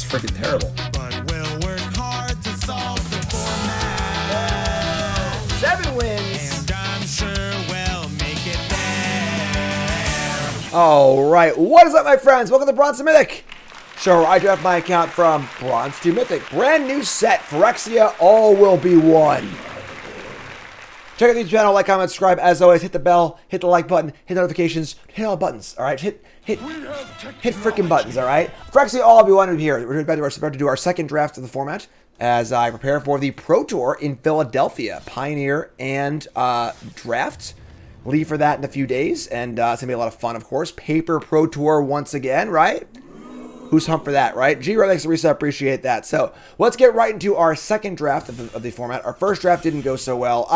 freaking terrible. But we'll work hard to solve the format. 7 wins. And I'm sure we'll make it there. All right, what is up, my friends? Welcome to Bronze to Mythic. Sure, I draft my account from Bronze to Mythic. Brand new set, Phyrexia, all will be one. Check out the YouTube channel, like, comment, subscribe. As always, hit the bell, hit the like button, hit notifications, hit all buttons. All right, hit freaking buttons. All right. Phyrexia, all will be one here. We're about to do our second draft of the format as I prepare for the Pro Tour in Philadelphia, Pioneer and Draft. Leave for that in a few days, and it's gonna be a lot of fun, of course. Paper Pro Tour once again, right? Who's pumped for that, right? G-Ro, thanks for reset, appreciate that. So let's get right into our second draft of the format. Our first draft didn't go so well.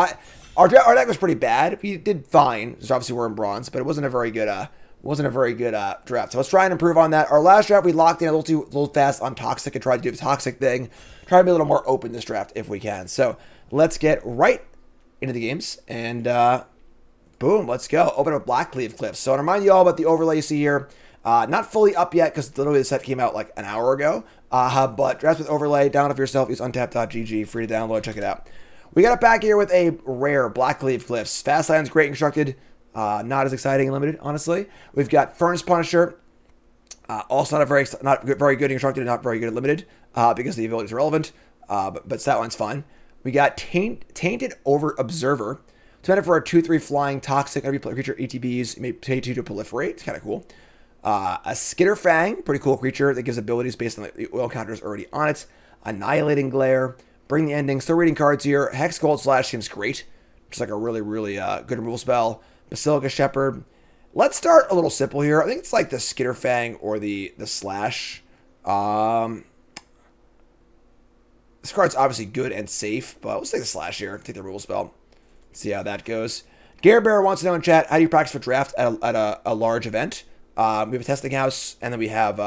Our deck was pretty bad. We did fine. So obviously we're in bronze, but it wasn't a very good draft. So let's try and improve on that. Our last draft we locked in a little fast on toxic and tried to do the toxic thing. Try to be a little more open this draft if we can. So let's get right into the games and boom, let's go. Open up Black Cleave Cliffs. So I remind you all about the overlay you see here. Not fully up yet because literally the set came out like an hour ago. But draft with overlay, download for yourself. Use untap.gg, free to download. Check it out. We got a pack here with a rare Black Cleave Cliffs. Fast lands, great constructed. Not as exciting and limited, honestly. We've got Furnace Punisher. Also not very good constructed and not very good at limited because the ability is irrelevant. But stat line's fine. We got Tainted Over Observer. It's meant for a 2/3 flying toxic. Every creature ETBs may pay 2 to proliferate. It's kind of cool. A Skitterfang, pretty cool creature that gives abilities based on the oil counters already on it. Annihilating Glare. Bring the Ending. Still reading cards here. Hex Gold Slash seems great. Just like a really, really good removal spell. Basilica Shepherd. Let's start a little simple here. I think it's like the Skitterfang or the Slash. This card's obviously good and safe, but let's take the Slash here. Take the removal spell. See how that goes. Gare Bear wants to know in chat, how do you practice for draft at a large event? We have a testing house, and then we have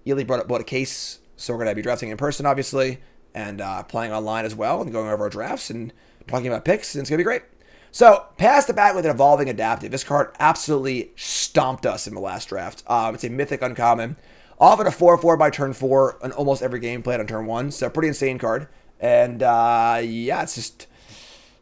Ely bought a case, so we're going to be drafting in person, obviously, and playing online as well, and going over our drafts and talking about picks, and it's going to be great. So, pass the bat with an Evolving Adaptive. This card absolutely stomped us in the last draft. It's a Mythic uncommon. Often a 4/4 by turn 4 on almost every game played on turn 1, so pretty insane card. And, yeah, it's just...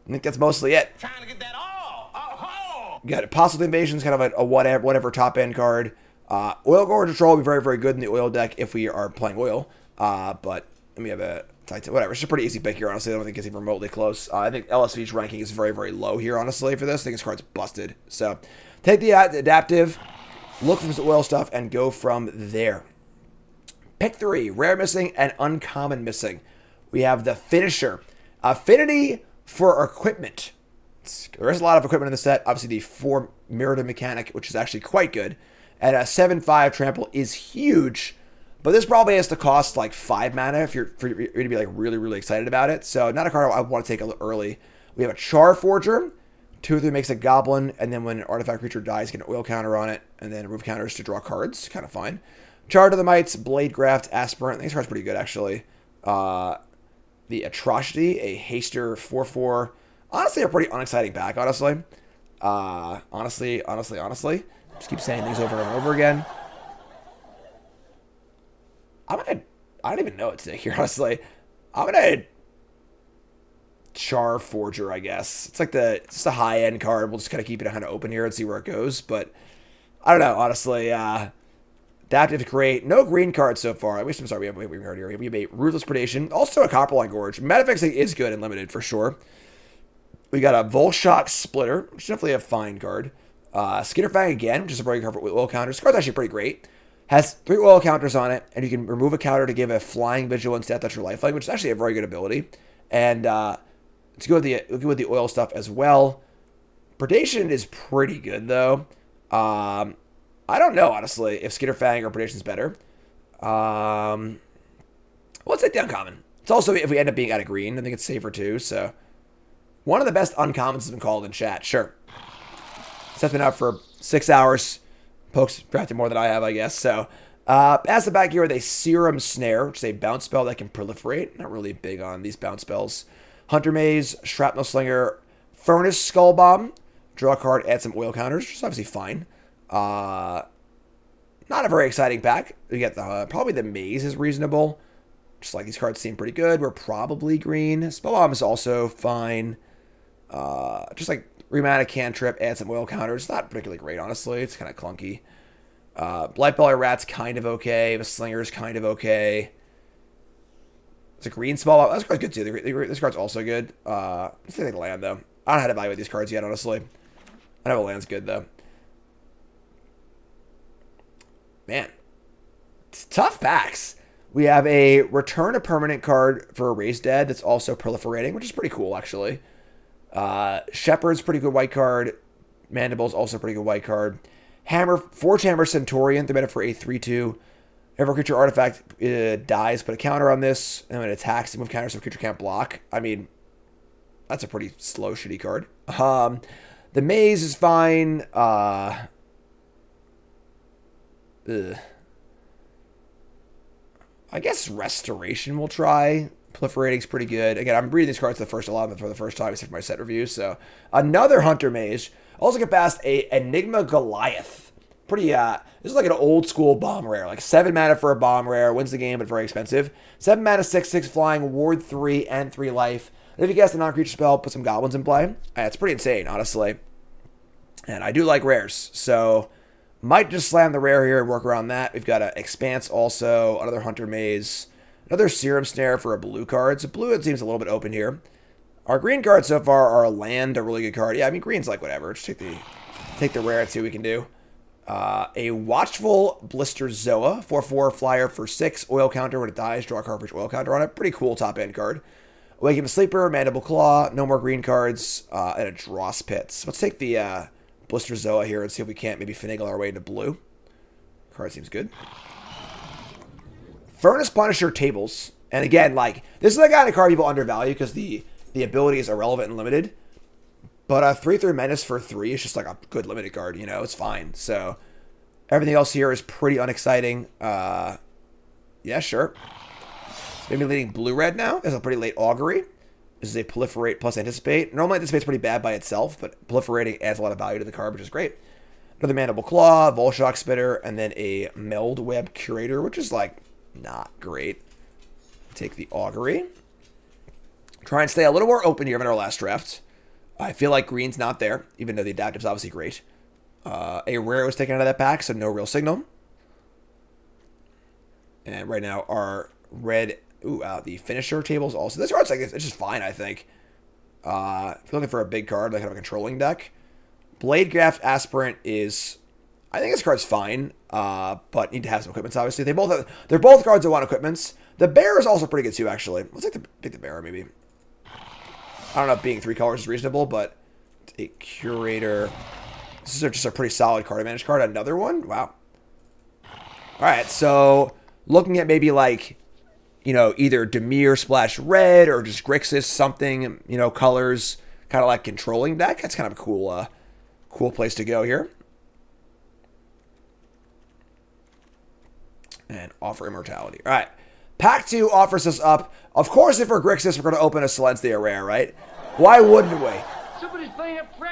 I think that's mostly it. Trying to get that all. Oh, You got Possible Invasions, kind of a whatever top end card. Oil Gorge Control will be very, very good in the oil deck if we are playing oil. But then we have a Titan, whatever. It's just a pretty easy pick here, honestly. I don't think it's even remotely close. I think LSV's ranking is very, very low here, honestly, for this. I think this card's busted. So take the adaptive, look for some oil stuff, and go from there. Pick 3, rare missing and uncommon missing. We have the Finisher. Affinity for equipment. There is a lot of equipment in the set. Obviously, the 4 Mirrodin mechanic, which is actually quite good. And a 7/5 trample is huge. But this probably has to cost like 5 mana for you to be like really, really excited about it. So not a card I want to take a little early. We have a Char Forger. 2/3 makes a goblin. And then when an artifact creature dies, get an oil counter on it. And then remove counters to draw cards. Kind of fine. Char to the Mites, Blade Graft, Aspirant. This card's pretty good, actually. The Atrocity, a Haster 4/4. Honestly, a pretty unexciting pack, honestly. Honestly. Just keep saying things over and over again. I don't even know what to say here, honestly. I'm gonna Char Forger, I guess. It's like it's just a high-end card. We'll just kind of keep it kind of open here and see where it goes. But I don't know, honestly. Adaptive great. No green cards so far. At least I'm sorry, we have a green card here. We have a Ruthless Predation. Also a Copperline Gorge. Metafix is good and limited for sure. We got a Volshock Splitter, which is definitely a fine card. Skitterfang again, which is a very good card with oil counters. This card's actually pretty great. Has 3 oil counters on it, and you can remove a counter to give a Flying Vigilance stat that's your lifeline, which is actually a very good ability. And to go with the oil stuff as well. Predation is pretty good though. I don't know, honestly, if Skitterfang or Predation's better. Let's take the uncommon. It's also, if we end up being out of green, I think it's safer too, so. One of the best uncommons has been called in chat, sure. Set's been out for 6 hours. Pokes drafted more than I have, I guess, so. Pass the back here with a Serum Snare, which is a bounce spell that can proliferate. Not really big on these bounce spells. Hunter Maze, Shrapnel Slinger, Furnace Skull Bomb. Draw a card, add some oil counters, which is obviously fine. Not a very exciting pack. We get probably the Maze is reasonable. Just like these cards seem pretty good. We're probably green. Spell Bomb is also fine. Just like Rematic Cantrip, add some oil counters. It's not particularly great, honestly. It's kind of clunky. Blightbelly Rat's kind of okay. The Slinger's kind of okay. It's a green Spell Bomb. This card's good, too. This card's also good. I think land, though. I don't know how to evaluate these cards yet, honestly. I know the land's good, though. Man. It's tough packs. We have a return a permanent card for a Raised Dead that's also proliferating, which is pretty cool, actually. Shepherd's pretty good white card. Mandible's also a pretty good white card. Forge Hammer Centaurian, they're better for a 3-2. Every creature artifact dies, put a counter on this, and when it attacks, move counter so the creature can't block. I mean, that's a pretty slow, shitty card. The Maze is fine. I guess Restoration we'll try. Proliferating's pretty good. Again, I'm reading these cards for the first time except for my set reviews. So another Hunter Mage. Also get past a Enigma Goliath. Pretty this is like an old school bomb rare. Like 7 mana for a bomb rare, wins the game, but very expensive. 7 mana, 6/6 flying, ward 3 and 3 life. And if you cast a non-creature spell, put some goblins in play. It's pretty insane, honestly. And I do like rares, so might just slam the rare here and work around that. We've got an Expanse also, another Hunter Maze, another Serum Snare for a blue card. So blue, it seems a little bit open here. Our green cards so far are Land, a really good card. Yeah, I mean, green's like whatever. Just take the rare and see what we can do. A Watchful Blister Zoa, 4/4 flyer for 6, oil counter. When it dies, draw a card for each oil counter on it. Pretty cool top-end card. Awaken the Sleeper, Mandible Claw, no more green cards, and a Dross Pit. So let's take the Blister Zoa here and see if we can't maybe finagle our way into blue. Card seems good. Furnace Punisher Tables. And again, like, this is the kind of card people undervalue because the ability is irrelevant and limited. But a 3/3 Menace for 3 is just like a good limited card, you know, it's fine. So everything else here is pretty unexciting. Yeah, sure. Maybe leading blue-red now. There's a pretty late Augury. This is a Proliferate plus Anticipate. Normally Anticipate's pretty bad by itself, but Proliferating adds a lot of value to the card, which is great. Another Mandible Claw, Volshock Spitter, and then a Meld Web Curator, which is, like, not great. Take the Augury. Try and stay a little more open here in our last draft. I feel like green's not there, even though the Adaptive's obviously great. A Rare was taken out of that pack, so no real signal. And right now, our red... the Finisher tables also. This card's like, it's just fine, I think. If you're looking for a big card, like kind of a controlling deck. Bladegraft Aspirant is... I think this card's fine, but need to have some equipments, obviously. They're both cards that want equipments. The Bear is also pretty good, too, actually. Let's take the Bear, maybe. I don't know if being 3 colors is reasonable, but a Curator. This is just a pretty solid card advantage card. Another one? Wow. Alright, so looking at maybe, like... you know, either Dimir splash red or just Grixis something, you know, colors, kind of like controlling deck. That's kind of a cool place to go here. And offer Immortality. All right. Pack 2 offers us up. Of course, if we're Grixis, we're going to open a Silencia rare, right? Why wouldn't we?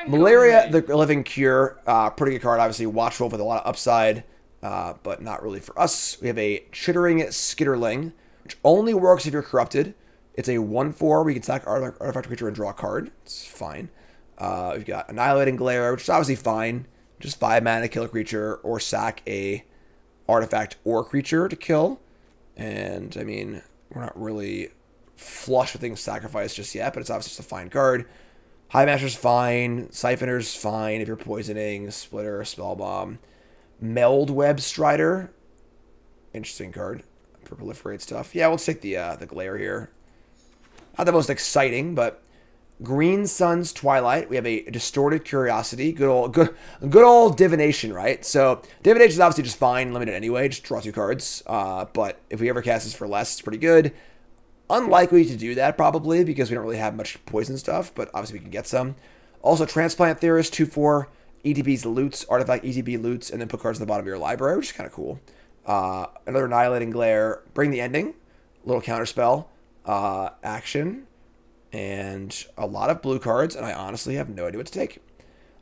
Malaria, the Living Cure. Pretty good card, obviously. Watchful with a lot of upside, but not really for us. We have a Chittering Skitterling, which only works if you're corrupted. It's a 1/4. We can sack artifact creature and draw a card. It's fine. We've got Annihilating Glare, which is obviously fine. Just 5 mana, kill a creature, or sack a artifact or creature to kill. And, I mean, we're not really flush with things sacrificed just yet, but it's obviously just a fine card. High Master's fine. Siphoner's fine if you're poisoning. Splitter, Spellbomb. Meld Web Strider. Interesting card for proliferate stuff. Yeah, we'll take the Glare here. Not the most exciting, but Green Sun's Twilight. We have a Distorted Curiosity. Good old Divination, right? So Divination is obviously just fine, limited anyway. Just draw 2 cards. But if we ever cast this for less, it's pretty good. Unlikely to do that probably because we don't really have much poison stuff, but obviously we can get some. Also, Transplant Theorist, 2/4 ETB's loots, artifact ETB loots, and then put cards at the bottom of your library, which is kind of cool. Another Annihilating Glare, Bring the Ending, little counterspell, action, and a lot of blue cards, and I honestly have no idea what to take.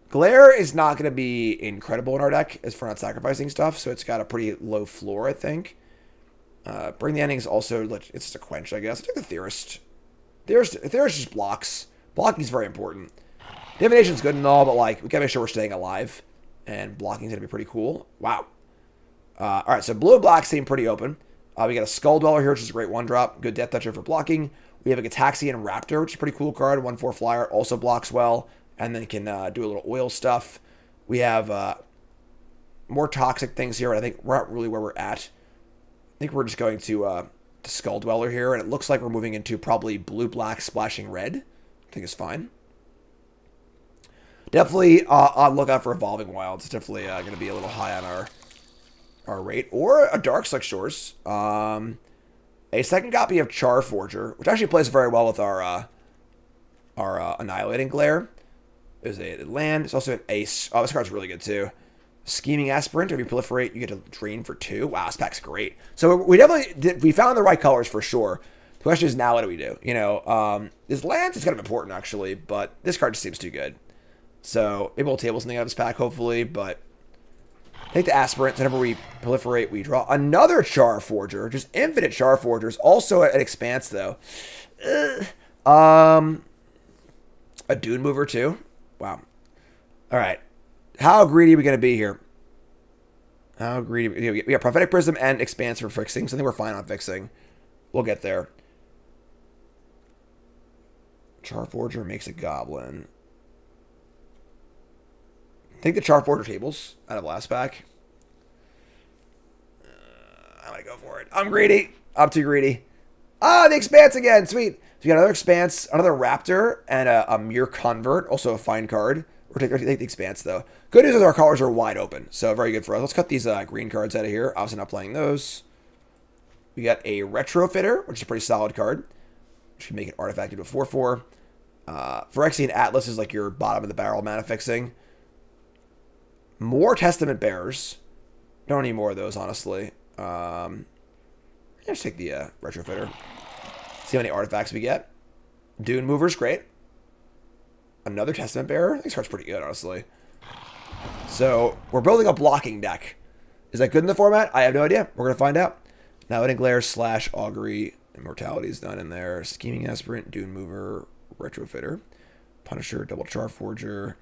Glare is not going to be incredible in our deck as for not sacrificing stuff, so it's got a pretty low floor, I think. Bring the Ending is also, it's just a quench, I guess. I'll take the Theorist. Theorist just blocks. Blocking is very important. Divination's good and all, but, like, we gotta make sure we're staying alive. And blocking's gonna be pretty cool. Wow. Alright, so blue and black seem pretty open. We got a Skull Dweller here, which is a great one-drop. Good Death Toucher for blocking. We have a Gataxian Raptor, which is a pretty cool card. 1/4 flyer, also blocks well. And then can do a little oil stuff. We have more toxic things here, and I think we're not really where we're at. I think we're just going to Skull Dweller here, and it looks like we're moving into probably blue-black splashing red. I think it's fine. Definitely on lookout for Evolving Wilds. It's definitely going to be a little high on our rate. Or a Dark Slick Shores. A second copy of Charforger, which actually plays very well with our Annihilating Glare. There's a land. It's also an Ace. Oh, this card's really good too. Scheming Aspirant. If you proliferate, you get to drain for 2. Wow, this pack's great. So we definitely we found the right colors for sure. The question is now what do we do? You know, this land is kind of important actually, but this card just seems too good. So maybe we'll table something out of this pack hopefully, but take the Aspirant. Whenever we proliferate, we draw another Charforger. Just infinite Charforgers. Also an Expanse though. A Dune Mover too. Wow. All right. How greedy are we going to be here? How greedy? We got Prophetic Prism and Expanse for fixing, so I think we're fine on fixing. We'll get there. Charforger makes a Goblin. Take the Charforger tables out of last pack. I might go for it. I'm greedy. I'm too greedy. Ah, the Expanse again. Sweet. So you got another Expanse, another Raptor, and a Mere Convert. Also a fine card. We'll take the Expanse, though. Good news is our colors are wide open, so very good for us. Let's cut these green cards out of here. Obviously not playing those. We got a Retrofitter, which is a pretty solid card. Which can make it artifact into a 4/4. Phyrexian Atlas is like your bottom-of-the-barrel mana fixing. More Testament Bearers. Don't need more of those, honestly. Just take the Retrofitter. See how many artifacts we get. Dune Mover's great. Another Testament Bearer. I think this card's pretty good, honestly. So, we're building a blocking deck. Is that good in the format? I have no idea. We're going to find out. Annihilating Glare / Augury. Immortality is not in there. Scheming Aspirant, Dune Mover, Retrofitter. Punisher, Double Charforger.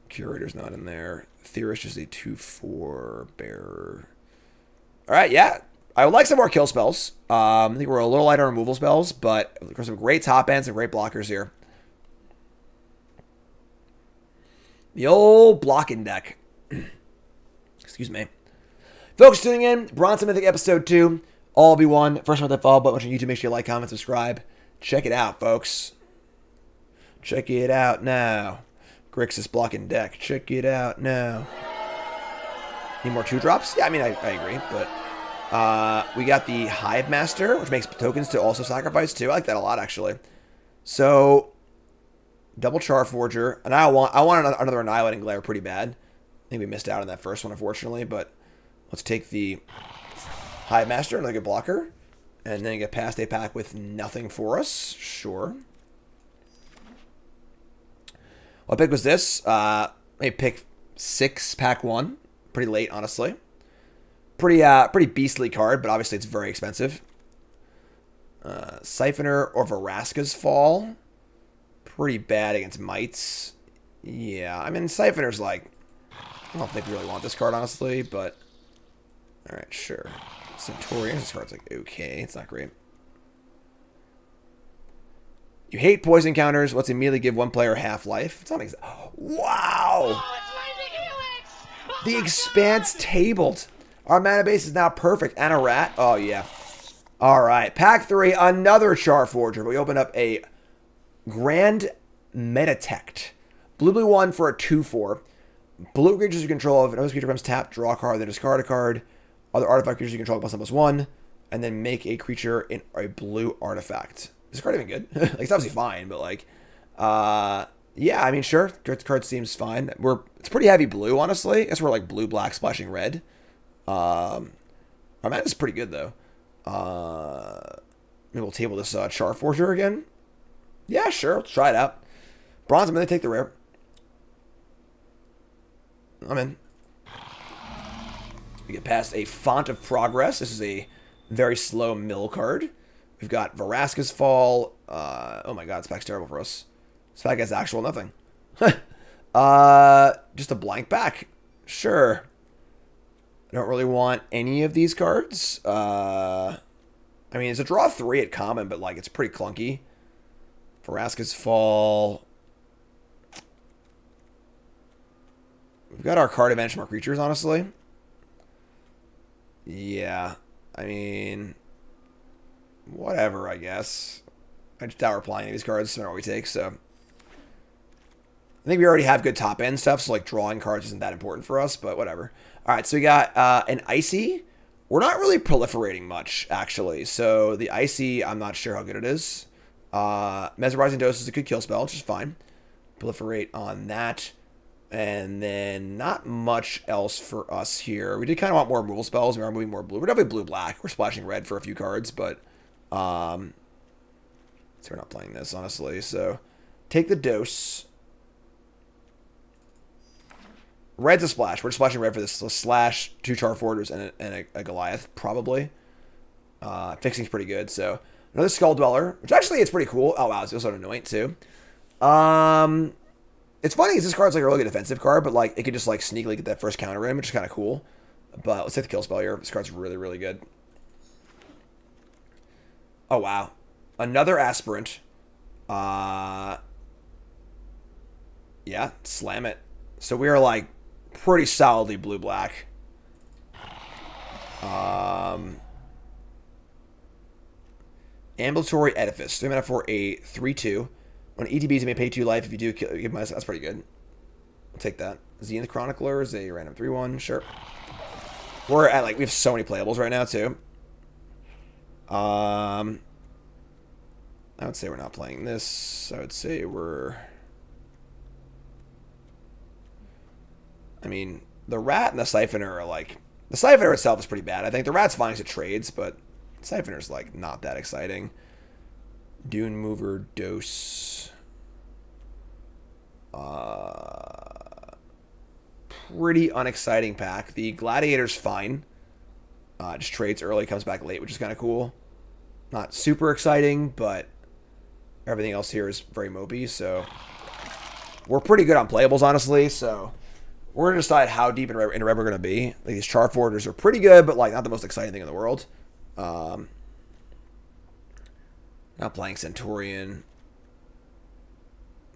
Curator's not in there. Theorist is a 2/4 Bearer. Alright, yeah. I would like some more kill spells. I think we're a little light on removal spells, but there's some great top ends and great blockers here. The old blocking deck. Excuse me. Folks tuning in, Bronze Mythic episode 2. All be one. First time with that follow button on YouTube. Make sure you like, comment, subscribe. Check it out, folks. Check it out now. Grixis blocking deck. Check it out now. Need more 2-drops? Yeah, I mean, I agree, but we got the Hive Master, which makes tokens to also sacrifice too. I like that a lot, actually. So, double Charforger, and I want another Annihilating Glare pretty bad. I think we missed out on that first one, unfortunately, but let's take the Hive Master, another good blocker, and then get past a pack with nothing for us. Sure. What pick was this? Maybe pick 6, pack 1. Pretty late, honestly. Pretty beastly card, but obviously it's very expensive. Siphoner or Vraska's Fall. Pretty bad against Mites. Yeah, I mean, Siphoner's like... I don't think we really want this card, honestly, but... Alright, sure. Centaurian, this card's like, okay, it's not great. You hate poison counters. Let's immediately give one player half life. It's not exactly... Wow! The Expanse tabled. Our mana base is now perfect. And a rat. Oh, yeah. Alright, pack 3, another Charforger. We open up a Grand Metatect. Blue 1 for a 2/4. Blue creatures you control. If another creature becomes tapped, draw a card, then discard a card. Other artifact creatures you control +1/+1. And then make a creature in a blue artifact. Is this card even good? Like, it's obviously fine, but like... yeah, I mean, sure. The card seems fine. It's pretty heavy blue, honestly. I guess we're like blue-black splashing red. Our mana is pretty good, though. Maybe we'll table this Charforger again. Yeah, sure. Let's try it out. Bronze, I'm going to take the rare. I'm in. We get past a Font of Progress. This is a very slow mill card. We've got Vraska's Fall. Oh my god, this pack's terrible for us. This pack has actual nothing. Just a blank back. Sure. I don't really want any of these cards. I mean, it's a draw 3 at common, but like it's pretty clunky. Vraska's Fall. We've got our card advantage from our creatures, honestly. Yeah. I mean, whatever, I guess. I just doubt we're playing any of these cards, no matter what we take, so. I think we already have good top end stuff, so like drawing cards isn't that important for us, but whatever. All right, so we got an Icy. We're not really proliferating much, actually. So the Icy, I'm not sure how good it is. Mesmerizing Dose is a good kill spell, which is fine. Proliferate on that. And then not much else for us here. We did kind of want more removal spells. We are moving more blue. We're definitely blue-black. We're splashing red for a few cards, but so we're not playing this, honestly. So take the Dose. Red's a splash. We're just splashing red for this. So slash, 2 Char Forgers and a Goliath, probably. Fixing's pretty good. So another Skull Dweller, which actually is pretty cool. Oh, wow. It's also an Anoint, too. It's funny because this card's like a really good defensive card, but like it could just like sneakily get that first counter in, which is kind of cool. But let's take the kill spell here. This card's really, really good. Oh, wow. Another Aspirant. Yeah, slam it. So we are like pretty solidly blue-black. Ambulatory Edifice. 3 mana for a 3/2. When ETBs, you may pay 2 life if you do kill. That's pretty good. I'll take that. Zenith Chronicler is a random 3/1. Sure. We're at like, we have so many playables right now, too. I would say we're not playing this. I would say we're... I mean, the Rat and the Siphoner are like... The Siphoner itself is pretty bad. I think the Rat's fine as it trades, but Siphoner's like not that exciting. Dune Mover, Dose. Pretty unexciting pack. The Gladiator's fine. Just trades early, comes back late, which is kind of cool. Not super exciting, but everything else here is very mopey, so we're pretty good on playables, honestly, so we're going to decide how deep into red we're going to be. Like, these Char Forgers are pretty good, but like not the most exciting thing in the world. Not playing Centaurian.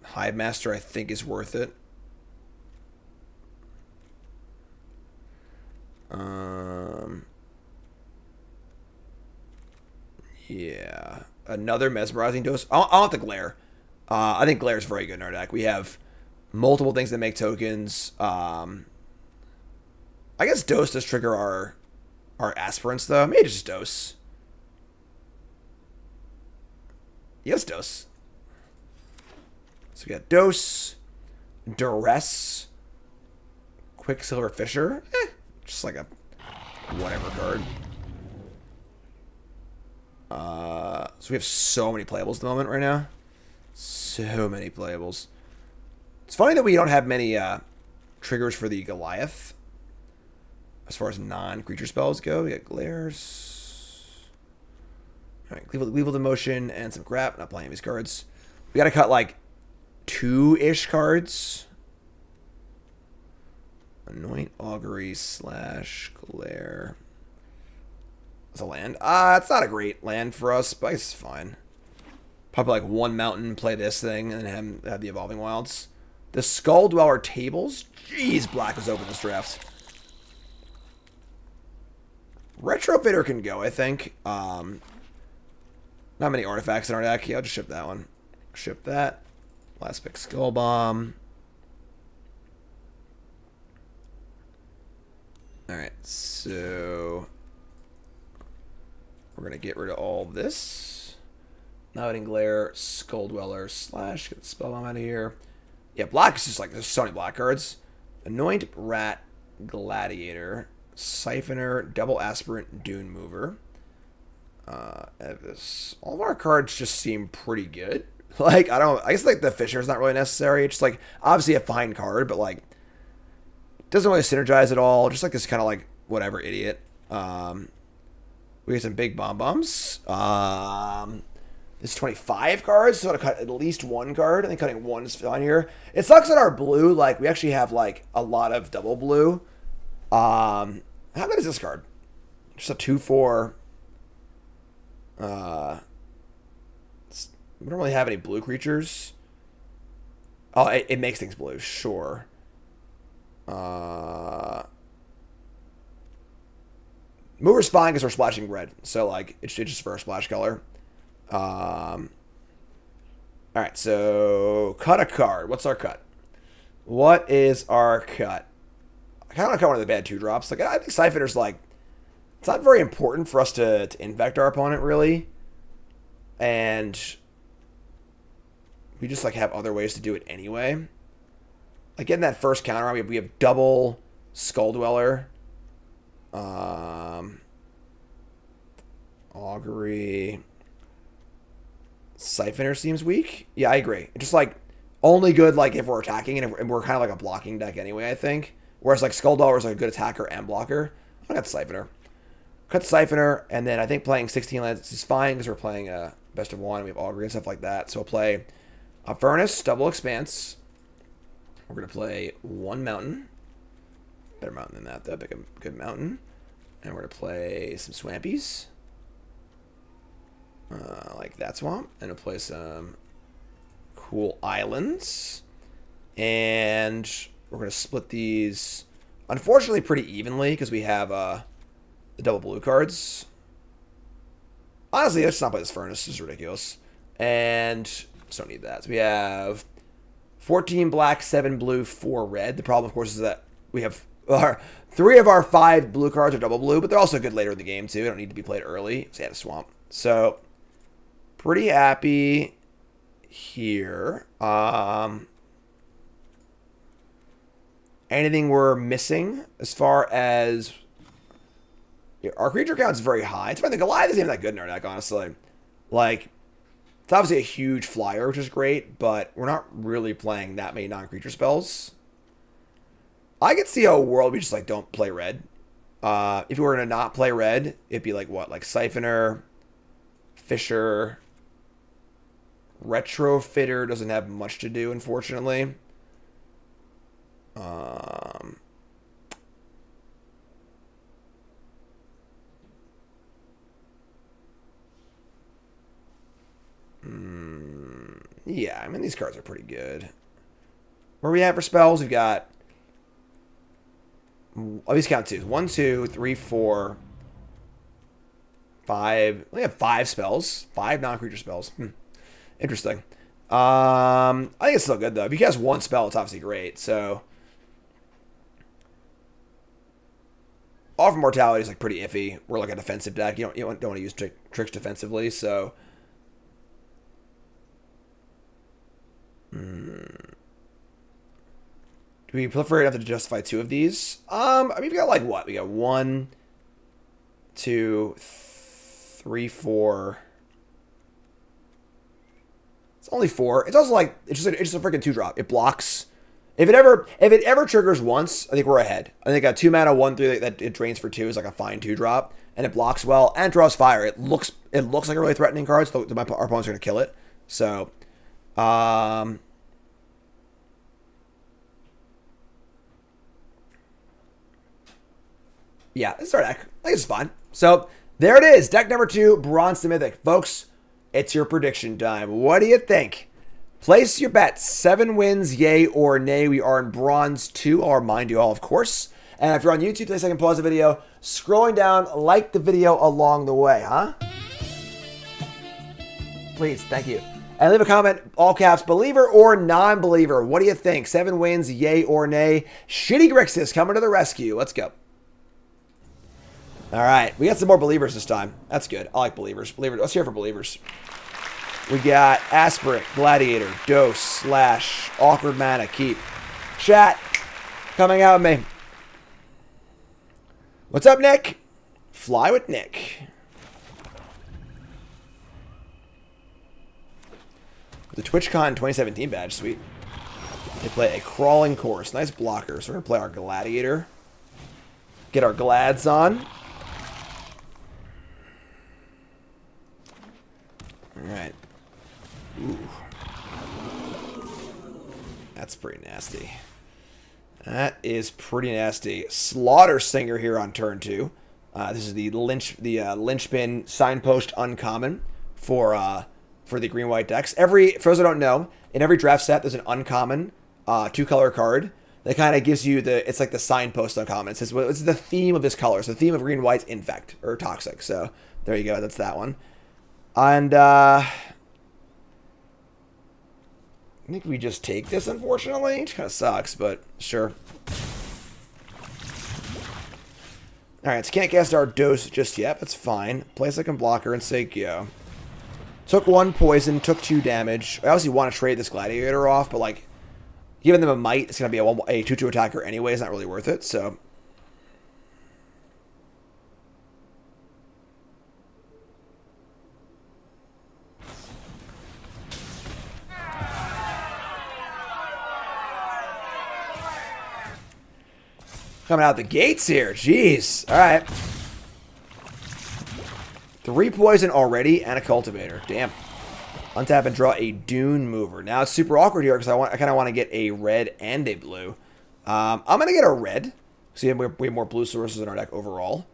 Hive Master, I think, is worth it. Yeah. Another Mesmerizing Dose. I want the Glare. I think Glare is very good in our deck. We have multiple things that make tokens. I guess Dose does trigger our Aspirants, though. Maybe just Dose. Yes, Dose. So we got Dose, Duress, Quicksilver Fisher. Just like a whatever card. So we have so many playables at the moment right now. So many playables. It's funny that we don't have many triggers for the Goliath. As far as non-creature spells go, we got Glares. Alright, Gleeful Demotion and some crap. Not playing these cards. We gotta cut like 2-ish cards. Anoint, Augury, slash, Glare. That's a land. It's not a great land for us, but it's fine. Probably like 1 mountain, play this thing, and then have the Evolving Wilds. The Skull Dweller tables? Jeez, black was open this draft. Retrofitter can go, I think. Not many artifacts in our deck. Yeah, I'll just ship that one. Ship that. Last pick, Skull Bomb. Alright, so we're going to get rid of all of this. Nighting Glare, Skull Dweller, slash, get the Spell Bomb out of here. Yeah, black is just like, there's so many black cards. Anoint, Rat, Gladiator, Siphoner, Double Aspirant, Dune Mover. Evis. All of our cards just seem pretty good. Like, I guess like the Fisher is not really necessary. It's just like, obviously a fine card, but like, doesn't really synergize at all. Just like this kind of like whatever idiot. We get some big bombs. This is 25 cards, so I cut at least one card. I think cutting one is fine here. It sucks that our blue, like, we actually have, like, a lot of double blue. How good is this card? Just a 2/4. We don't really have any blue creatures. Oh, it makes things blue, sure. Mover's fine because we're splashing red. So, like, it's just for a splash color. Alright, so cut a card. What's our cut? What is our cut? I kind of want to cut one of the bad 2-drops. Like, I think Siphoner's like, it's not very important for us to infect our opponent, really. And we just, like, have other ways to do it anyway. Like, getting that first counter, we have double Skull Dweller. Augury. Siphoner seems weak. Yeah, I agree. It's just, like, only good, like, if we're attacking, and we're kind of like a blocking deck anyway, I think. Whereas, like, Skull Dweller is like a good attacker and blocker. I got the Siphoner. Cut the Siphoner, and then I think playing 16 lands is fine because we're playing best of one. We have Augury and stuff like that. So we'll play a Furnace, double Expanse. We're going to play one Mountain. Better Mountain than that, though. Pick a good Mountain. And we're going to play some Swampies. Like that swamp. And we'll play some cool islands. And we're going to split these, unfortunately, pretty evenly because we have the double blue cards. Honestly, let's not play this Furnace. This is ridiculous. And just don't need that. So we have 14 black, 7 blue, 4 red. The problem, of course, is that we have 3 of our 5 blue cards are double blue, but they're also good later in the game, too. They don't need to be played early. So, yeah, the swamp. So, pretty happy here. Anything we're missing as far as... Yeah, our creature count is very high. It's fine. The Goliath isn't even that good in our deck, honestly. Like, it's obviously a huge flyer, which is great, but we're not really playing that many non-creature spells. I could see a world we just, like, don't play red. If we were to not play red, it'd be like what? Like Siphoner, Fisher, Retrofitter doesn't have much to do, unfortunately. Yeah, I mean, these cards are pretty good. Where we at for spells? We've got... I'll just count 2. 1, 2, 3, 4, 5. We have 5 spells. 5 non-creature spells. Interesting. I think it's still good, though. If you cast 1 spell, it's obviously great. So... Offer Mortality is, like, pretty iffy. We're, like, a defensive deck. You don't want to use tricks defensively, so... Do we proliferate enough to justify 2 of these? I mean, we got like what? We got 1, 2, 3, 4. It's only 4. It's also like it's just a freaking 2-drop. It blocks. If it ever triggers once, I think we're ahead. I think a 2 mana 1/3 that it drains for 2 is like a fine 2-drop, and it blocks well and draws fire. It looks like a really threatening card, so our opponents are gonna kill it. So, yeah, this is our deck. I think it's fun. So, there it is. Deck number 2, Bronze to Mythic. Folks, it's your prediction time. What do you think? Place your bets. 7 wins, yay or nay. We are in Bronze 2. I'll remind you all, of course. And if you're on YouTube, take a second, pause the video. Scrolling down, like the video along the way, huh? Please, thank you. And leave a comment, all caps, believer or non-believer. What do you think? 7 wins, yay or nay? Shitty Grixis coming to the rescue. Let's go. All right, we got some more believers this time. That's good. I like believers. Let's hear for believers. We got Aspirant, Gladiator, Dose, Slash, Awkward Mana, Keep. Chat, coming out with me. What's up, Nick? Fly with Nick. The TwitchCon 2017 badge, sweet. They play a Crawling Course. Nice blocker. So we're going to play our Gladiator. Get our Glads on. Alright. Ooh. That's pretty nasty. That is pretty nasty. Slaughter Singer here on turn 2. This is the linchpin signpost uncommon for the green-white decks. For those who don't know, in every draft set, there's an uncommon 2-color card that kind of gives you it's like the signpost uncommon. It says, well, it's the theme of this color. So the theme of green-white's infect, or toxic. So there you go. That's that one. And I think we just take this, unfortunately. It kind of sucks, but sure. Alright, so can't cast our dose just yet. That's fine. Play second blocker and say go. Took 1 poison, took 2 damage. I obviously want to trade this Gladiator off, but like, giving them a might, it's going to be a 2-2 attacker anyway. It's not really worth it, so. Coming out the gates here. Jeez. All right. 3 poison already and a cultivator. Damn. Untap and draw a Dune Mover. Now it's super awkward here because I kind of want to get a red and a blue. I'm going to get a red. So we have more blue sources in our deck overall.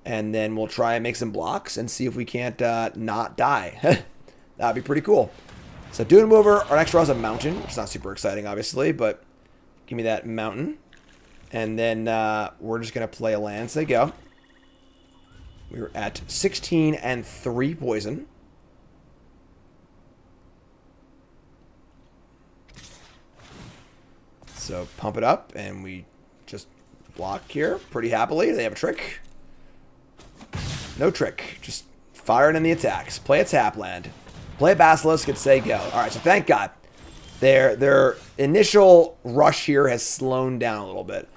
And then we'll try and make some blocks and see if we can't not die. That'd be pretty cool. So Dune Mover. Our next draw is a mountain. Which is not super exciting, obviously. But give me that mountain. And then we're just going to play a land. Say go. We're at 16 and 3 poison. So pump it up, and we just block here pretty happily. They have a trick. No trick. Just firing in the attacks. Play a tap land. Play a Basilisk and say go. All right, so thank God. Their initial rush here has slowed down a little bit.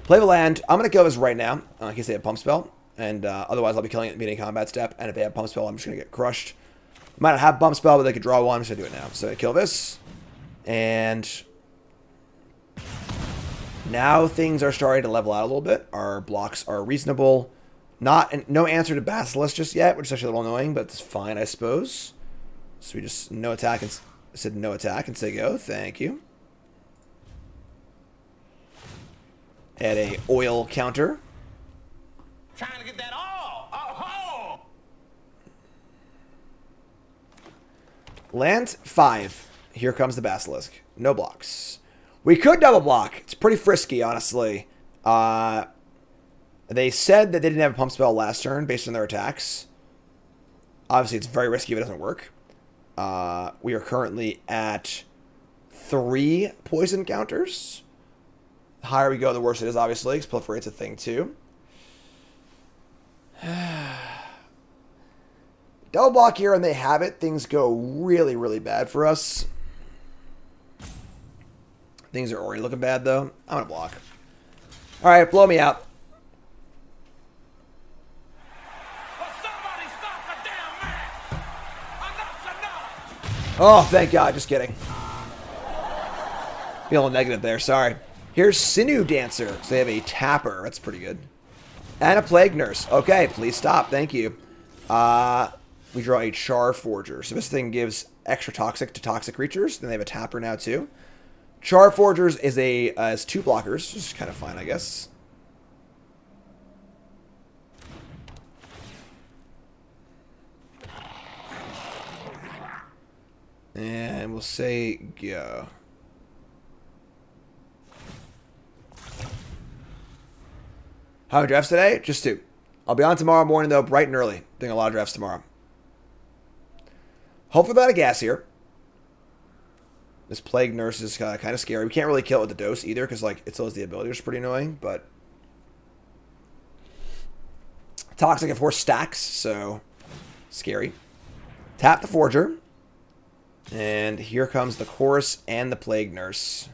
Play the land. I'm going to kill this right now in case they have pump spell. And otherwise, I'll be killing it in the beginning combat step. And if they have pump spell, I'm just going to get crushed. Might not have pump spell, but they could draw one. I'm just going to do it now. So I kill this. And now things are starting to level out a little bit. Our blocks are reasonable. No answer to Basilisk just yet, which is actually a little annoying, but it's fine, I suppose. So we just no attack and said no attack and say go. Thank you. Add a oil counter. Trying to get that all. Oh, Land 5. Here comes the Basilisk. No blocks. We could double block. It's pretty frisky, honestly. They said that they didn't have a pump spell last turn based on their attacks. Obviously, it's very risky if it doesn't work. We are currently at 3 poison counters. The higher we go, the worse it is, obviously, because proliferate's a thing, too. Double block here, and they have it. Things go really, really bad for us. Things are already looking bad, though. I'm going to block. All right, blow me out. Oh, thank God. Just kidding. Feeling negative there. Sorry. Here's Sinew Dancer. So they have a Tapper. That's pretty good. And a Plague Nurse. Okay, please stop. Thank you. We draw a Char Forger. So this thing gives extra toxic to toxic creatures. Then they have a Tapper now, too. Char Forgers is has 2 blockers. Which is kind of fine, I guess. And we'll say go. How many drafts today? Just 2. I'll be on tomorrow morning, though, bright and early. Doing a lot of drafts tomorrow. Hopefully without a gas here. This Plague Nurse is kind of scary. We can't really kill it with the dose either, because like it still has the ability, which is pretty annoying, but Toxic, of course, stacks, so scary. Tap the Forger. And here comes the Chorus and the Plague Nurse.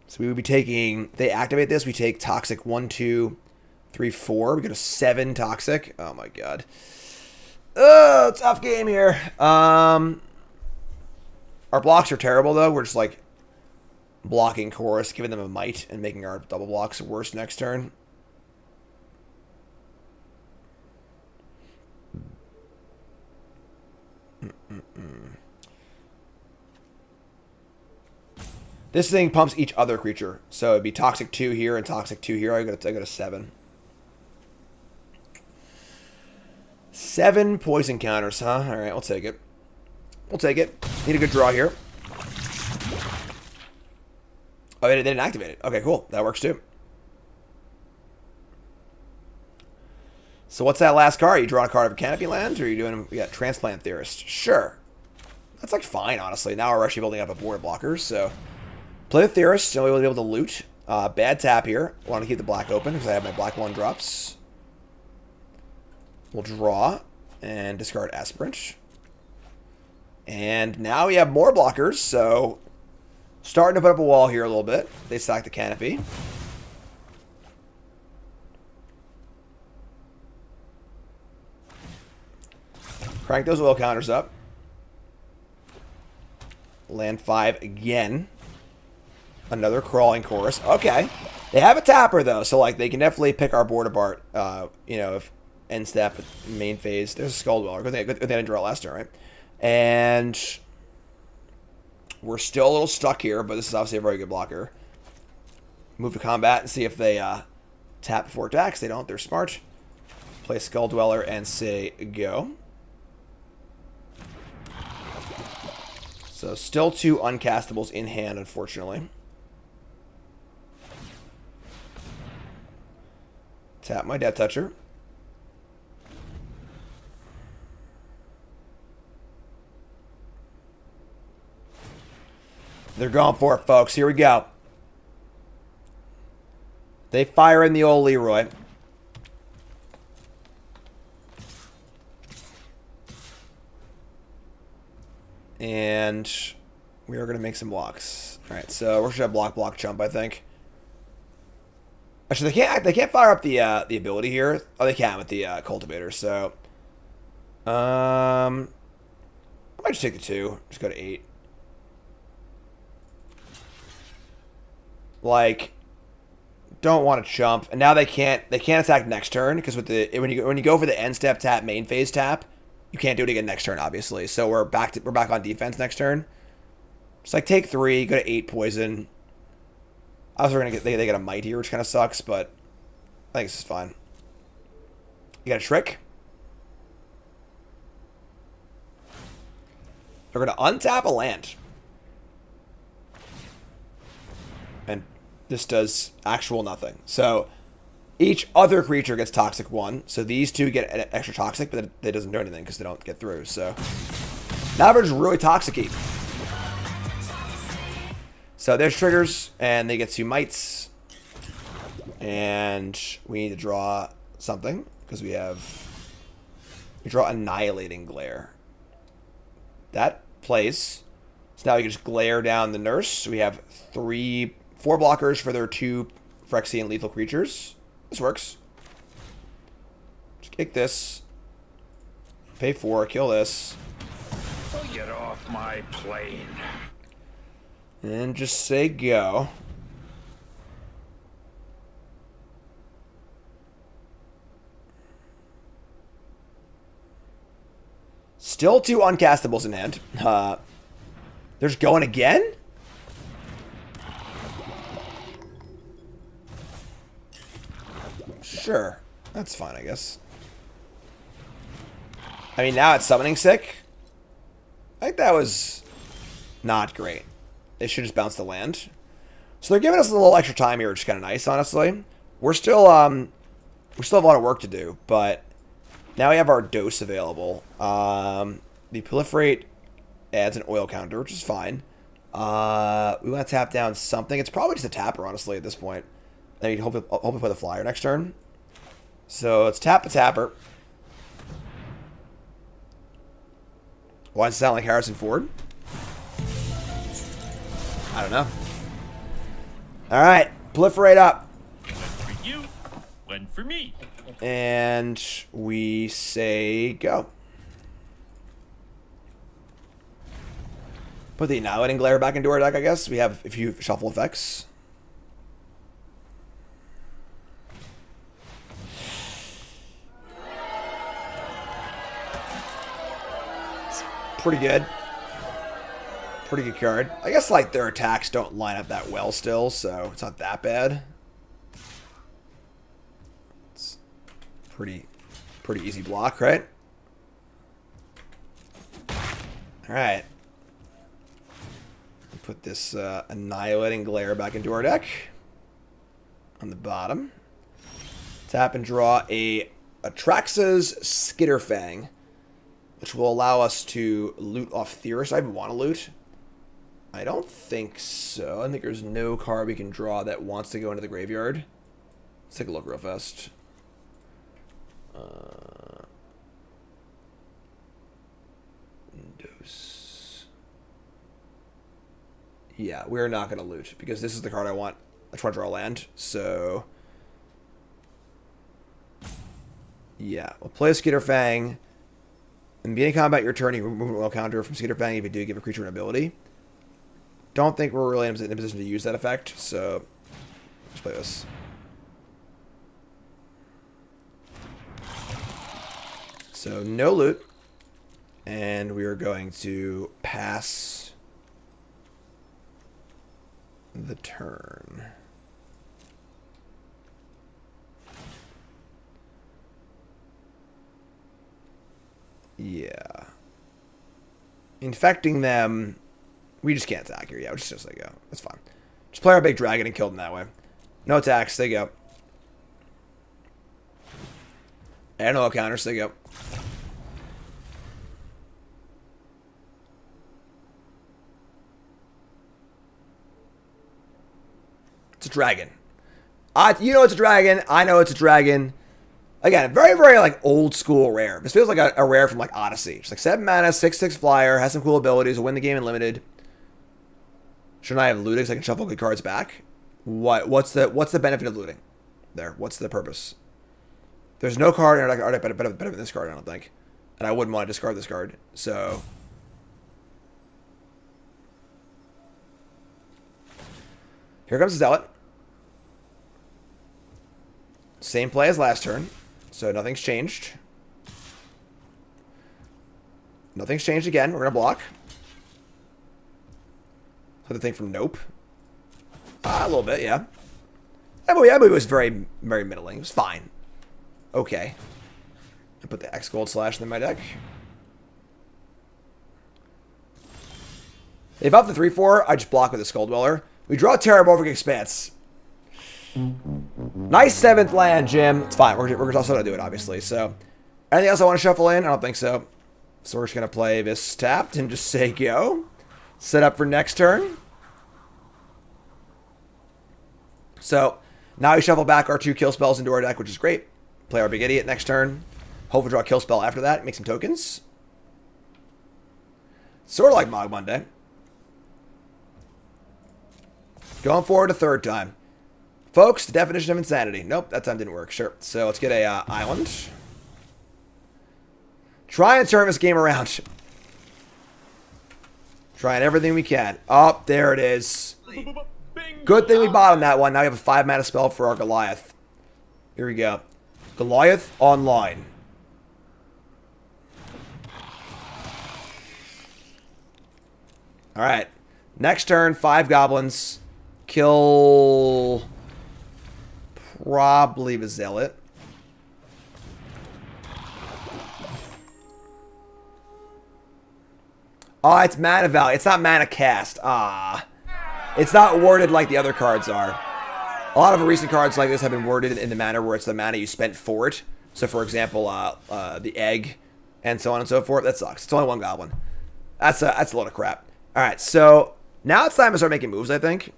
So we would be taking, they activate this, we take Toxic 1, 2, 3, 4. We go to 7 Toxic. Oh my God. Oh, tough game here. Our blocks are terrible, though. We're just like blocking Chorus, giving them a might, and making our double blocks worse next turn. This thing pumps each other creature. So it'd be Toxic 2 here and Toxic 2 here. I go to 7. 7 poison counters, huh? Alright, we'll take it. We'll take it. Need a good draw here. Oh, they didn't activate it. Okay, cool. That works too. So what's that last card? You draw a card of a Canopy Land, or are you doing... We got Transplant Theorist. Sure. That's like fine, honestly. Now we're actually building up a board of blockers, so... Play the Theorist, and we'll be able to loot. Bad tap here. Want to keep the black open, because I have my black 1-drops. We'll draw, and discard Aspirant. And now we have more blockers, so... Starting to put up a wall here a little bit. They stack the Canopy. Crank those oil counters up. Land 5 again. Another Crawling Chorus. Okay. They have a tapper, though, so like they can definitely pick our board apart. You know, if end step, main phase. There's a Skull Dweller. Good thing I didn't draw last turn, right? And we're still a little stuck here, but this is obviously a very good blocker. Move to combat and see if they tap before attacks. They don't. They're smart. Play Skull Dweller and say go. So still 2 uncastables in hand, unfortunately. Tap my Death Toucher. They're going for it, folks. Here we go. They fire in the old Leroy. And we are going to make some blocks. All right, so we're going to block, chump, I think. Actually, they can't fire up the ability here. Oh, they can with the cultivator. So, I might just take the 2. Just go to 8. Like, don't want to chump. And now they can't attack next turn because with the when you go for the end step tap, main phase tap, you can't do it again next turn, obviously. So we're back on defense next turn. Just like take 3, go to 8 poison. I was gonna they get a might here, which kind of sucks, but I think this is fine. You got a trick. They're gonna untap a land, and this does actual nothing. So each other creature gets Toxic 1. So these 2 get an extra Toxic, but it doesn't do anything because they don't get through. So now we're just really toxic-y. So there's triggers, and they get 2 mites. And we need to draw something, because we draw Annihilating Glare. That plays. So now we can just glare down the Nurse. So we have 4 blockers for their 2 Phyrexian lethal creatures. This works. Just kick this. Pay 4, kill this. Get off my plane. And just say go. Still 2 uncastables in hand. They're just going again? Sure. That's fine, I guess. I mean, now it's summoning sick. I think that was not great. They should just bounce the land. So they're giving us a little extra time here, which is kind of nice, honestly. We still have a lot of work to do, but now we have our dose available. The proliferate adds an oil counter, which is fine. We want to tap down something. It's probably just a tapper, honestly, at this point. Then you can hopefully play the flyer next turn. So let's tap the tapper. Why does it sound like Harrison Ford? I don't know. Alright, proliferate up. One for you, one for me. And we say go. Put the Annihilating Glare back into our deck, I guess. We have a few shuffle effects. It's pretty good. Pretty good card. I guess, like, their attacks don't line up that well still, so it's not that bad. It's pretty easy block, right? Alright. Put this Annihilating Glare back into our deck. On the bottom. Tap and draw a Atraxa's Skitterfang, which will allow us to loot off Theorist. I want to loot. I don't think so. I think there's no card we can draw that wants to go into the graveyard. Let's take a look real fast. Windows. Yeah, we're not going to loot because this is the card I want. I just want to draw land, so... Yeah, we'll play a Skitterfang. In beginning combat your turn, you remove a counter from Skitterfang if you do give a creature an ability. Don't think we're really in a position to use that effect, so let's play this. So no loot. And we are going to pass the turn. Yeah. Infecting them, we just can't attack here. Yeah, just let go. That's fine. Just play our big dragon and kill them that way. No attacks, they go. And no counters, they go. It's a dragon. You know it's a dragon. I know it's a dragon. Again, very, very, like, old school rare. This feels like a rare from, like, Odyssey. It's like 7 mana, 6/6 flyer, has some cool abilities, will win the game in limited. Shouldn't I have looting so I can shuffle good cards back? What's the benefit of looting? There. What's the purpose? There's no card in our deck better than this card, I don't think. And I wouldn't want to discard this card. So... Here comes the Zealot. Same play as last turn. So nothing's changed. Nothing's changed again. We're going to block. So the thing from Nope. A little bit, yeah. I believe it was very, very middling. It was fine. Okay. I put the X Gold Slash in my deck. They buff the 3/4. I just block with a Skull Dweller. We draw Terramorphic Expanse. Nice 7th land, Jim. It's fine. We're also going to do it, obviously. So, anything else I want to shuffle in? I don't think so. So we're just going to play this tapped and just say go. Set up for next turn. So, now we shuffle back our 2 kill spells into our deck, which is great. Play our big idiot next turn. Hopefully draw a kill spell after that. Make some tokens. Sort of like Mog Monday. Going forward a third time. Folks, the definition of insanity. Nope, that time didn't work. Sure. So let's get a island. Try and turn this game around. Trying everything we can. Oh, there it is. Good thing we bought on that one. Now we have a 5 mana spell for our Goliath. Here we go. Goliath online. Alright. Next turn, 5 goblins. Kill... Probably the Zealot. Oh, it's mana value. It's not mana cast. Ah. It's not worded like the other cards are. A lot of recent cards like this have been worded in the manner where it's the mana you spent for it. So, for example, the egg and so on and so forth. That sucks. It's only 1 goblin. That's a load of crap. All right, so now it's time to start making moves, I think.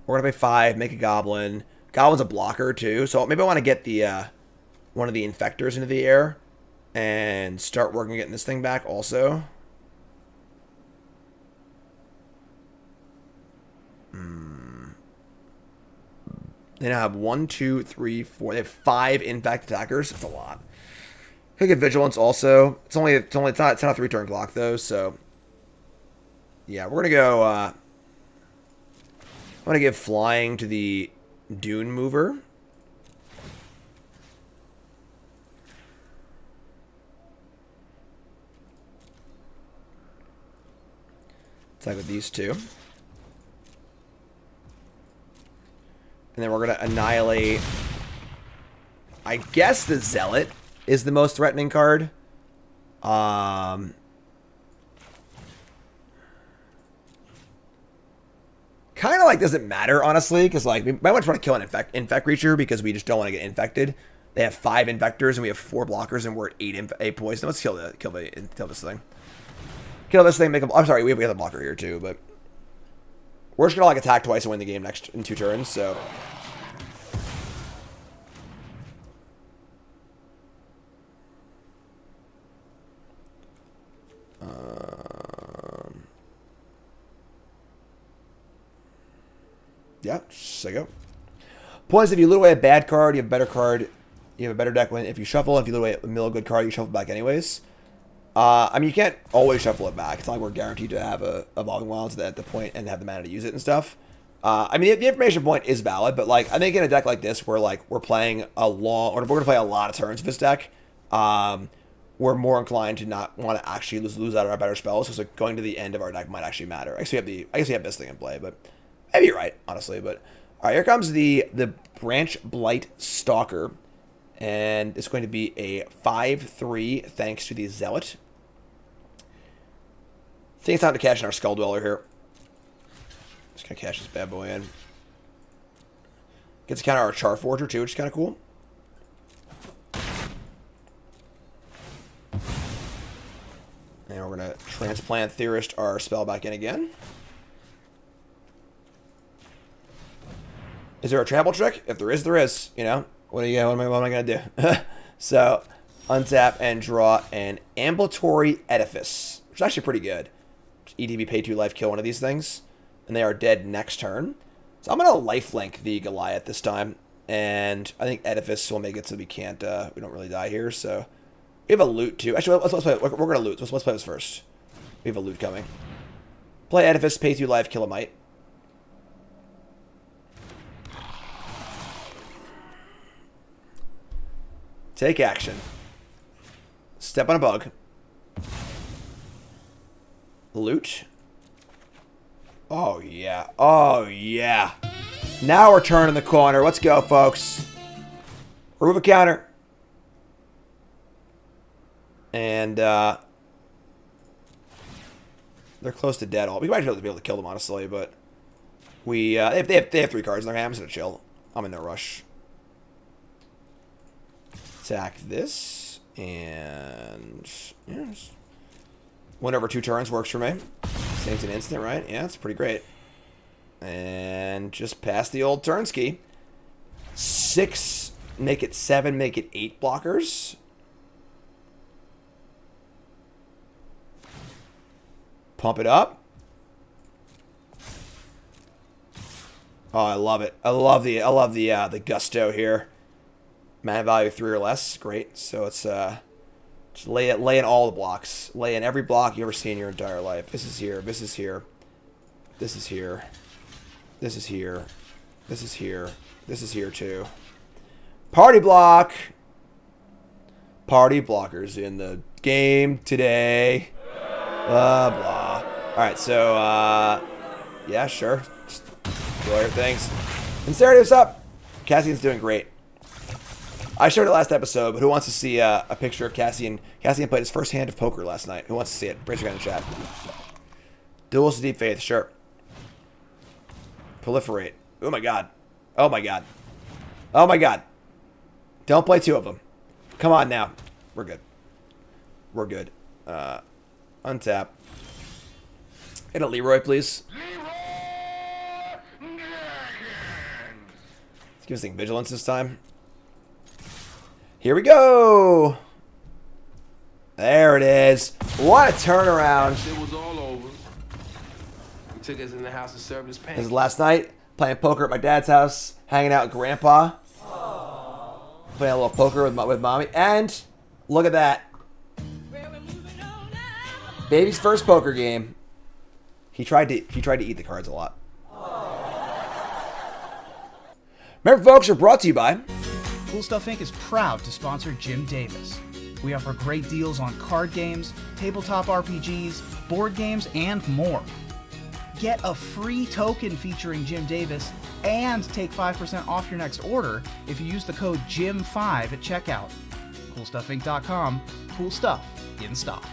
We're going to pay 5, make a goblin. Goblin's a blocker, too. So maybe I want to get the one of the infectors into the air and start working on getting this thing back also. They now have 1, 2, 3, 4. They have 5 infect attackers. That's a lot. Could get vigilance also. It's not a 3-turn clock though, so yeah, we're gonna go I'm gonna give flying to the Dune Mover. Attack with these two. And then we're going to annihilate... I guess the Zealot is the most threatening card. Kind of like doesn't matter, honestly, because like we might want to try to kill an infect creature because we just don't want to get infected. They have 5 infectors and we have 4 blockers and we're at 8 poison. Let's kill this thing. Kill this thing. Make a. I'm sorry, we have a blocker here too, but we're just gonna like attack twice and win the game in 2 turns. So. Yeah, so go. Points, if you loot away a bad card, you have a better card. You have a better deck when if you shuffle. If you loot away a middle good card, you shuffle back anyways. I mean, you can't always shuffle it back. It's not like we're guaranteed to have a Evolving Wilds at the point and have the mana to use it and stuff. I mean, the information point is valid, but like I think in a deck like this, where like we're playing a long, or if we're gonna play a lot of turns with this deck, we're more inclined to not want to actually lose out on our better spells. So like going to the end of our deck might actually matter. I guess we have this thing in play, but maybe you're right, honestly. But all right, here comes the Branch Blight Stalker, and it's going to be a 5/3 thanks to the Zealot. I think it's time to cash in our Skull Dweller here. Just gonna cash this bad boy in. Gets to counter our Char Forger too, which is kind of cool. And we're gonna Transplant Theorist our spell back in again. Is there a trample trick? If there is, there is. You know, what am I gonna do? So, untap and draw an Ambulatory Edifice, which is actually pretty good. EDB, pay 2 life, kill one of these things, and they are dead next turn. So I'm gonna lifelink the Goliath this time, and I think Edifice will make it so we can't, we don't really die here. So we have a loot too. Actually, let's play. We're gonna loot. So let's play this first. We have a loot coming. Play Edifice, pay 2 life, kill a Mite. Take action. Step on a bug. Loot. Oh, yeah. Oh, yeah. Now we're turning the corner. Let's go, folks. Remove a counter. And, they're close to dead all. We might be able to kill them, honestly, but we, if they have 3 cards in their hand, I'm just gonna chill. I'm in no rush. Attack this, and yes. 1 over 2 turns works for me. Saves an instant, right? Yeah, it's pretty great. And just pass the old turn ski. 6, make it 7, make it 8 blockers. Pump it up. Oh, I love it. I love the gusto here. Mana value 3 or less, great. So it's just lay in all the blocks. Lay in every block you ever see in your entire life. This is here. This is here. This is here. This is here. This is here. This is here too. Party block. Party blockers in the game today. Blah. All right, so yeah, sure. Just do all your things. Sincerity, what's up? Cassian's doing great. I showed it last episode, but who wants to see a picture of Cassian? Cassian played his first hand of poker last night. Who wants to see it? Raise your hand in the chat. Duels to Deep Faith, sure. Proliferate. Oh my god. Oh my god. Oh my god. Don't play 2 of them. Come on now. We're good. We're good. Untap. Hit a Leroy, please. Let's give this thing vigilance this time. Here we go. There it is. What a turnaround. It was all over. He took us in the house and served his pancakes. This is last night, playing poker at my dad's house, hanging out with Grandpa. Aww. Playing a little poker with Mommy. And look at that. Baby's first poker game. He tried to eat the cards a lot. Remember, folks, are brought to you by Cool Stuff Inc. is proud to sponsor Jim Davis. We offer great deals on card games, tabletop RPGs, board games, and more. get a free token featuring Jim Davis and take 5% off your next order if you use the code JIM5 at checkout. CoolStuffInc.com. Cool stuff in stock.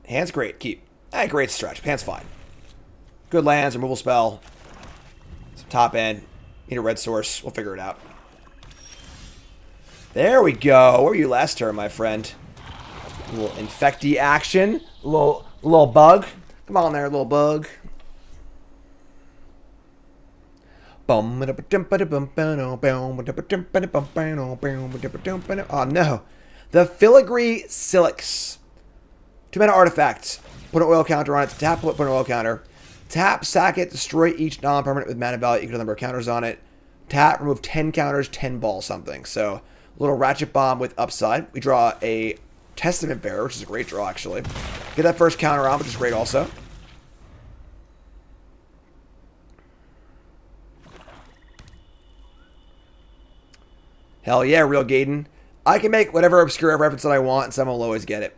Hand's great. Keep. Great stretch. Hand's fine. Good lands, removal spell. Some top end. Need a red source. We'll figure it out. There we go. Where were you last turn, my friend? A little infecty action. A little bug. Come on there, little bug. Oh no. The Filigree Silix. 2-mana artifact. Put an oil counter on it. Tap, put an oil counter. Tap, sack it, destroy each non-permanent with mana value equal to the number of counters on it. Tap, remove 10 counters, 10 ball something. So, a little Ratchet Bomb with upside. We draw a Testament Bearer, which is a great draw, actually. Get that first counter on, which is great also. Hell yeah, Real Gaiden. I can make whatever obscure reference that I want, and someone will always get it.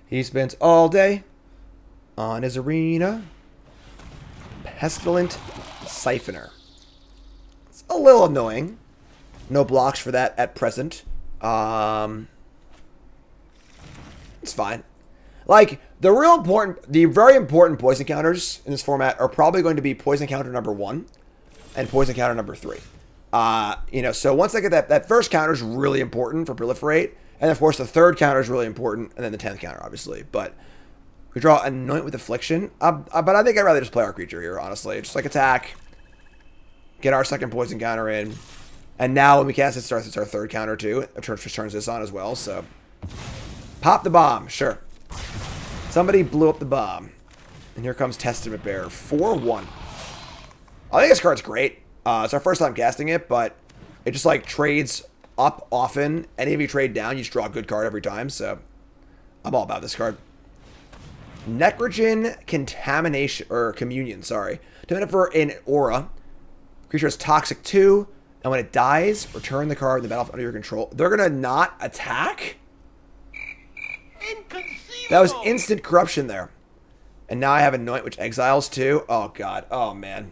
He spends all day on his arena. Pestilent Siphoner. It's a little annoying. No blocks for that at present. It's fine. Like, the very important poison counters in this format are probably going to be poison counter number 1 and poison counter number 3. You know, so once I get that first counter is really important for proliferate. And of course, the third counter is really important, and then the 10th counter, obviously. But we draw Anoint with Affliction. But I think I'd rather just play our creature here, honestly. Just like attack, get our second poison counter in, and now when we cast it, it's our third counter too. It turns this on as well. So pop the bomb, sure. Somebody blew up the bomb, and here comes Testament Bearer, 4/1. I think this card's great. It's our first time casting it, but it just like trades up often. Any of you trade down, you just draw a good card every time, so I'm all about this card. Necrogen Contamination, or Communion, sorry. 2 mana for an aura. Creature is toxic 2, and when it dies, return the card in the battlefield under your control. They're gonna not attack? That was instant corruption there. And now I have Anoint, which exiles too. Oh god, oh man.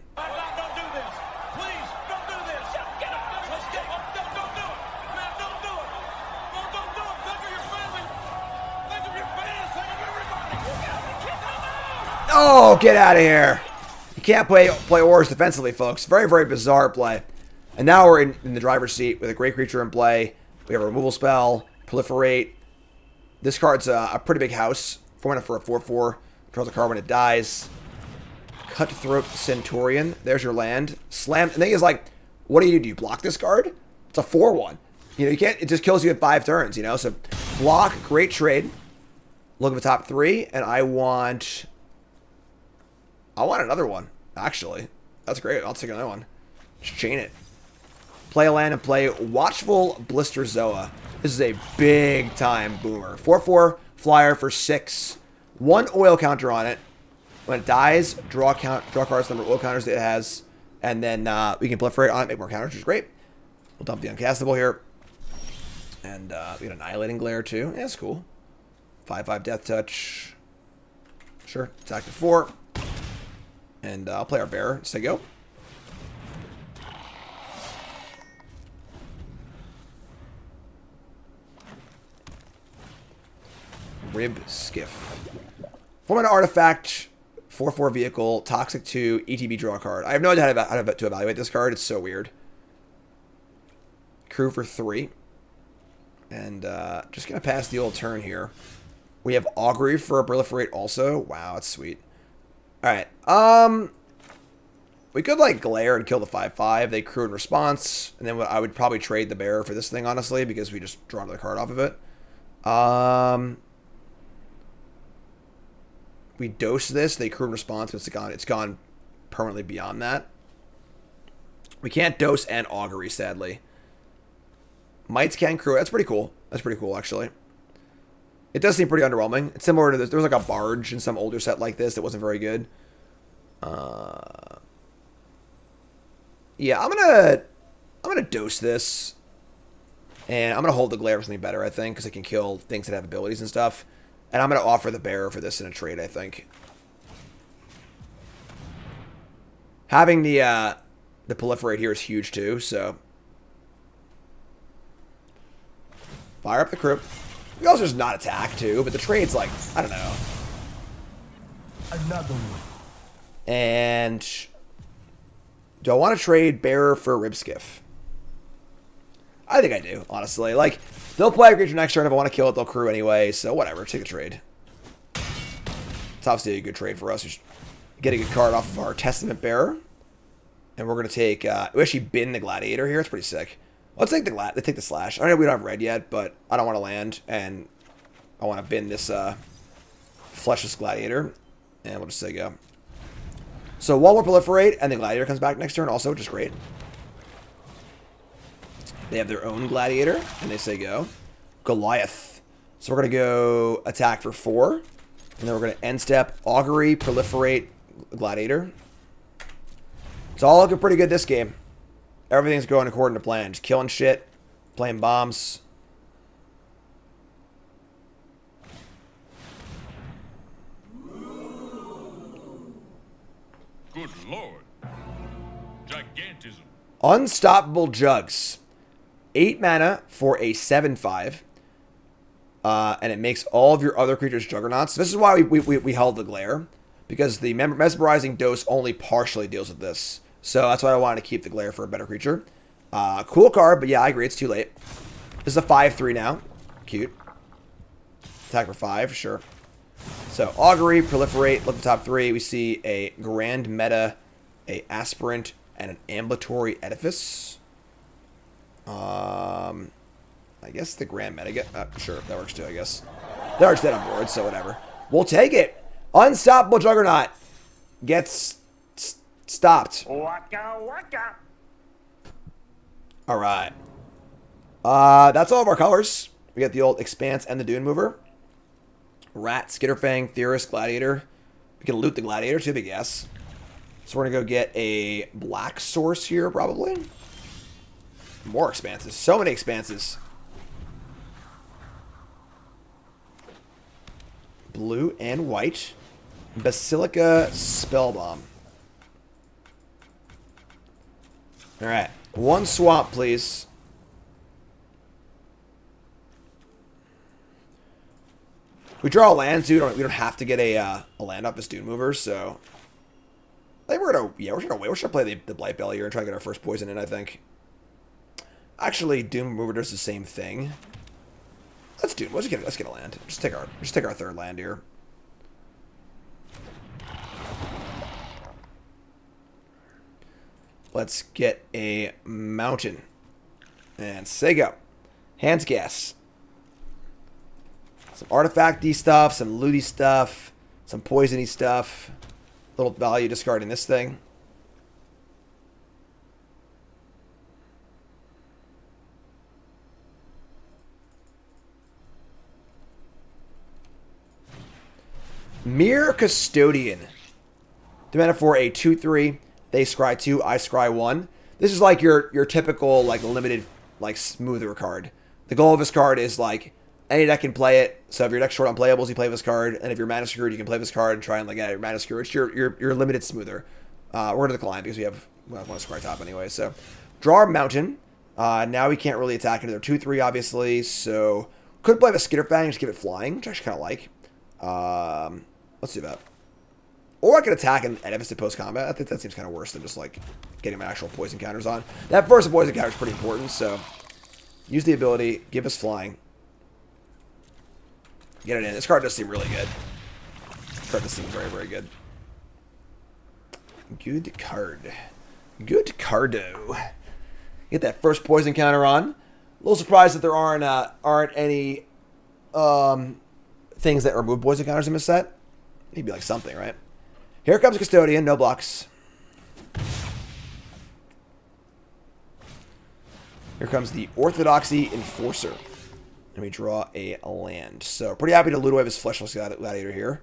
Oh, get out of here. You can't play auras defensively, folks. Very, very bizarre play. And now we're in the driver's seat with a great creature in play. We have a removal spell, proliferate. This card's a pretty big house. 4 mana for a 4/4. Draws a card when it dies. Cutthroat Centurion. There's your land. Slam. The thing is, like, what do? Do you block this card? It's a 4/1. You know, you can't. It just kills you at 5 turns, you know? So, block, great trade. Look at the top 3, and I want another one, actually. That's great. I'll take another one. Just chain it. Play a land and play Watchful Blister Zoa. This is a big time boomer. 4/4 flyer for 6. 1 oil counter on it. When it dies, draw cards, number of oil counters that it has, and then we can proliferate on it, make more counters, which is great. We'll dump the uncastable here. And we got Annihilating Glare too. Yeah, that's cool. 5/5 Death Touch. Sure. Attack to 4. And I'll play our bearer. Say go. Rib Skiff. 4 mana artifact, 4/4 vehicle, toxic 2, ETB draw card. I have no idea how to evaluate this card. It's so weird. Crew for 3. And just going to pass the old turn here. We have Augury for a proliferate also. Wow, that's sweet. Alright, we could, like, glare and kill the 5/5. They crew in response, and then I would probably trade the bearer for this thing, honestly, because we just draw another card off of it. We dose this, they crew in response, but it's gone permanently beyond that. We can't dose and Augury, sadly. Mites can crew. That's pretty cool. That's pretty cool, actually. It does seem pretty underwhelming. It's similar to this. There was like a barge in some older set like this that wasn't very good. Yeah, I'm gonna dose this, and I'm gonna hold the glare for something better, I think, because it can kill things that have abilities and stuff. And I'm going to offer the bearer for this in a trade, I think. Having the proliferate here is huge too, so. Fire up the crew. We also just not attack too, but the trade's like, I don't know. Another one. And do I want to trade bearer for Ribskiff? I think I do, honestly. Like, they'll play a creature next turn. If I want to kill it, they'll crew anyway. So whatever, take a trade. It's obviously a good trade for us. Just get a good card off of our Testament Bearer. And we're going to take... we actually bin the Gladiator here. It's pretty sick. Let's take the Slash. I know we don't have red yet, but I don't want to land. And I want to bin this Fleshless Gladiator. And we'll just say go. So one more Proliferate, and the Gladiator comes back next turn also, which is great. They have their own Gladiator, and they say go. Goliath. So we're going to go attack for 4. And then we're going to end step, Augury, Proliferate, Gladiator. It's all looking pretty good this game. Everything's going according to plan. Just killing shit, playing bombs. Good lord. Gigantism. Unstoppable Jugs. 8 mana for a 7/5. And it makes all of your other creatures juggernauts. This is why we held the Glare. Because the Mesmerizing Dose only partially deals with this. So that's why I wanted to keep the Glare for a better creature. Cool card, but yeah, I agree. It's too late. This is a 5/3 now. Cute. Attack for 5, sure. So, Augury, Proliferate, look at the top 3. We see a Grand Meta, a Aspirant, and an Ambulatory Edifice. I guess the Grand Meta, sure, that works too, I guess. They're already dead on board, so whatever. We'll take it. Unstoppable Juggernaut gets stopped. Waka waka. All right. That's all of our colors. We got the old Expanse and the Dune Mover. Rat, Skitterfang, Theorist, Gladiator. We can loot the Gladiator too, big yes. So we're going to go get a black source here, probably. More expanses. So many expanses. Blue and white. Basilica Spellbomb. Alright. 1 swamp, please. We draw a land, so we don't have to get a land off this Dune Mover, so... I think we're gonna... Yeah, we're gonna wait. We're gonna play the Blight Belly here and try to get our first poison in, I think. Actually, Dune Mover does the same thing. Let's get a land. Just take our third land here. Let's get a mountain. And say go. Hands gas. Some artifact-y stuff, some looty stuff, some poisony stuff. Little value discarding this thing. Mere Custodian. Demanded for a 2/3. They scry 2, I scry 1. This is like your typical like limited like smoother card. The goal of this card is like any deck can play it. So if your deck's short on playables, you play this card, and if you're mana screwed, you can play this card and try and like get your mana screwed. It's your limited smoother. We're gonna decline because we have one scry top anyway. So draw our mountain. Now we can't really attack into their 2/3 obviously. So could play the Skitterfang and just give it flying, which I actually kind of like. Let's do that. Or I could attack and Edifice to post combat. I think that seems kind of worse than just like getting my actual poison counters on. That first poison counter is pretty important, so use the ability, give us flying. Get it in. This card does seem really good. This card does seem very, very good. Good card. Good cardo. Get that first poison counter on. A little surprised that there aren't any things that remove poison counters in this set. Maybe like something, right? Here comes Custodian, no blocks. Here comes the Orthodoxy Enforcer. And we draw a land. So pretty happy to loot away his Fleshless Gladiator here.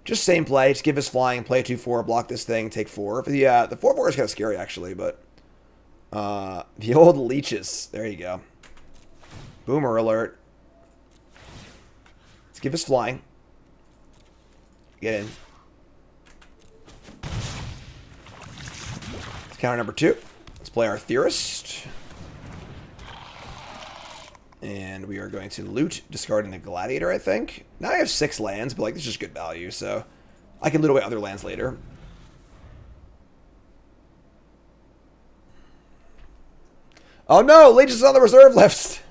Just same play, just give us flying, play a 2/4, block this thing, take 4. The 4/4 is kind of scary actually, but the old leeches. There you go. Boomer alert. Let's give us flying. Get in. Counter number 2. Let's play our Theorist. And we are going to loot, discarding the Gladiator, I think. Now I have 6 lands, but like this is just good value, so I can loot away other lands later. Oh no! Legion's on the reserve list!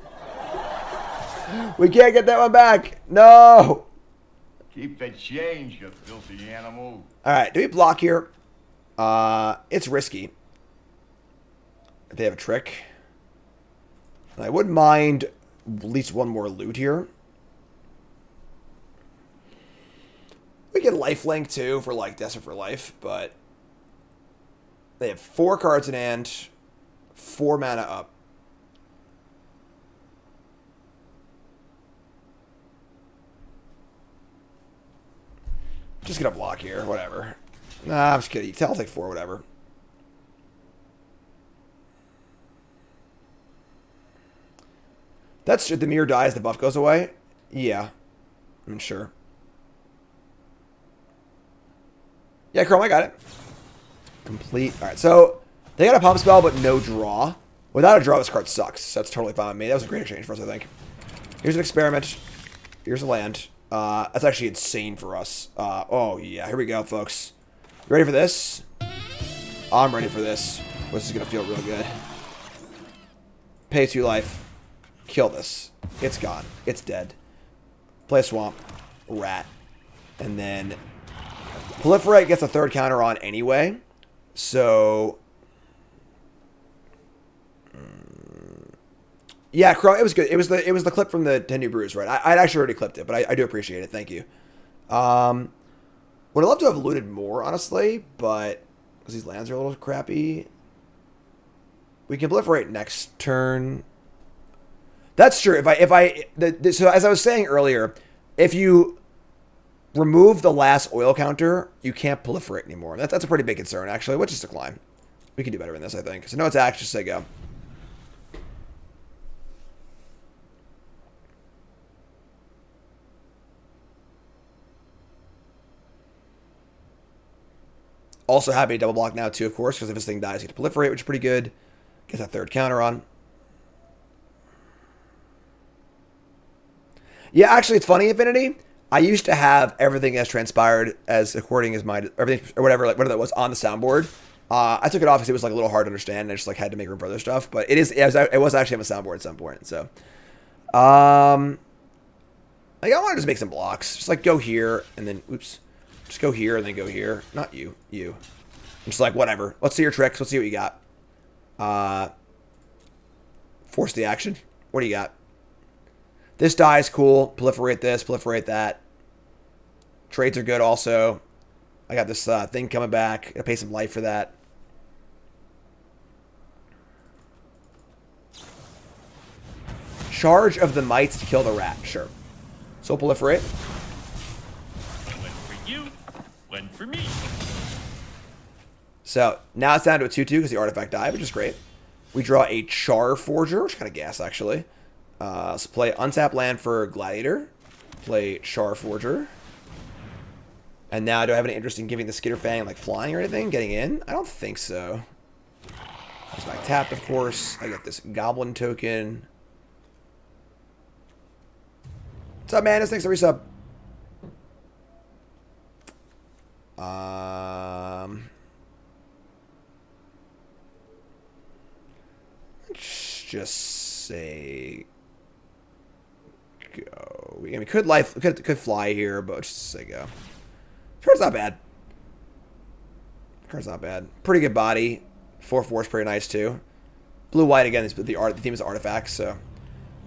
We can't get that one back! No! Keep the change, you filthy animal. Alright, do we block here? It's risky. If they have a trick. I wouldn't mind at least one more loot here. We get lifelink too for like Desperate for Life, but they have 4 cards in hand, 4 mana up. Just gonna block here, whatever. Nah, I'm just kidding. I'll take 4, whatever. That's the mirror dies, the buff goes away. Yeah, I'm sure. Yeah, Chrome, I got it. Complete. All right, so they got a pump spell, but no draw. Without a draw, this card sucks. So that's totally fine with me. That was a great exchange for us, I think. Here's an experiment. Here's a land. That's actually insane for us. Oh, yeah. Here we go, folks. You ready for this? I'm ready for this. This is going to feel real good. Pay 2 life. Kill this. It's gone. It's dead. Play a swamp. Rat. And then Proliferate gets a 3rd counter on anyway. So yeah, Crow, it was good. It was the clip from the 10 New Brews, right? I'd actually already clipped it, but I do appreciate it. Thank you. Would have loved to have looted more, honestly, but because these lands are a little crappy. We can proliferate next turn. That's true. So as I was saying earlier, if you remove the last oil counter, you can't proliferate anymore. That's a pretty big concern, actually. Which is decline. We can do better than this, I think. So no attack, just say go. Also happy to double block now too, of course, because if this thing dies, you get to proliferate, which is pretty good. Get that 3rd counter on. Yeah, actually, it's funny, Infinity. I used to have everything as transpired as according as my everything or whatever that was on the soundboard. I took it off because it was like a little hard to understand. And I just like had to make room for other stuff. But it was actually on the soundboard at some point. So, like I want to just make some blocks. Just like go here and then oops, just go here and then go here. Not you. I'm just like whatever. Let's see your tricks. Let's see what you got. Force the action. What do you got? This dies, cool. Proliferate this, proliferate that. Trades are good also. I got this thing coming back. Gotta pay some life for that. Charge of the mites to kill the rat. Sure. So proliferate. One for you, one for me. So now it's down to a 2/2 because the artifact died, which is great. We draw a Char Forger, which is kind of gas actually. So play untap land for Gladiator. Play Char Forger. And now do I have any interest in giving the Skitterfang like flying or anything? Getting in? I don't think so. There's my tap, of course. I got this Goblin token. What's up, man? Thanks for resub. Let's just say go. I mean, could fly here, but just say go. Card's not bad. Card's not bad. Pretty good body. 4/4 is pretty nice too. Blue white again. The theme is artifacts. So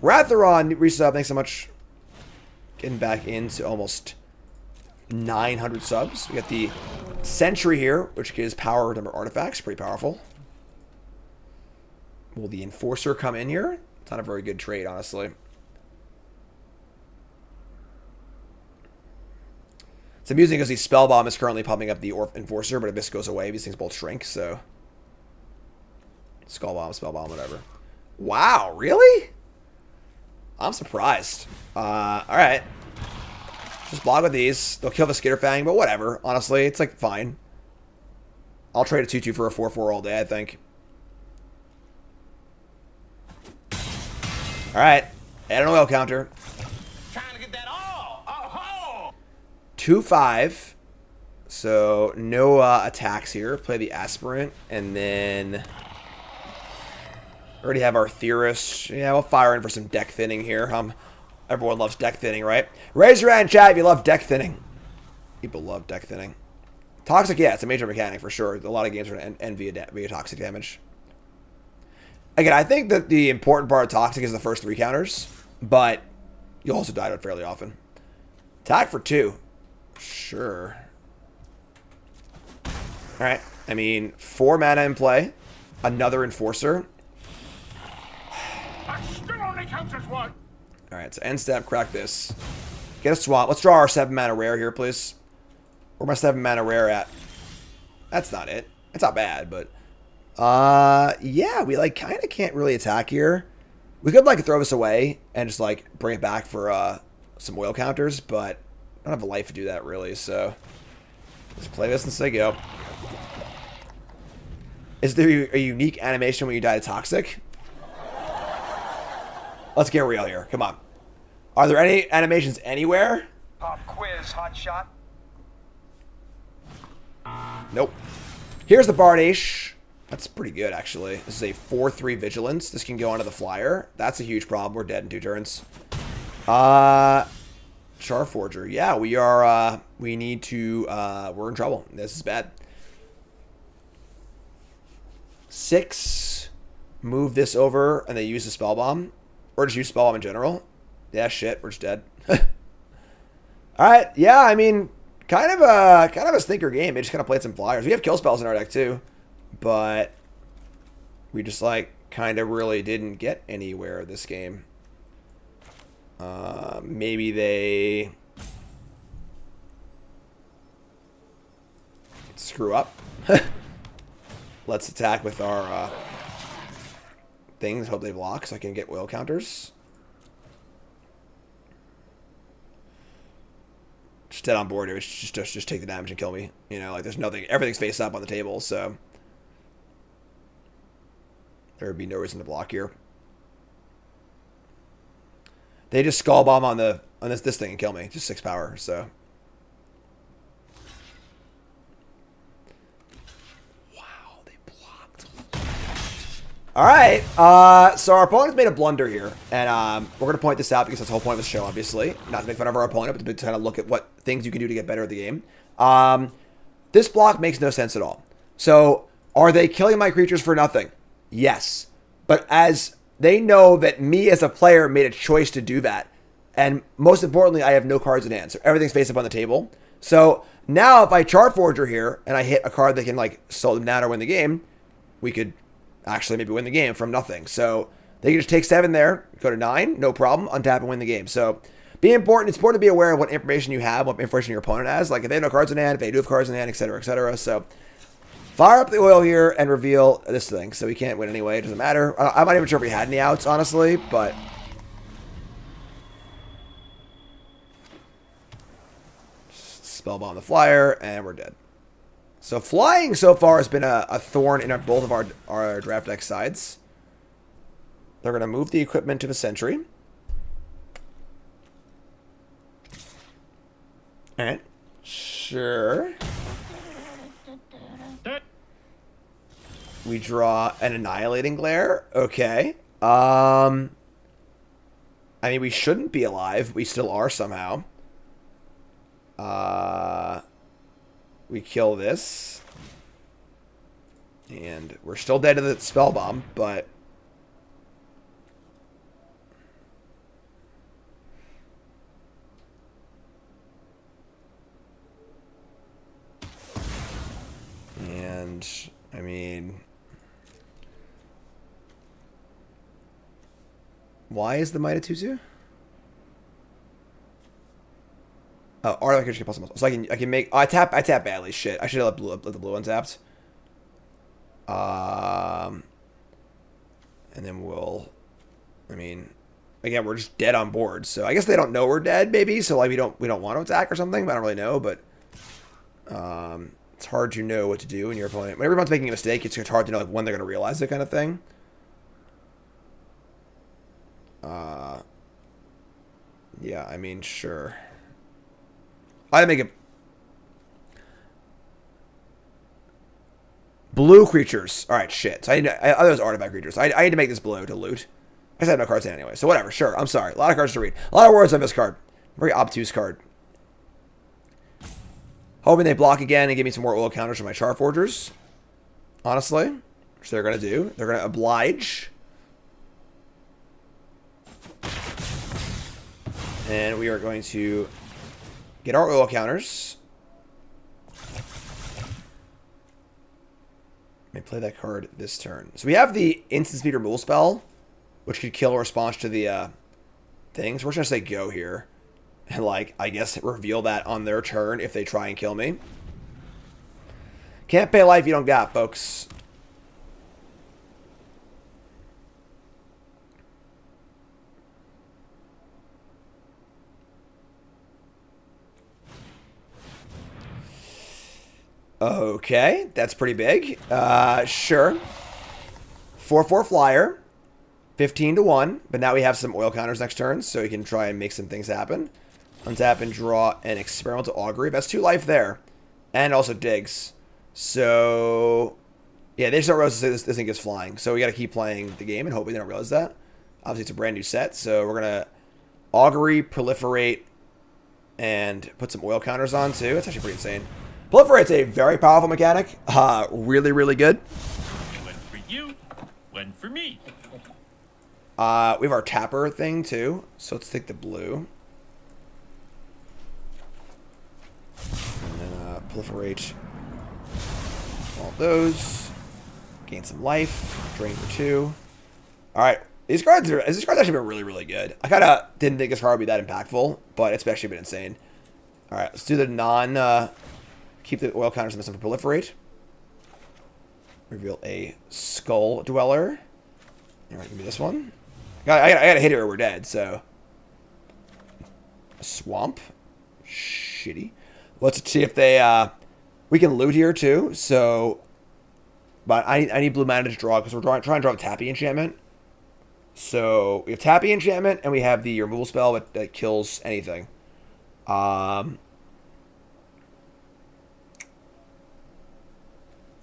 Ratheron resub. Thanks so much. Getting back into almost 900 subs. We got the Sentry here, which gives power number artifacts. Pretty powerful. Will the Enforcer come in here? It's not a very good trade, honestly. It's amusing because the Spellbomb is currently pumping up the Enforcer, but if this goes away, these things both shrink, so... Skullbomb, Spellbomb, whatever. Wow, really? I'm surprised. Alright. Just block with these. They'll kill the Skitterfang, but whatever. Honestly, it's like fine. I'll trade a 2-2 for a 4-4 all day, I think. Alright. Add an oil counter. Trying to get that all. Oh, 2-5. So, no attacks here. Play the Aspirant. And then... already have our Theorist. Yeah, we'll fire in for some deck thinning here. Everyone loves deck thinning, right? Raise your hand, chat, if you love deck thinning. People love deck thinning. Toxic, yeah, it's a major mechanic for sure. A lot of games are going to end via toxic damage. Again, I think that the important part of toxic is the first 3 counters, but you also die to it fairly often. Attack for 2. Sure. Alright, I mean, 4 mana in play. Another Enforcer. I still only counts as one. Alright, so end step, crack this. Get a swamp. Let's draw our 7 mana rare here, please. Where my 7 mana rare at? That's not it. It's not bad, but... yeah, we, like, kind of can't really attack here. We could, like, throw this away and just, like, bring it back for, some oil counters, but I don't have a life to do that, really, so... let's play this and say go. Is there a unique animation when you die to Toxic? Let's get real here. Come on. Are there any animations anywhere? Pop quiz, hot shot. Nope. Here's the Bardache. That's pretty good, actually. This is a 4-3 Vigilance. This can go onto the Flyer. That's a huge problem. We're dead in 2 turns. Charforger. Yeah, we are, we need to, we're in trouble. This is bad. 6. Move this over, and they use the Spell Bomb. Or just use Spell Bomb in general. Yeah, shit, we're just dead. Alright, yeah, I mean, kind of a stinker game. They just kind of played some flyers. We have kill spells in our deck, too. But we just, like, kind of really didn't get anywhere this game. Maybe they screw up. Let's attack with our things. Hope they block so I can get oil counters. Just dead on board here. Just take the damage and kill me. You know, like there's nothing. Everything's face up on the table, so there would be no reason to block here. They just skull bomb on this thing and kill me. Just 6 power, so. Wow, they blocked. Alright, so our opponent's made a blunder here. And we're going to point this out because that's the whole point of the show, obviously. Not to make fun of our opponent, but to kind of look at what things you can do to get better at the game. This block makes no sense at all. So, are they killing my creatures for nothing? Yes. But as they know that me as a player made a choice to do that. And most importantly, I have no cards in hand. So everything's face up on the table. So now if I Charforger here and I hit a card that can like slow them down or win the game, we could actually maybe win the game from nothing. So they can just take 7 there, go to 9, no problem, untap and win the game. So it's important to be aware of what information you have, what information your opponent has. Like if they have no cards in hand, if they do have cards in hand, etc., etc. So fire up the oil here and reveal this thing. So we can't win anyway. It doesn't matter. I'm not even sure if we had any outs, honestly, but Spellbomb the Flyer, and we're dead. So flying so far has been a thorn in both of our draft deck sides. They're going to move the equipment to the Sentry. Alright. Sure. We draw an Annihilating Glare. Okay. I mean, we shouldn't be alive. We still are somehow. We kill this. And we're still dead to the Spell Bomb, but and I mean, why is the Might 2/2? Oh, or I can just get plus. So I can make. Oh, I tap badly. Shit, I should have let the blue untapped. And then we'll. I mean, again, we're just dead on board. So I guess they don't know we're dead, maybe. So like we don't want to attack or something. But I don't really know. But it's hard to know what to do when your opponent, when everyone's making a mistake. It's hard to know like when they're going to realize it, kind of thing. Yeah, I mean, sure. I make it. Blue creatures. All right, shit. So I those artifact creatures. I need to make this blue to loot. I just have no cards in anyway, so whatever. Sure, I'm sorry. A lot of cards to read. A lot of words on this card. Very obtuse card. Hoping they block again and give me some more oil counters for my Char Forgers. Honestly, which they're gonna do. They're gonna oblige. And we are going to get our oil counters. May play that card this turn. So we have the instant speed removal spell, which could kill a response to the things. We're just going to say go here. And, like, I guess reveal that on their turn if they try and kill me. Can't pay life you don't got, folks. Okay, that's pretty big. Sure. 4/4 flyer. 15-1. But now we have some oil counters next turn, so we can try and make some things happen. Untap and draw an experimental augury. That's 2 life there. And also digs. So, yeah, they just don't realize this thing is flying. So we got to keep playing the game and hoping they don't realize that. Obviously, it's a brand new set, so we're going to augury, proliferate, and put some oil counters on, too. It's actually pretty insane. Proliferate's a very powerful mechanic. Really, really good. One for you, one for me. We have our tapper thing, too. So let's take the blue. And then proliferate all those. Gain some life. Drain for 2. Alright. This card's actually been really, really good. I kind of didn't think this card would be that impactful, but it's actually been insane. Alright, let's do the keep the oil counters in this one for proliferate. Reveal a skull dweller. Alright, give me this one. I gotta hit it or we're dead, so. A swamp. Shitty. Let's see if they, we can loot here too, so. But I need blue mana to draw because we're trying to draw a Tappy enchantment. So we have Tappy enchantment and we have the removal spell that kills anything.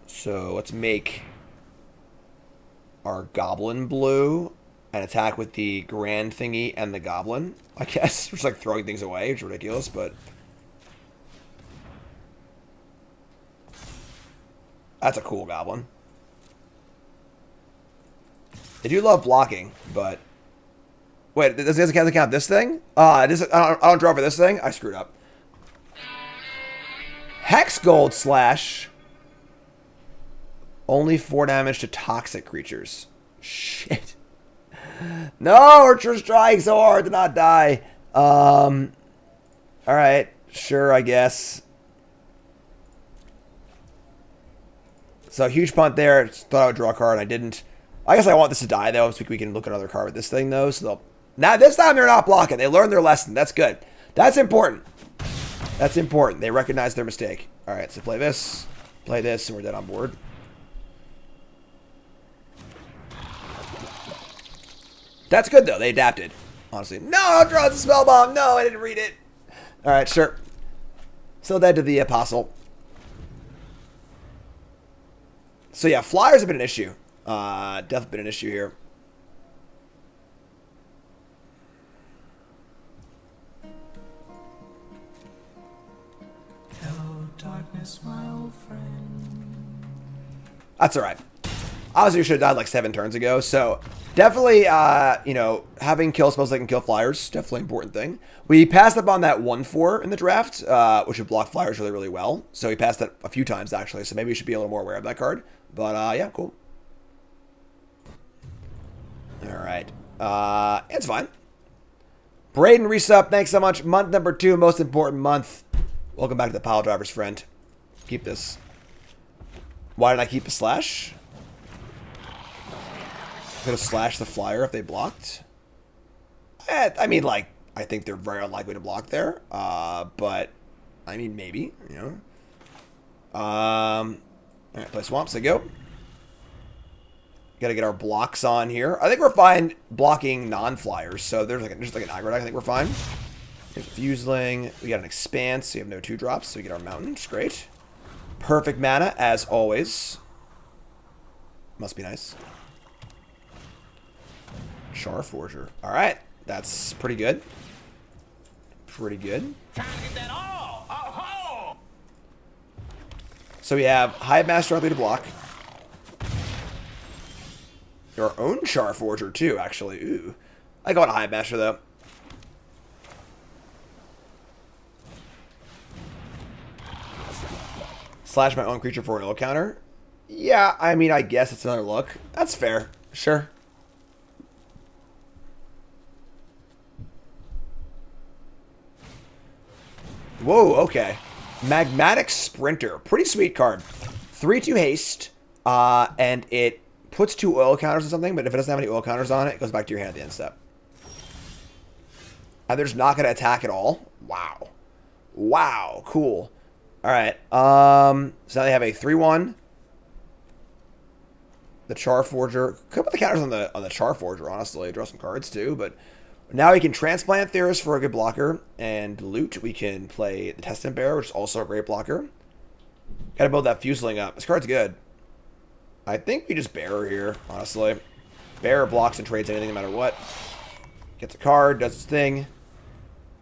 So let's make our goblin blue and attack with the grand thingy and the goblin, I guess. We're just like throwing things away, which is ridiculous, but that's a cool goblin. They do love blocking, but wait, does it count this thing? I don't draw for this thing. I screwed up. Hex Gold Slash. Only 4 damage to toxic creatures. Shit. No, we're just trying so hard to not die. Alright. Sure, I guess. So, huge punt there. Just thought I would draw a card. I didn't. I guess I want this to die, though, so we can look at another card with this thing, though. So, now this time they're not blocking. They learned their lesson. That's good. That's important. That's important. They recognize their mistake. Alright, so play this, and we're dead on board. That's good, though. They adapted. Honestly. No, I'll draw the spell bomb. No, I didn't read it. Alright, sure. Still dead to the apostle. So, yeah, flyers have been an issue. Definitely been an issue here. Hello, darkness, my old friend. That's alright. Obviously, we should have died like 7 turns ago, so definitely, you know, having kill spells that can kill flyers, definitely an important thing. We passed up on that 1/4 in the draft, which would block flyers really, really well. So we passed that a few times, actually, so maybe we should be a little more aware of that card. But, yeah, cool. Alright. It's fine. Braden Resup, thanks so much. Month number 2, most important month. Welcome back to the Pile Drivers, friend. Keep this. Why did I keep a slash? I'm gonna slash the flyer if they blocked. I mean, like, I think they're very unlikely to block there. But, I mean, maybe, you know. Alright, play Swamps, they go. Gotta get our blocks on here. I think we're fine blocking non-flyers, so there's like an aggro deck. I think we're fine. Here's a Fuseling. We got an Expanse, so we have no 2-drops, so we get our Mountain. It's great. Perfect mana, as always. Must be nice. Charforger. Alright, that's pretty good. Pretty good. Trying to get that all. Oh, So we have Hive Master likely to block. Our own Charforger, too, actually. Ooh. I go on Hive Master, though. Slash my own creature for an ult counter. Yeah, I mean, I guess it's another look. That's fair. Sure. Whoa, okay. Magmatic Sprinter. Pretty sweet card. 3/2 haste, and it puts 2 oil counters or something, but if it doesn't have any oil counters on it, it goes back to your hand at the end step. And they're just not going to attack at all? Wow. Wow, cool. Alright, so now they have a 3/1. The Charforger. Could put the counters on the Charforger, honestly. Draw some cards too, but now we can Transplant Theorist for a good blocker, and Loot, we can play the Testament Bearer, which is also a great blocker. Gotta build that Fuseling up. This card's good. I think we just Bearer here, honestly. Bearer blocks and trades anything no matter what. Gets a card, does its thing.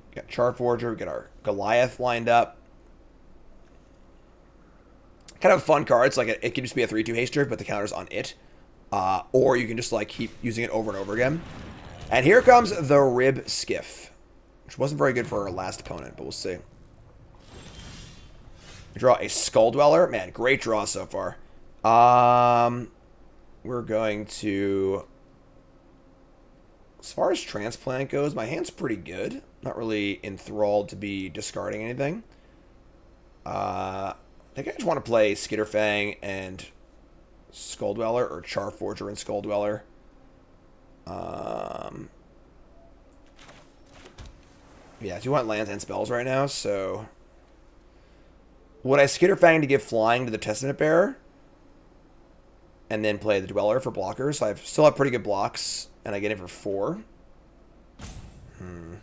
We got Charforger, we got our Goliath lined up. Kind of fun cards, like it can just be a 3/2 haster, but the counter's on it. Or you can just like keep using it over and over again. And here comes the Rib Skiff, which wasn't very good for our last opponent, but we'll see. We draw a Skull Dweller. Man, great draw so far. We're going to... As far as Transplant goes, my hand's pretty good. Not really enthralled to be discarding anything. I think I just want to play Skitterfang and Skull Dweller, or Charforger and Skull Dweller. Yeah, I do want lands and spells right now, so... Would I Skitterfang to give flying to the Testament Bearer? And then play the Dweller for blockers? So I still have pretty good blocks, and I get it for 4. Because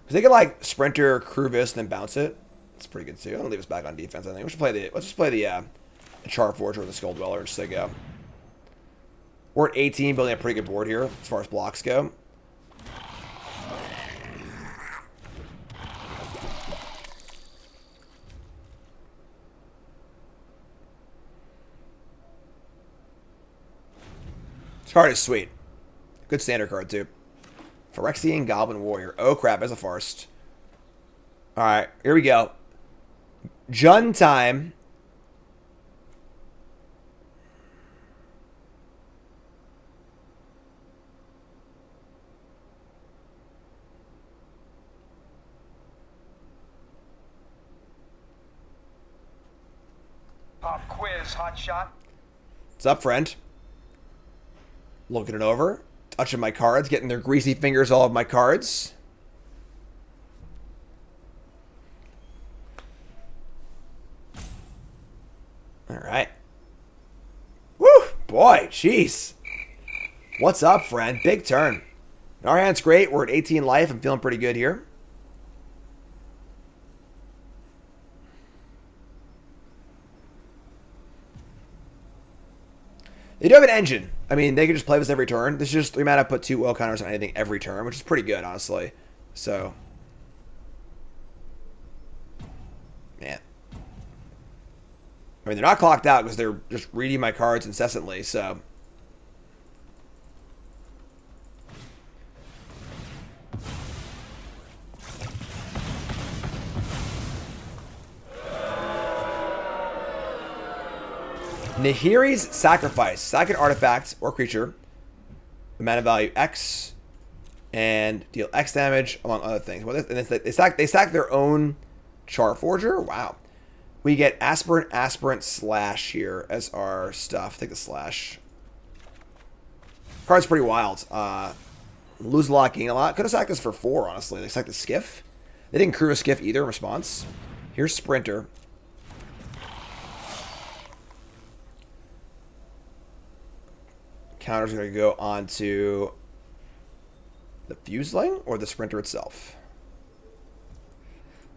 they can, like, Sprinter, Cruvis, and then bounce it. It's pretty good, too. I'm going to leave us back on defense, I think. Let's just play the Charforger or the Skull Dweller and just say go. We're at 18, building a pretty good board here as far as blocks go. This card is sweet. Good standard card, too. Phyrexian Goblin Warrior. Oh, crap. As a forest. Alright, here we go. Jun time. Pop quiz, hot shot. What's up, friend? Looking it over. Touching my cards. Getting their greasy fingers all of my cards. Alright. Woo! Boy, jeez. What's up, friend? Big turn. Our hand's great. We're at 18 life. I'm feeling pretty good here. They do have an engine. I mean, they can just play this every turn. This is just 3 mana, put 2 oil counters on anything every turn, which is pretty good, honestly. So, man. I mean, they're not clocked out because they're just reading my cards incessantly, so. Nahiri's Sacrifice. Sack an artifact or creature. The mana value X. And deal X damage, among other things. Well, and they sack their own Charforger? Wow. We get Aspirant, Slash here as our stuff. Take the Slash. Card's pretty wild. Lose a lot, gain a lot. Could have sacked this for 4, honestly. They sacked the Skiff. They didn't crew a Skiff either in response. Here's Sprinter. Counter's going to go on to the Fuseling or the Sprinter itself.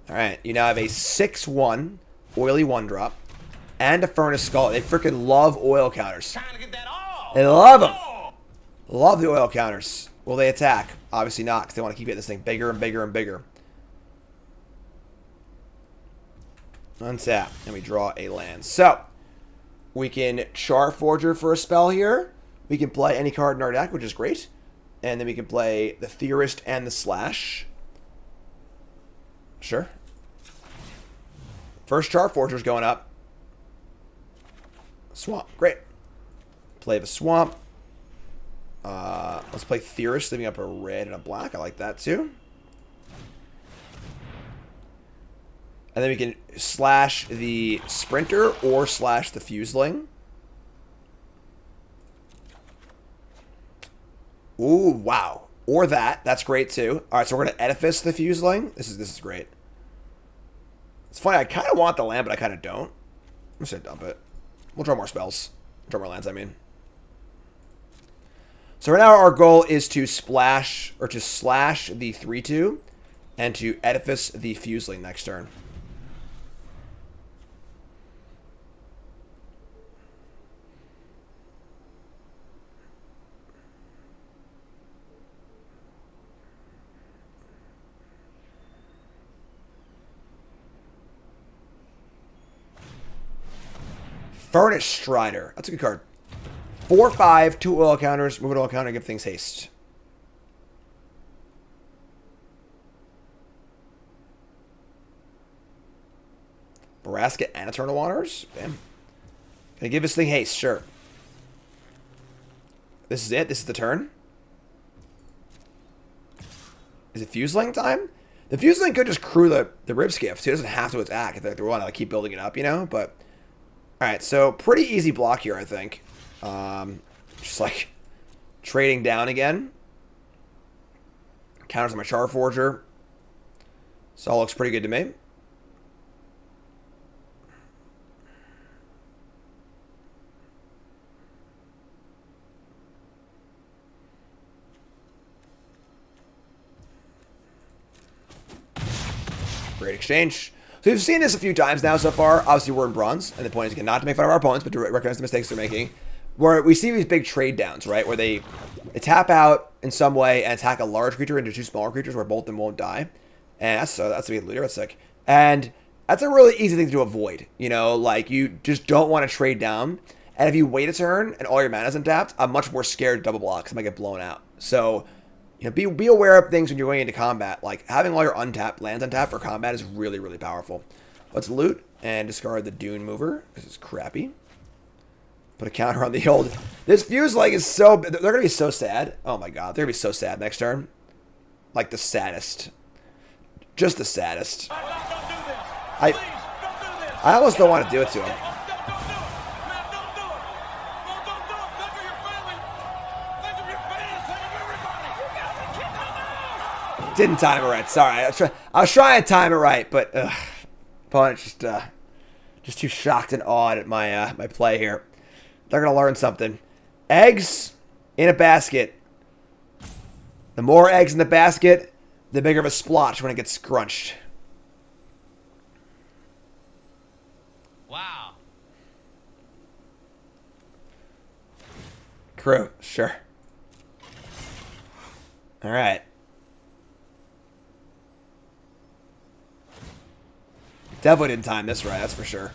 Alright, you now have a 6-1 oily 1-drop and a Furnace Skull. They freaking love oil counters. Trying to get that all. They love them. Love the oil counters. Will they attack? Obviously not, because they want to keep getting this thing bigger and bigger and bigger. Untap, and we draw a land. So, we can Char Forger for a spell here. We can play any card in our deck, which is great. And then we can play the Theorist and the Slash. Sure. First Char Forger's going up. Swamp, great. Play the Swamp. Let's play Theorist, leaving up a red and a black. I like that too. And then we can slash the Sprinter or slash the Fuseling. Ooh, wow. Or that. That's great too. Alright, so we're going to Edifice the Fuseling. This is great. It's funny, I kind of want the land, but I kind of don't. I'm just going to dump it. We'll draw more spells. Draw more lands, I mean. So right now our goal is to splash, or to slash the 3-2 and to Edifice the Fuseling next turn. Furnace Strider. That's a good card. 4/5, 2 oil counters, move an oil counter, give things haste. Barasket and Eternal Waters. Bam. Gonna give this thing haste, sure. This is it? This is the turn? Is it Fuseling time? The Fuseling could just crew the Rib Skiff, too. It doesn't have to attack if they want to keep building it up, you know? But, alright, so pretty easy block here, I think. Just like trading down again. Counters on my Char Forger. So all looks pretty good to me. Great exchange. So we've seen this a few times now so far. Obviously we're in bronze, and the point is again not to make fun of our opponents, but to recognize the mistakes they're making. Where we see these big trade downs, right? Where they tap out in some way and attack a large creature into 2 smaller creatures where both of them won't die. And that's a big looter. That's sick. And that's a really easy thing to avoid. You know, like you just don't want to trade down. And if you wait a turn and all your mana is untapped, I'm much more scared to double block because I might get blown out. So, you know, be aware of things when you're going into combat. Like having all your untapped lands untapped for combat is really, really powerful. Let's loot and discard the Dune Mover because it's crappy. Put a counter on the old. This Fuseling is so. They're going to be so sad. Oh my god. They're going to be so sad next turn. Like the saddest. Just the saddest. I almost don't want to do it to him. Didn't time it right. Sorry. I was trying to time it right, but opponent just too shocked and awed at my my play here. They're going to learn something. Eggs in a basket. The more eggs in the basket, the bigger of a splotch when it gets scrunched. Wow. Crew, sure. All right. Definitely didn't time this right, that's for sure.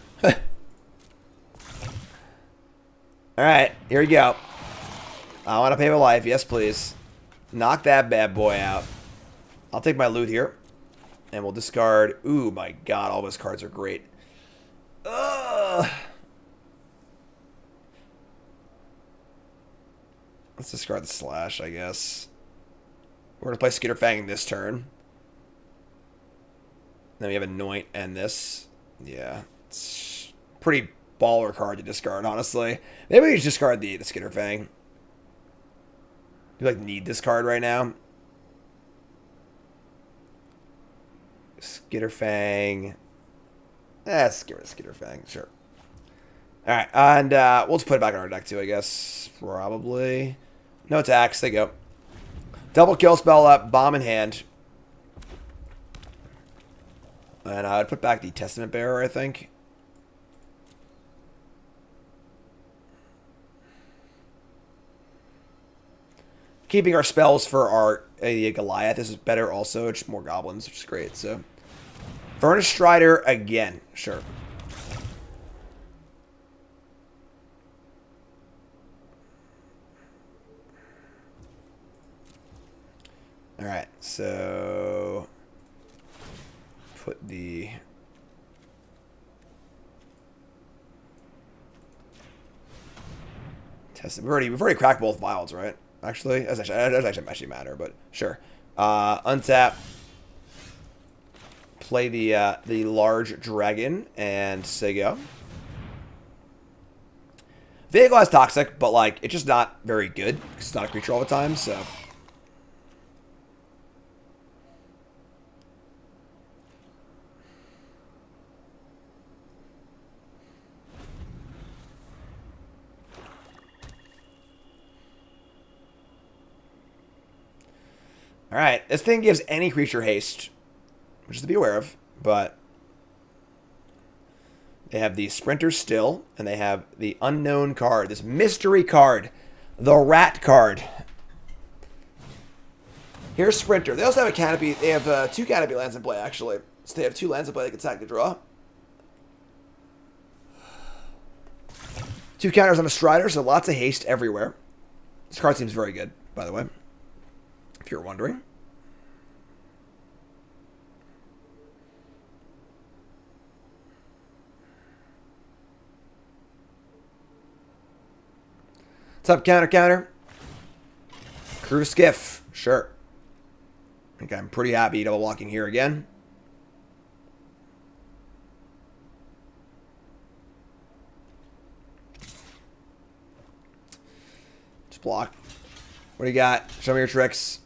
Alright, here we go. I want to pay my life. Yes, please. Knock that bad boy out. I'll take my loot here. And we'll discard... Ooh, my god, all those cards are great. Ugh. Let's discard the Slash, I guess. We're going to play Skitterfang this turn. Then we have Anoint and this. Yeah. It's pretty baller card to discard, honestly. Maybe we just discard the Skitterfang. You like need this card right now. Skitterfang. Skitterfang, sure. Alright, and we'll just put it back on our deck too, I guess. Probably. No attacks, there you go. Double kill spell up, bomb in hand. And I'd put back the Testament Bearer, I think. Keeping our spells for our Goliath. This is better also. Just more goblins, which is great. So, Furnace Strider again. Sure. Alright, so put the test. We've already cracked both wilds, right? Actually, that doesn't actually matter, but sure. Untap. Play the large dragon and say go. Vehicle has toxic, but like it's just not very good because it's not a creature all the time. So. Alright, this thing gives any creature haste, which is to be aware of, but they have the Sprinter still, and they have the unknown card, this mystery card, the Rat card. Here's Sprinter. They also have a Canopy. They have 2 Canopy lands in play, actually. So they have 2 lands in play they can sack to draw. 2 counters on a Strider, so lots of haste everywhere. This card seems very good, by the way. If you're wondering. What's up, counter? Crew Skiff. Sure. I think I'm pretty happy double walking here again. Just block. What do you got? Show me your tricks.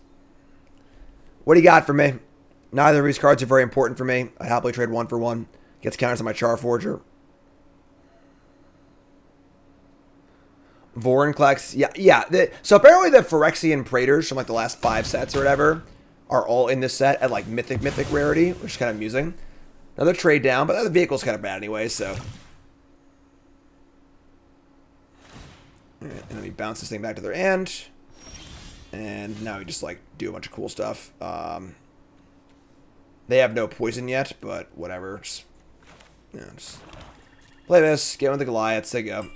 What do you got for me? Neither of these cards are very important for me. I happily trade 1 for 1. Gets counters on my Charforger. Vorinclex. Yeah. So apparently the Phyrexian Praetors from like the last 5 sets or whatever are all in this set at like mythic rarity, which is kind of amusing. Another trade down, but the vehicle's kind of bad anyway, so. And then we bounce this thing back to their hand. And now we just, like, do a bunch of cool stuff. They have no poison yet, but whatever. Just play this, get with the Goliaths, they go.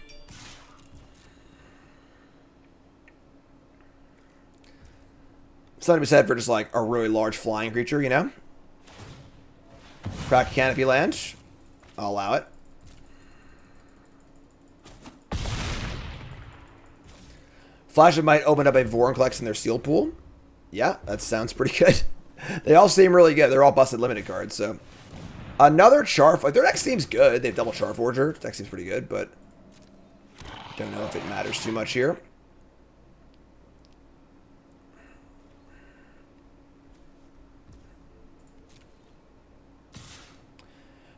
Something to be said for just, like, a really large flying creature, you know? Crack Canopy land. I'll allow it. Flash of Might opened up a Vorinclex in their seal pool. Yeah, that sounds pretty good. They all seem really good. They're all busted limited cards, so. Another Charforger. Their deck seems good. They have double Charforger. Deck seems pretty good, but don't know if it matters too much here.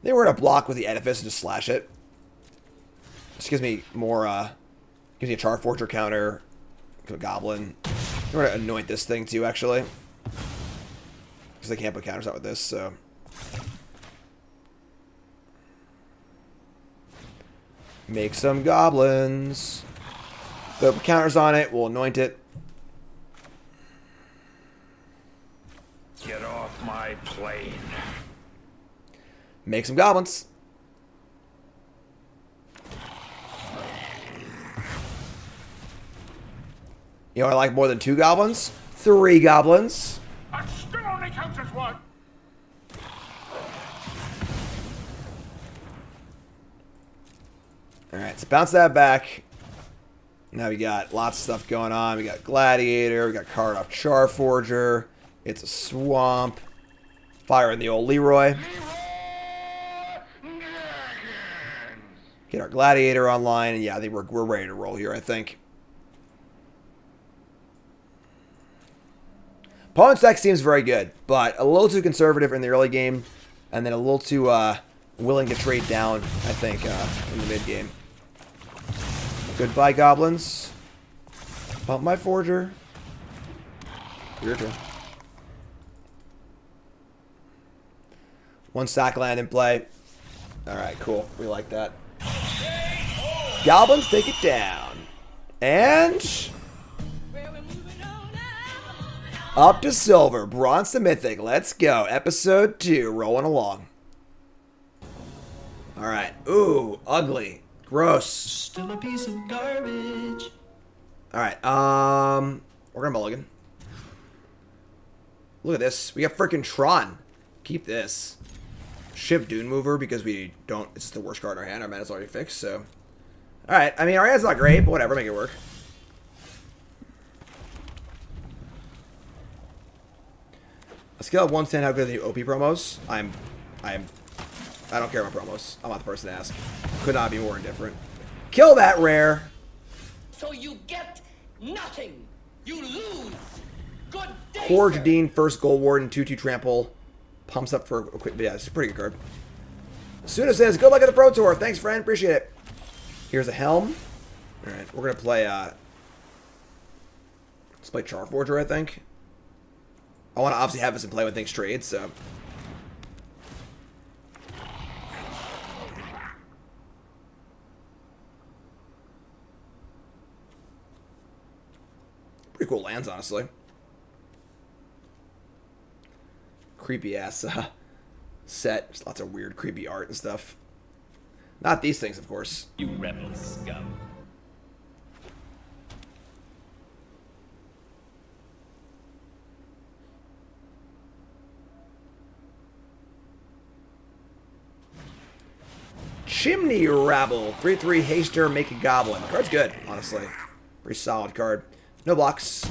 They were to block with the Edifice and just slash it. Just gives me more, gives me a Charforger counter. A Goblin. I'm going to anoint this thing too, actually. Because they can't put counters out with this, so. Make some Goblins. They'll put counters on it. We'll anoint it. Get off my plane. Make some Goblins. You know what I like more than 2 Goblins? 3 Goblins. I still only counts as 1. Alright, so bounce that back. Now we got lots of stuff going on. We got Gladiator. We got card off Charforger. It's a swamp. Fire in the old Leroy. Get our Gladiator online. And yeah, I think we're ready to roll here, I think. Opponent's deck seems very good, but a little too conservative in the early game, and then a little too willing to trade down, I think, in the mid game. Goodbye, goblins. Pump my forger. Your turn. One sack land in play. Alright, cool. We like that. Goblins take it down. And up to silver. Bronze to mythic. Let's go. Episode 2. Rolling along. Alright. Ooh, ugly. Gross. Still a piece of garbage. Alright, we're gonna mulligan. Look at this. We got freaking Tron. Keep this. Ship Dune Mover because we don't. It's just the worst card in our hand. Our mana's already fixed, so. Alright, I mean, our hand's not great, but whatever, make it work. A scale of 1 to 10, how good are the OP promos? I don't care about promos. I'm not the person to ask. Could not be more indifferent. Kill that rare. So you get nothing. You lose. Good day, Forge sir. Dean, first Gold Warden, 2/2 trample. Pumps up for a quick. Yeah, it's a pretty good card. Suna says, good luck at the Pro Tour. Thanks, friend. Appreciate it. Here's a Helm. Alright, we're going to play, let's play Charforger, I think. I want to obviously have this in play when things trade, so. Pretty cool lands, honestly. Creepy ass set. There's lots of weird, creepy art and stuff. Not these things, of course. You rebel scum. Chimney Rabble. 3/3 Haster, make a goblin. Card's good, honestly. Pretty solid card. No blocks.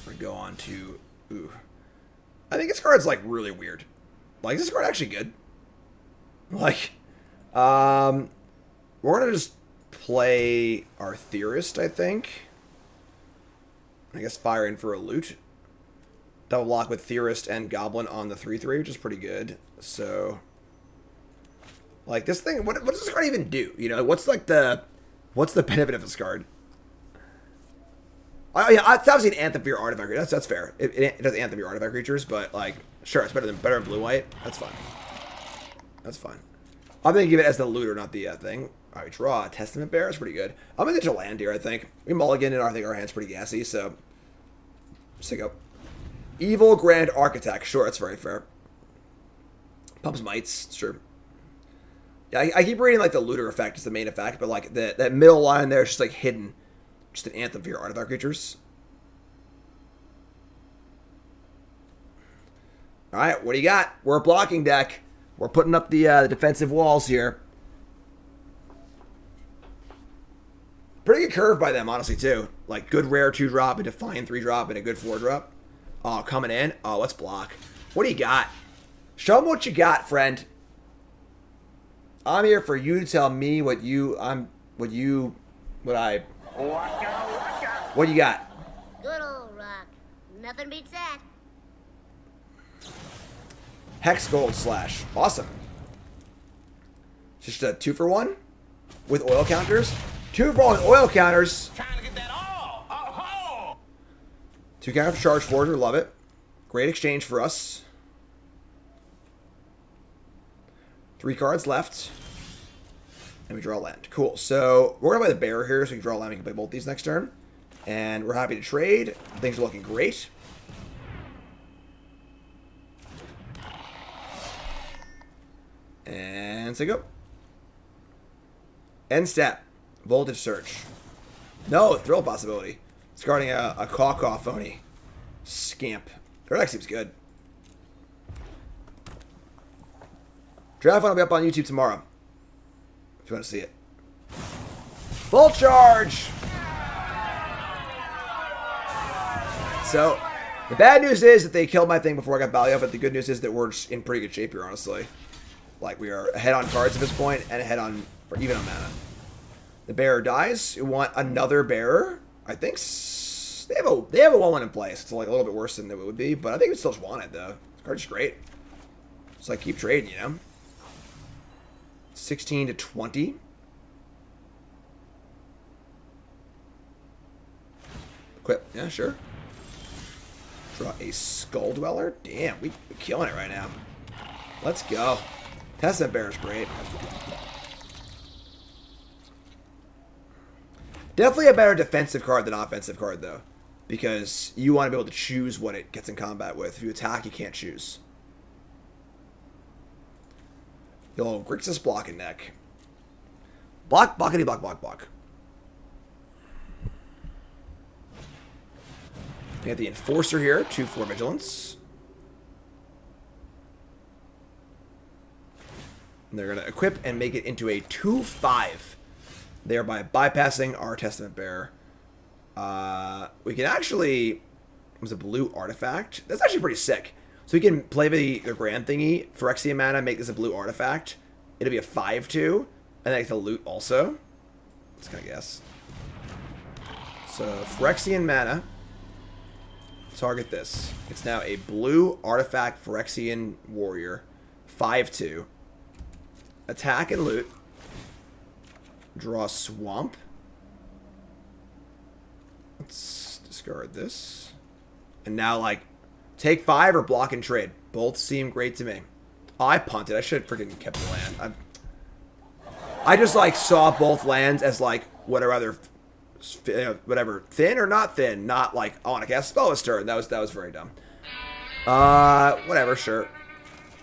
We're gonna go on to. Ooh. I think this card's like really weird. Like, is this card actually good? Like, we're gonna just play our Theorist, I think. I guess fire in for a loot. Double block with Theorist and Goblin on the 3/3, which is pretty good. So, like, this thing, what does this card even do? You know, what's the benefit of this card? Yeah, it's obviously an Anthem for your artifact creatures. That's fair. It does Anthem for your artifact creatures, but like, sure, it's better than blue white. That's fine. That's fine. I'm gonna give it as the looter, not the thing. All right, draw Testament Bearer. It's pretty good. I'm gonna get a land here. I think we mulligan, and I think our hand's pretty gassy. So, just take up Evil Grand Architect. Sure, that's very fair. Pumps mites. It's true. Yeah, I keep reading like the looter effect is the main effect, but like that middle line there is just like hidden. Just an Anthem for your artifact creatures. Alright, what do you got? We're a blocking deck. We're putting up the defensive walls here. Pretty good curve by them, honestly, too. Like, good rare 2-drop, a Defiant 3-drop, and a good 4-drop. Oh, coming in. Oh, let's block. What do you got? Show them what you got, friend. I'm here for you to tell me what you got? Good old rock. Nothing beats that. Hex Gold Slash. Awesome. Just a 2-for-1 with oil counters. 2-for-1 with oil counters. Trying to get that all. Oh, 2 counter for Charge Forger. Love it. Great exchange for us. 3 cards left. And we draw a land. Cool. So we're going to play the Bearer here so we can draw a land. We can play both these next turn. And we're happy to trade. Things are looking great. And say go. End step. Voltage Search. No, thrill possibility. Discarding a Caw phony. Scamp. Their deck seems good. Draft one will be up on YouTube tomorrow. If you want to see it. Full charge! So, the bad news is that they killed my thing before I got value up, but the good news is that we're just in pretty good shape here, honestly. Like, we are ahead on cards at this point, and ahead on, or even on mana. The Bearer dies. We want another Bearer. I think They have a 1/1 in place. It's like a little bit worse than it would be, but I think we still just want it though. This card's great. Just like keep trading, you know. 16 to 20. Equip, yeah, sure. Draw a Skull Dweller. Damn, we're killing it right now. Let's go. Testament Bear is great. Definitely a better defensive card than offensive card, though. Because you want to be able to choose what it gets in combat with. If you attack, you can't choose. Yo, Grixis blocking neck. Block, blockity, block, block, block. We got the Enforcer here, 2/4 Vigilance. And they're going to equip and make it into a 2/5. Thereby bypassing our Testament Bearer. We can actually... It was a blue artifact. That's actually pretty sick. So we can play the Grand Thingy, Phyrexia mana, make this a blue artifact. It'll be a 5/2. And then it's a loot also. Let's kind of guess. So, Phyrexian mana. Target this. It's now a blue artifact Phyrexian warrior. 5/2. Attack and loot. Draw Swamp. Let's discard this. And now, like, take 5 or block and trade. Both seem great to me. Oh, I punted. I should have freaking kept the land. I just, like, saw both lands as, like, whatever, thin or not thin. Not, like, I want to cast Spell this turn. That was very dumb. Whatever, sure.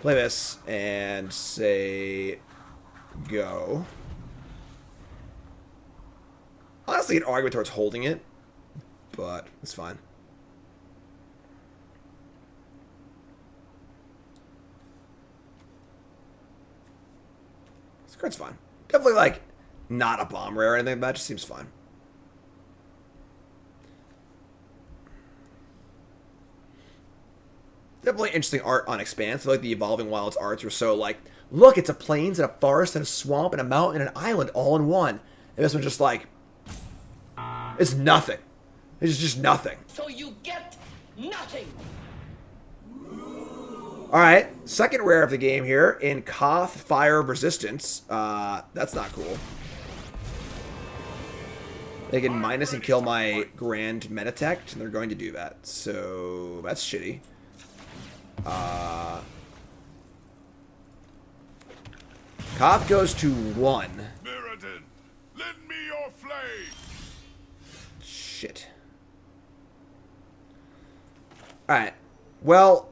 Play this and say go. Honestly, an argument towards holding it, but it's fine. This card's fine. Definitely, like, not a bomb rare or anything, but that just seems fine. Definitely interesting art on Expanse. I feel like the Evolving Wilds arts were so, like, look, it's a plains and a forest and a swamp and a mountain and an island all in one. And this one's just like... It's nothing. It's just nothing. So you get nothing. Alright, second rare of the game here in Koth Fire Resistance. That's not cool. They can minus and kill my Grand Meditect, and they're going to do that. So, that's shitty. Koth goes to 1. Mirrodin, lend me your flame. Shit. Alright. Well,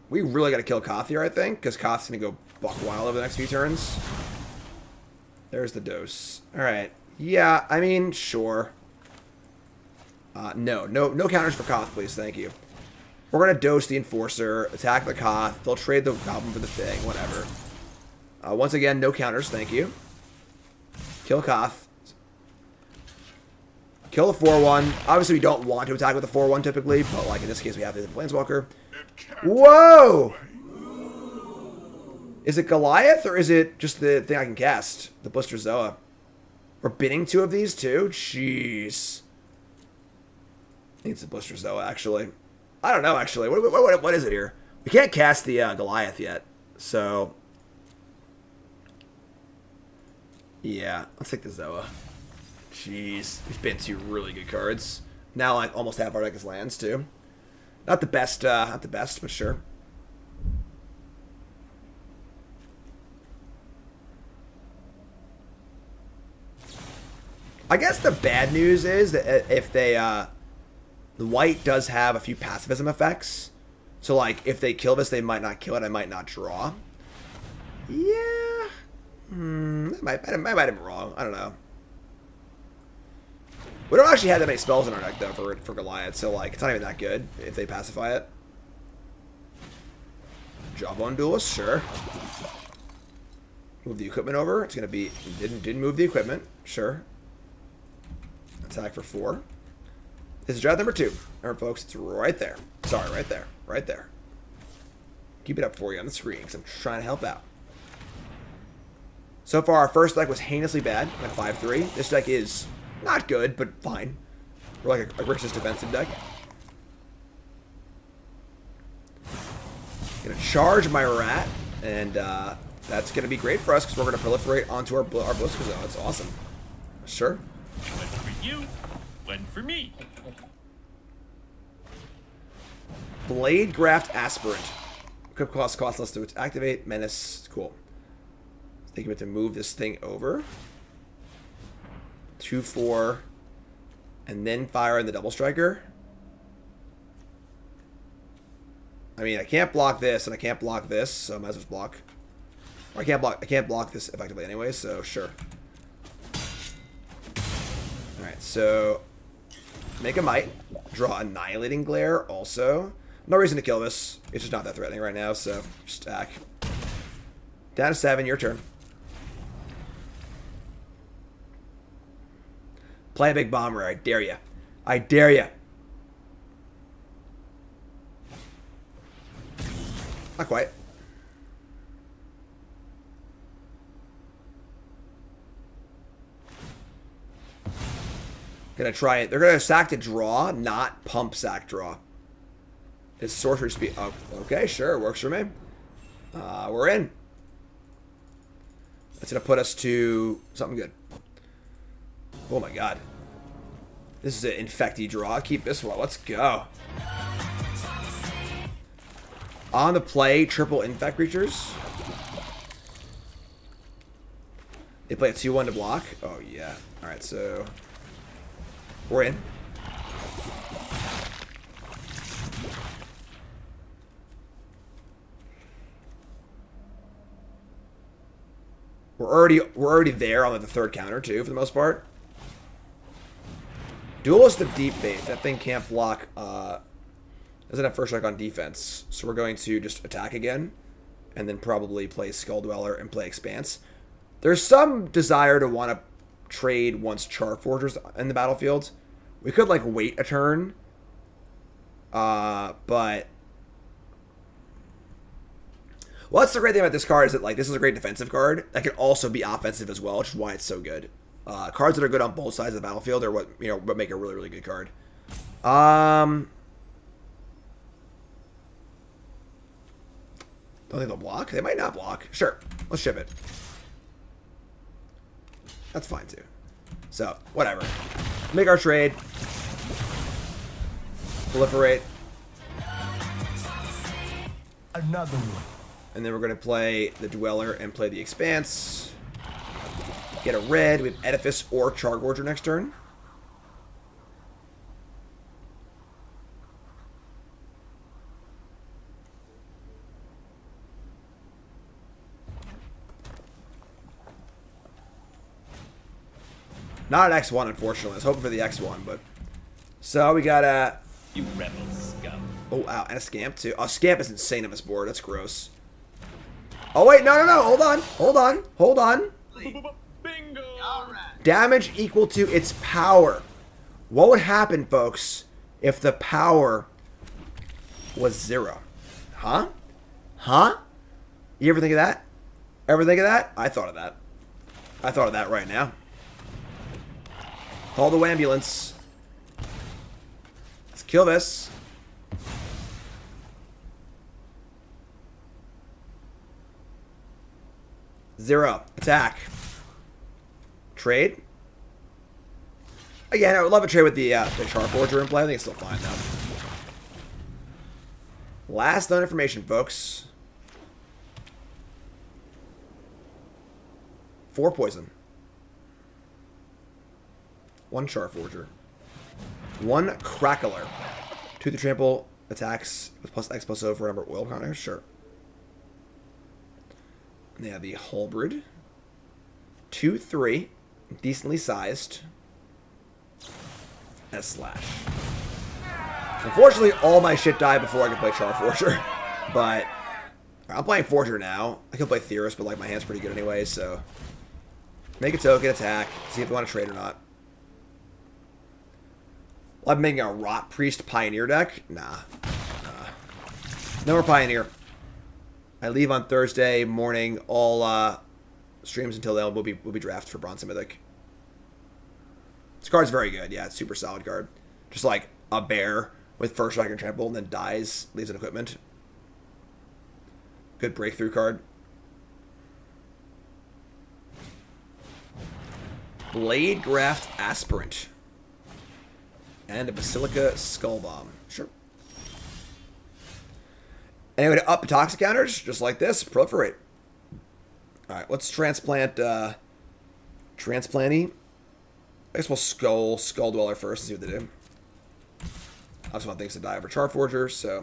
we really got to kill Koth here, I think, because Koth's going to go buck wild over the next few turns. There's the dose. Alright. Yeah, I mean, sure. No counters for Koth, please. Thank you. We're going to dose the Enforcer, attack the Koth. They'll trade the Goblin for the thing, whatever. Once again, no counters, thank you. Kill Koth. Kill the 4/1. Obviously, we don't want to attack with the 4/1 typically, but like in this case, we have the Planeswalker. Whoa! Is it Goliath, or is it just the thing I can cast? The Blister Zoa. We're bidding 2 of these, too? Jeez. I think it's the Blister Zoa, actually. I don't know, actually. What is it here? We can't cast the Goliath yet, so... Yeah, let's take the Zoa. Jeez, we've been 2 really good cards. Now, like, almost half our deck is lands, too. Not the best, but sure. I guess the bad news is that if they, the white does have a few pacifism effects. So, like, if they kill this, they might not kill it. I might not draw. Yeah. I might have been wrong. I don't know. We don't actually have that many spells in our deck, though, for Goliath. So, like, it's not even that good if they pacify it. Jawbone Duelist, sure. Move the equipment over. It's going to be... Didn't move the equipment. Sure. Attack for 4. This is draft number 2. Remember, folks, it's right there. Sorry, right there. Right there. Keep it up for you on the screen, because I'm trying to help out. So far, our first deck was heinously bad, at 5-3. This deck is not good, but fine. Or like a Grixis defensive deck. Gonna charge my rat, and that's gonna be great for us because we're gonna proliferate onto our Blisker Zone. That's awesome. Sure. One for you, one for me. Blade Graft Aspirant. Equip cost costless to activate. Menace. Cool. Thinking about to move this thing over. 2/4. And then fire in the Double Striker. I mean, I can't block this, and I can't block this, so I might as well just block. Or I can't block this effectively anyway, so sure. Alright, so make a Might. Draw Annihilating Glare also. No reason to kill this. It's just not that threatening right now, so just attack. Down to 7, your turn. Play a big bomber, I dare ya. I dare ya. Not quite. Gonna try it. They're gonna sack to draw, not pump sack draw. It's sorcery speed. Oh, okay, sure, works for me. We're in. That's gonna put us to something good. Oh my god. This is an infecty draw. Keep this one. Let's go. On the play, triple infect creatures. They play a 2/1 to block. Oh yeah. Alright, so we're in. We're already there on the third counter too, for the most part. Duelist of Deep Faith. That thing can't block. Doesn't have first strike on defense, so we're going to just attack again, and then probably play Skull Dweller and play Expanse. There's some desire to want to trade once Charforger's in the battlefield. We could like wait a turn, but well, that's the great thing about this card is that like this is a great defensive card that can also be offensive as well, which is why it's so good. Cards that are good on both sides of the battlefield are what what make a really really good card. Don't think they'll block. They might not block. Sure, let's ship it. That's fine too. So whatever. Make our trade. Proliferate. Another one. And then we're going to play the Dweller and play the Expanse. Get a red. We have Edifice or Chargorger next turn. Not an X1, unfortunately. I was hoping for the X1, but... So, we got a... You rebel scum. Oh, wow. And a Scamp, too. Oh, Scamp is insane on this board. That's gross. Oh, wait. No, no, no. Hold on. Hold on. Hold on. Bingo! Damage equal to its power. What would happen, folks, if the power was 0? Huh? Huh? You ever think of that? Ever think of that? I thought of that. I thought of that right now. Call the ambulance. Let's kill this. Zero. Attack. Trade. Again, I would love a trade with the Charforger in play. I think it's still fine, though. Last known information, folks. 4 poison. 1 Charforger. 1 Crackler. 2 the trample attacks with plus X plus O for a number of oil counters. Sure. And they have the Halberd. 2/3. Decently sized. And a slash. Unfortunately, all my shit died before I could play Charforger. But I'm playing Forger now. I could play Theorist, but like my hand's pretty good anyway, so. Make a token, attack. See if they want to trade or not. Well, I'm making a Rot Priest Pioneer deck? Nah. No more Pioneer. I leave on Thursday morning. All streams until then will be draft for Bronze and Mythic. This card's very good. Yeah, it's a super solid card. Just like a bear with first strike and trample and then dies, leaves an equipment. Good breakthrough card. Blade Graft Aspirant. And a Basilica Skull Bomb. Sure. Anyway, to up toxic counters, just like this, proliferate. Alright, let's transplant Transplanty. I guess we'll Skull Dweller first and see what they do. I just want things to die over Charforger, so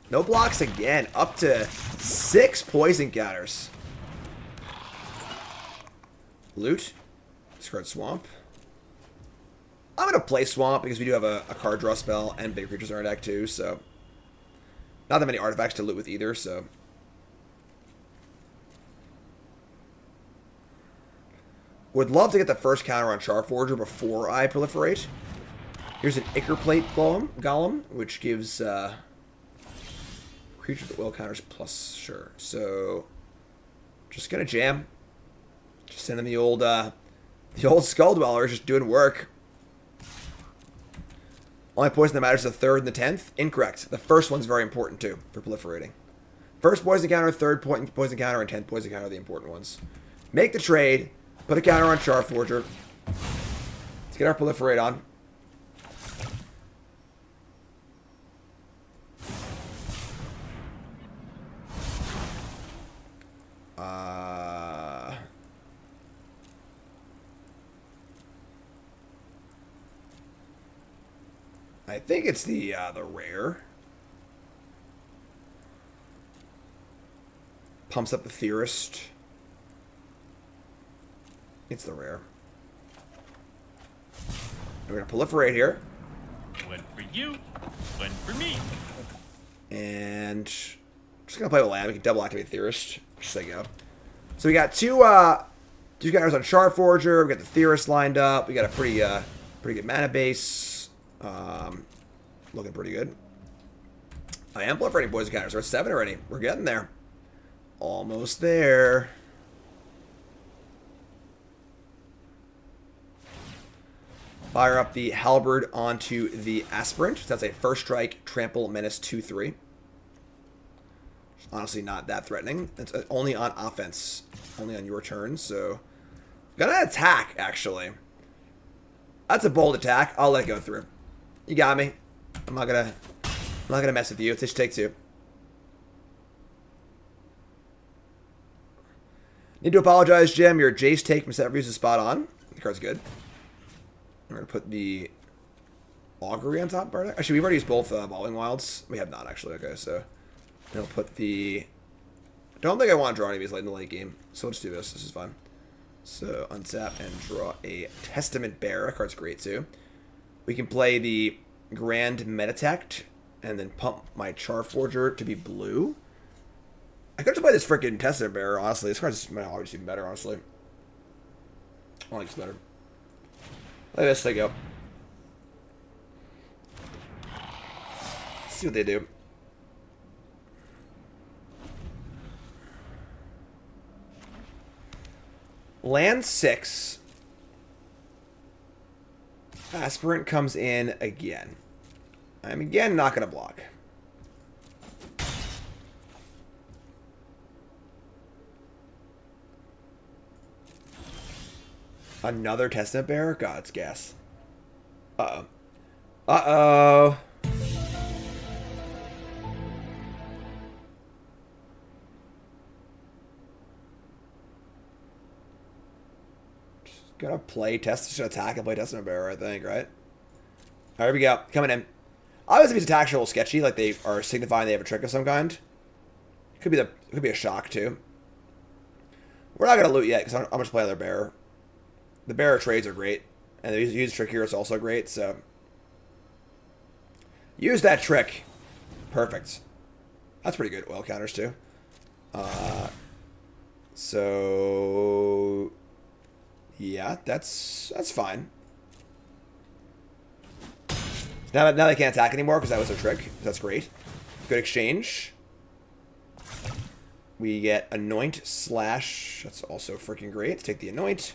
no blocks again. Up to 6 poison counters. Loot. Discard Swamp. I'm going to play Swamp because we do have a card draw spell and big creatures in our deck too, so not that many artifacts to loot with either, so would love to get the first counter on Charforger before I proliferate. Here's an Ichor Plate Golem, which gives creatures that will counters plus, sure. So just gonna jam. Just sending the old Skull Dweller, just doing work. Only poison that matters is the 3rd and the 10th. Incorrect. The first one's very important too for proliferating. First poison counter, 3rd poison counter, and 10th poison counter are the important ones. Make the trade. Put a counter on Charforger. Let's get our proliferate on. I think it's the rare. Pumps up the Theorist. It's the rare. We're gonna proliferate here. One for you, one for me. And just gonna play with land. We can double activate Theorist. Just like go. So we got two counters on Charforger. We got the Theorist lined up. We got a pretty good mana base. Looking pretty good. I am proliferating poison counters. We're at 7 already. We're getting there. Almost there. Fire up the Halberd onto the Aspirant. So that's a first strike, trample, menace 2/3. Honestly, not that threatening. It's only on offense, only on your turn. So, gonna attack actually. That's a bold attack. I'll let it go through. You got me. I'm not gonna mess with you. It's just take 2. Need to apologize, Jim. Your Jace take from set reviews is spot on. The card's good. We're going to put the Augury on top of our deck. Actually, we've already used both Evolving Wilds. We have not, actually. Okay, so I'll put the... I don't think I want to draw any of these late in the late game, so let's do this. This is fun. So, untap and draw a Testament Bearer. That card's great, too. We can play the Grand Meditect and then pump my Charforger to be blue. I could just play this freaking Testament Bearer, honestly. This card's might always even better, honestly. I like this better. Let this thing go. Let's see what they do. Land 6. Aspirant comes in again. I'm again not going to block. Another Testament Bearer? God, it's gas. Uh-oh. Uh-oh. Just gonna play just attack and play Testament Bearer, I think, right? Alright, here we go. Coming in. Obviously, if these attacks are a little sketchy, like they are signifying they have a trick of some kind. Could be a shock, too. We're not gonna loot yet, because I'm just playing their Bearer. The Bearer trades are great, and the use trick here is also great, so use that trick. Perfect. That's pretty good. Oil counters too. So yeah, that's fine. Now they can't attack anymore because that was their trick. That's great. Good exchange. We get Anoint / That's also freaking great. Let's take the Anoint.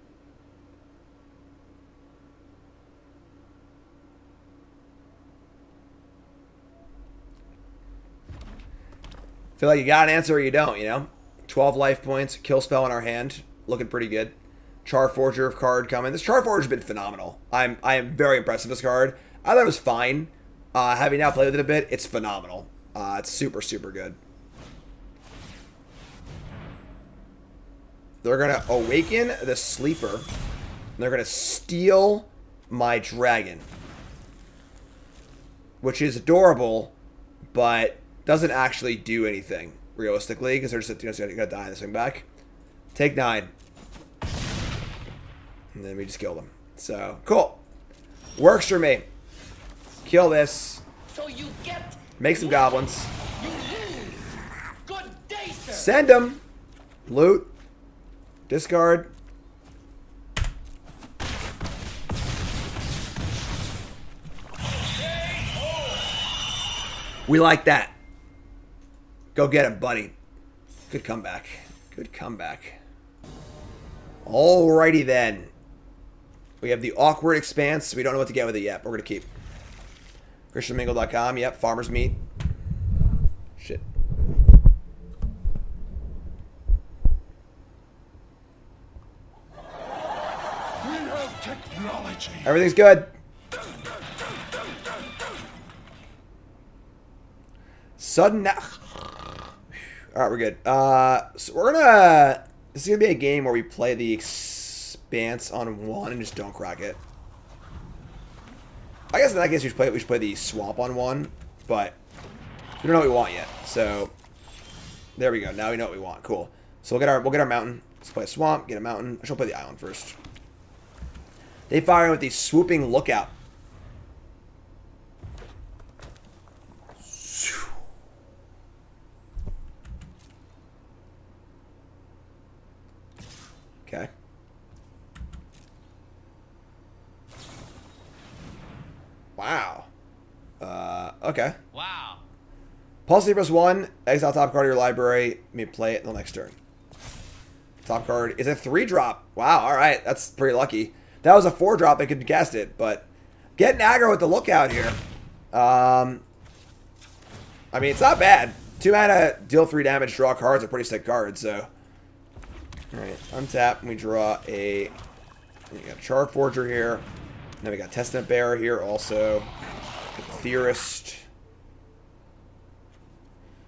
Feel like you got an answer or you don't, you know? 12 life points, kill spell in our hand, looking pretty good. Charforger card coming. This Charforger's been phenomenal. I am very impressed with this card. I thought it was fine. Having now played with it a bit, it's phenomenal. It's super, super good. They're going to awaken the Sleeper. And they're going to steal my Dragon. Which is adorable, but doesn't actually do anything, realistically, because they're just going to die in the swing back. Take 9. And then we just kill them. So, cool. Works for me. Kill this. So you get Make some goblins. you lose. Good day, sir. Send them. Loot. Discard. We like that. Go get him, buddy. Good comeback. Good comeback. Alrighty then. We have the awkward expanse. We don't know what to get with it yet. But we're going to keep. ChristianMingle.com. Yep. Farmer's meat. Shit. We have technology. Everything's good. Sudden. Alright, we're good. So we're gonna. This is gonna be a game where we play the expanse on 1 and just don't crack it. I guess in that case we should play the swamp on 1, but we don't know what we want yet. So there we go. Now we know what we want. Cool. So we'll get our mountain. Let's play a swamp. Get a mountain. I should play the island first. They fire in with the swooping lookout. Okay. Wow. Okay. Wow. Pulse +1, exile top card of your library. You may play it until next turn. Top card is a 3-drop. Wow, alright. That's pretty lucky. That was a 4-drop. I could cast it, but getting aggro with the lookout here. I mean, it's not bad. 2 mana, deal 3 damage, draw cards are pretty sick cards, so. Alright, untap, and we draw a. We got Charforger here. Then we got Testament Bearer here also. Theorist.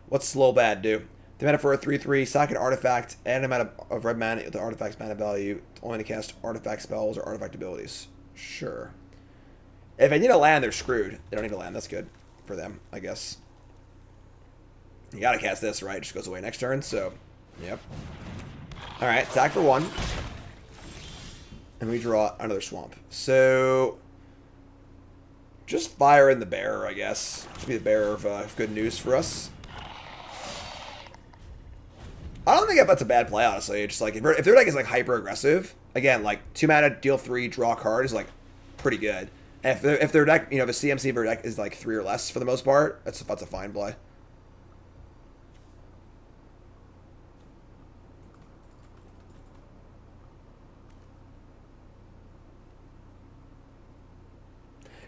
What's Slow Bad do? The mana for a 3/3, sack an artifact, add an amount of red mana to the artifact's mana value, only to cast artifact spells or artifact abilities. Sure. If I need a land, they're screwed. They don't need a land. That's good for them, I guess. You gotta cast this, right? It just goes away next turn, so. Yep. Alright, attack for 1. And we draw another swamp. So. Just fire in the bearer, I guess. To be the bearer of good news for us. I don't think that's a bad play, honestly. It's just like, if their deck is like hyper aggressive, again, like 2 mana, deal 3, draw card is like pretty good. And if their deck, you know, the CMC of their deck is like 3 or less for the most part, that's a fine play.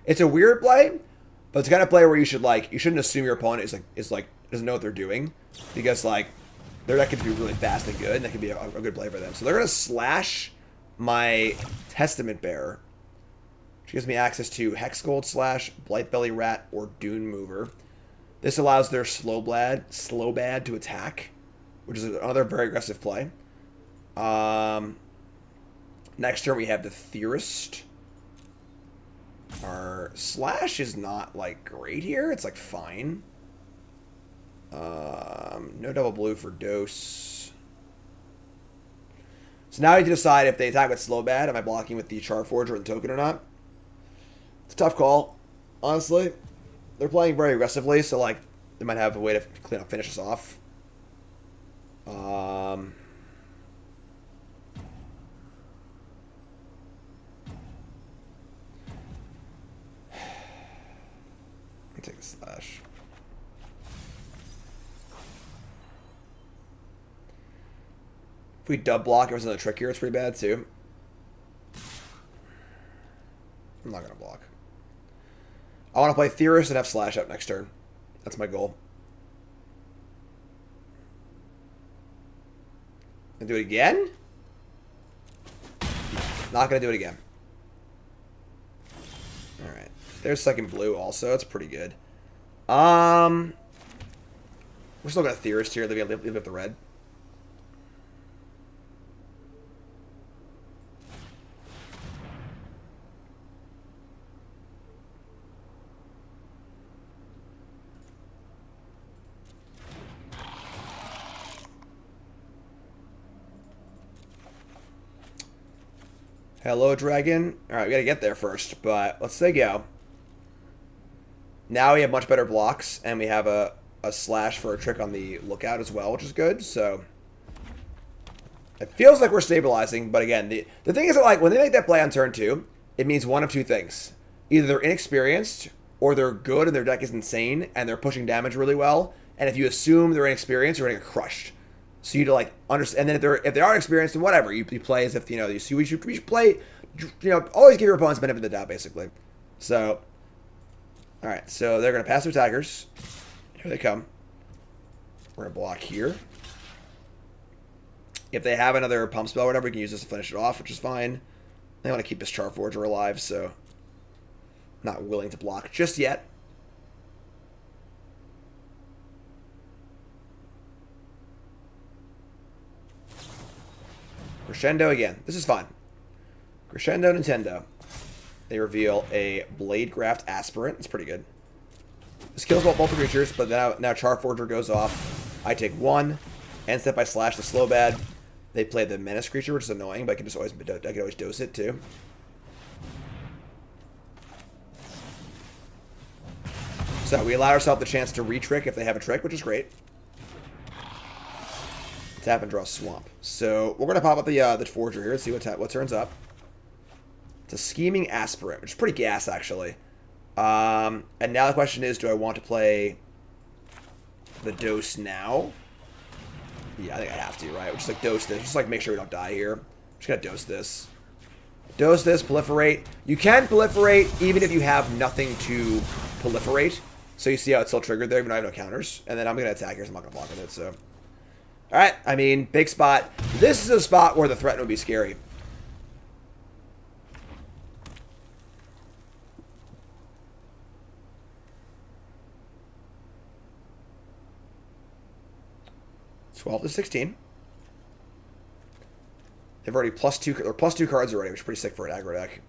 It's a weird play, but it's the kind of play where you shouldn't assume your opponent is like doesn't know what they're doing, because like their deck can be really fast and good, and that can be a good play for them. So they're gonna slash my Testament Bearer, which gives me access to Hexgold Slash, Blightbelly Rat, or Dune Mover. This allows their Slowbad to attack, which is another very aggressive play. Next turn we have the Theorist. Our slash is not like great here. It's like fine. No double blue for dose. So now you have to decide if they attack with slow bad. Am I blocking with the Charforger and token or not? It's a tough call, honestly. They're playing very aggressively, so like they might have a way to finish us off. Take a slash. If we dub block, it was another trick here. It's pretty bad too. I'm not gonna block. I want to play Theorist and have slash up next turn. That's my goal. Gonna do it again? Not gonna do it again. Alright. There's second blue also. That's pretty good. We're still gonna Theorist here. Leave up the red. Hello, Dragon. Alright, we gotta get there first, but let's say go. Now we have much better blocks, and we have a slash for a trick on the lookout as well, which is good, so... It feels like we're stabilizing, but again, the thing is that, like, when they make that play on turn 2, it means one of two things. Either they're inexperienced, or they're good and their deck is insane, and they're pushing damage really well, and if you assume they're inexperienced, you're gonna get crushed. So you to like understand, and then if they are experienced, then whatever you play as if we should play, always give your opponents benefit of the doubt, basically. So, all right, so they're gonna pass their attackers. Here they come. We're gonna block here. If they have another pump spell or whatever, we can use this to finish it off, which is fine. They want to keep this Charforger alive, so not willing to block just yet. Crescendo again. This is fun. Crescendo Nintendo. They reveal a Blade Graft Aspirant. It's pretty good. This kills both the creatures, but now Charforger goes off. I take one. End step I slash the slow bad. They play the Menace creature, which is annoying, but I can always dose it too. So we allow ourselves the chance to re-trick if they have a trick, which is great. Tap and draw Swamp. So we're gonna pop up the Forger here and see what turns up. It's a Scheming Aspirant, which is pretty gas actually. And now the question is, do I want to play the dose now? Yeah, I think I have to, right? We'll just like dose this. Just like make sure we don't die here. I'm just gonna dose this. Dose this, proliferate. You can proliferate even if you have nothing to proliferate. So you see how it's still triggered there, even though I have no counters. And then I'm gonna attack here, so I'm not gonna block with it, so. Alright, I mean, big spot. This is a spot where the threat would be scary. +12 to 16. They've already +2 cards already, which is pretty sick for an aggro deck.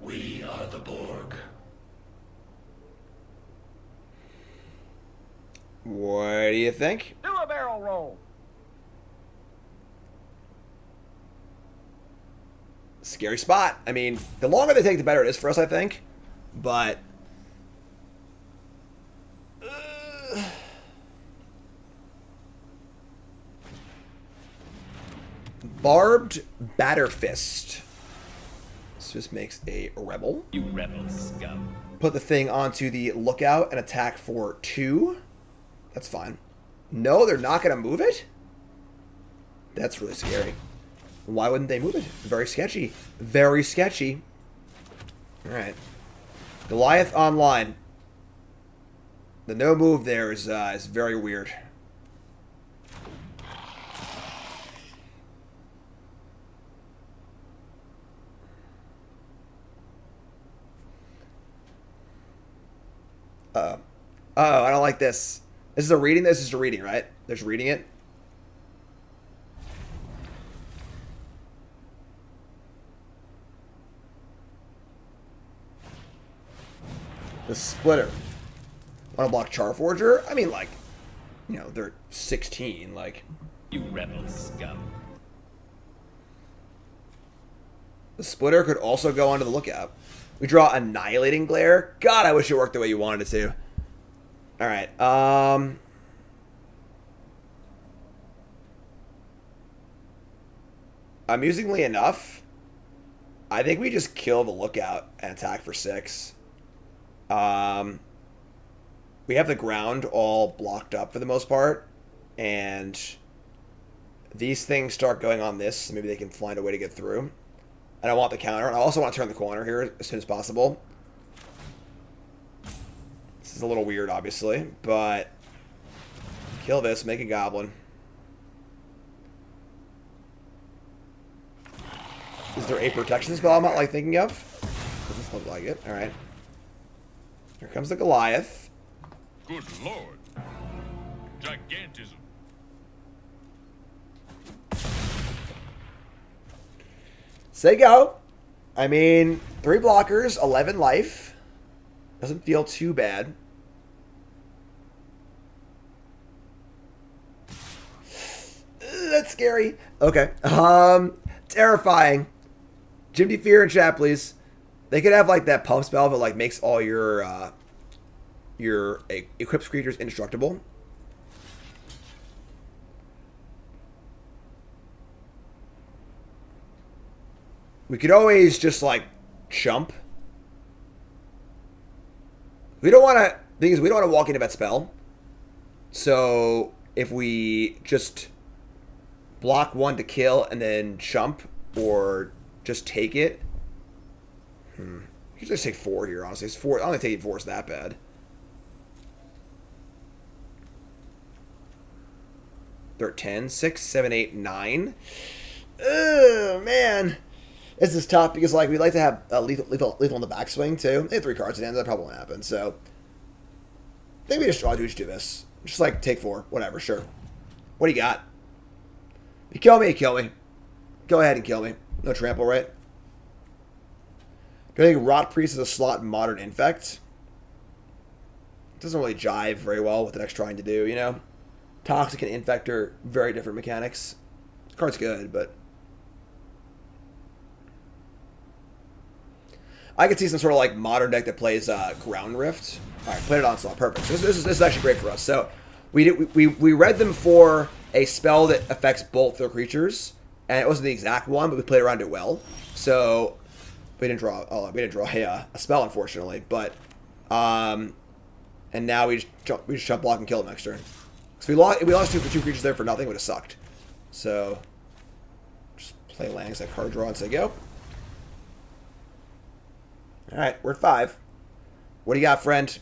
We are the Borg. What do you think? Do a barrel roll. Scary spot. I mean, the longer they take, the better it is for us, I think. But Barbed Batterfist. So this makes a rebel. You rebel scum. Put the thing onto the lookout and attack for 2. That's fine. No, they're not going to move it? That's really scary. Why wouldn't they move it? Very sketchy. Very sketchy. Alright. Goliath online. The no move there is very weird. Oh, I don't like this. This is a reading? This is a reading, right? There's reading it. The Splitter. Want to block Charforger? I mean, like, you know, they're 16, like. You rebel scum. The Splitter could also go onto the lookout. We draw Annihilating Glare. God, I wish it worked the way you wanted it to. Alright, amusingly enough, I think we just kill the lookout and attack for 6. We have the ground all blocked up for the most part, and these things start going on this, so maybe they can find a way to get through. And I want the counter. I also want to turn the corner here as soon as possible. This is a little weird, obviously, but kill this, make a goblin. Is there a protection spell I'm not like thinking of? Doesn't look like it. All right. Here comes the Goliath. Good lord. Gigantism. Say go. I mean, 3 blockers, 11 life. Doesn't feel too bad. That's scary. Okay. Terrifying. Jim D. Fear in chat, please. They could have like that pump spell that like makes all your equipped creatures indestructible. We could always just like chump. We don't want to. Thing is, we don't want to walk into that spell. So if we just block 1 to kill and then chump or just take it. You could just take 4 here, honestly. It's 4. I don't think taking 4 is that bad. They're at 10, 6, 7, 8, 9. Oh, man. This is tough because like we'd like to have lethal on the backswing too. They have 3 cards at the end. That probably won't happen. So I think we just do this. Just like take 4. Whatever, sure. What do you got? You kill me, you kill me. Go ahead and kill me. No trample, right? Do I think Rot Priest is a slot in Modern Infect? It doesn't really jive very well with the deck's trying to do, you know? Toxic and Infect are very different mechanics. This card's good, but I could see some sort of like modern deck that plays Ground Rift. All right, put it on slot. Perfect. This is actually great for us. So we read them for a spell that affects both their creatures, and it wasn't the exact one, but we played around it well. So we didn't draw. A spell, unfortunately. But and now we just jump block and kill them next turn. So we lost 2 creatures there for nothing. Would have sucked. So just play lands like card draw and say go. All right, we're at 5. What do you got, friend?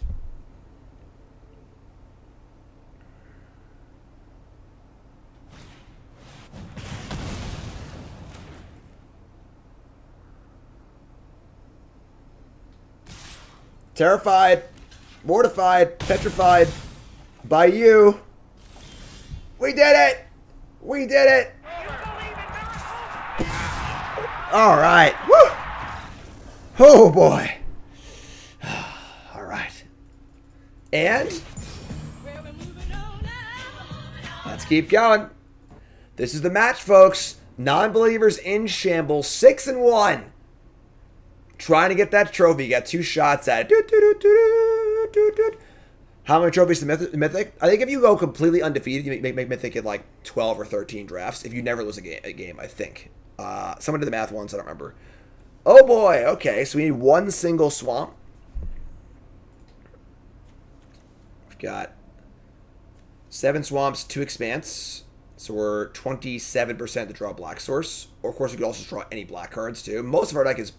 Terrified, mortified, petrified by you. We did it! We did it! All right. Woo! Oh, boy. All right. And let's keep going. This is the match, folks. Non-believers in shambles, 6-1. Trying to get that trophy. You got 2 shots at it. How many trophies to Mythic? I think if you go completely undefeated, you make Mythic at like 12 or 13 drafts. If you never lose a game, I think. Someone did the math once. I don't remember. Oh boy, okay, so we need 1 single swamp. We've got 7 swamps, 2 expanse. So we're 27% to draw black source. Or of course we could also draw any black cards too. Most of our deck is,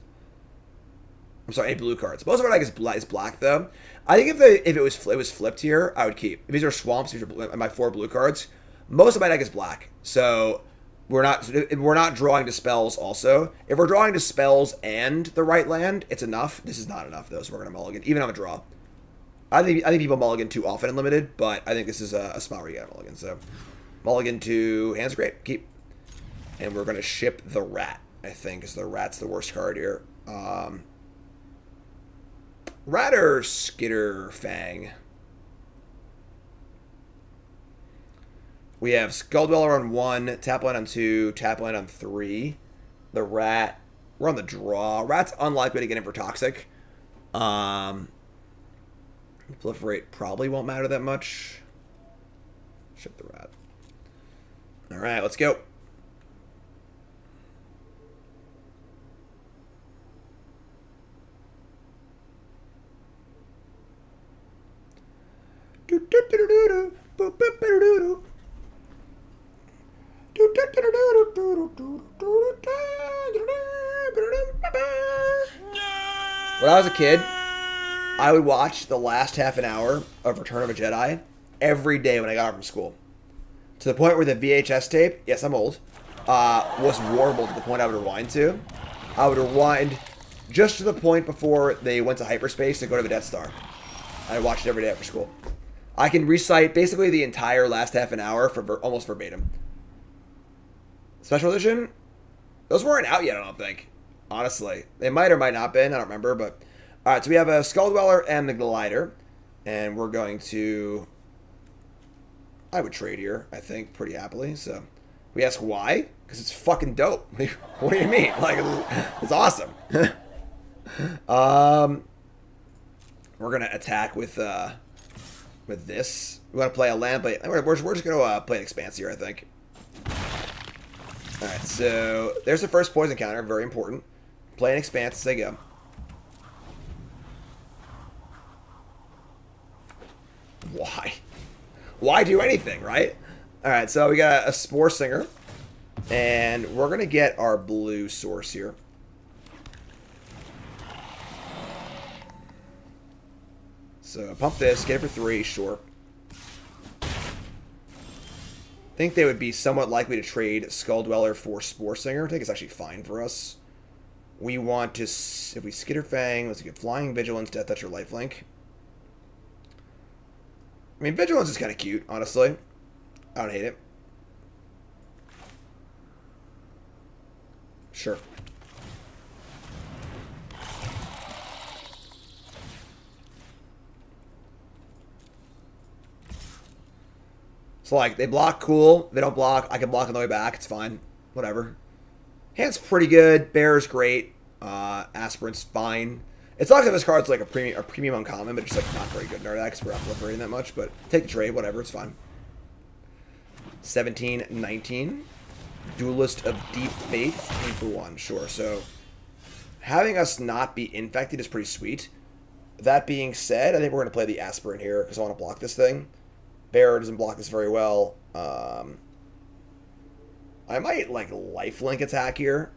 I'm sorry, any blue cards. Most of our deck is black though. I think if it was flipped here, I would keep. If these are swamps, these are my 4 blue cards. Most of my deck is black. So we're not drawing to spells also. If we're drawing to spells and the right land, it's enough. This is not enough though, so we're gonna mulligan, even on a draw. I think people mulligan too often and limited, but I think this is a spot where you get a mulligan. So mulligan to hands great, keep. And we're gonna ship the rat, I think, because the rat's the worst card here. Rat or Skitter Fang? We have Skull Dweller on 1, Tap Land on 2, Tap Land on 3. The Rat, we're on the draw. Rat's unlikely to get in for Toxic. Proliferate probably won't matter that much. Ship the Rat. Alright, let's go. When I was a kid, I would watch the last half an hour of Return of a Jedi every day when I got home from school. To the point where the VHS tape, yes, I'm old, was warpable to the point I would rewind to. I would rewind just to the point before they went to hyperspace to go to the Death Star. I watched it every day after school. I can recite basically the entire last half an hour for almost verbatim. Special edition? Those weren't out yet, I don't think. Honestly. They might or might not been, I don't remember, but... Alright, so we have a Skull Dweller and the Glider. And we're going to... I would trade here, I think, pretty happily, so... We ask why? Because it's fucking dope. What do you mean? Like, it's awesome. We're gonna attack with this. We want to play a land, but we're just gonna play an Expanse here, I think. All right, so there's the first poison counter, very important. Play an Expanse as they go. Why? Why do anything, right? All right, so we got a Spore Singer, and we're gonna get our blue source here. So pump this, get it for 3, sure. I think they would be somewhat likely to trade Skull Dweller for Spore Singer. I think it's actually fine for us. We want to, if we Skitter Fang, let's get Flying, Vigilance, Death Touch, or Lifelink. I mean, Vigilance is kind of cute, honestly. I don't hate it. Sure. So, like, they block, cool. They don't block, I can block on the way back. It's fine. Whatever. Hand's pretty good. Bear's great. Aspirant's fine. It's not like this card's like a premium uncommon, but it's like not very good in our deck because we're not proliferating that much. But take the trade, whatever. It's fine. 17, 19. Duelist of Deep Faith. 8 for 1. Sure. So, having us not be infected is pretty sweet. That being said, I think we're going to play the Aspirant here because I want to block this thing. Bear doesn't block this very well. I might like lifelink attack here.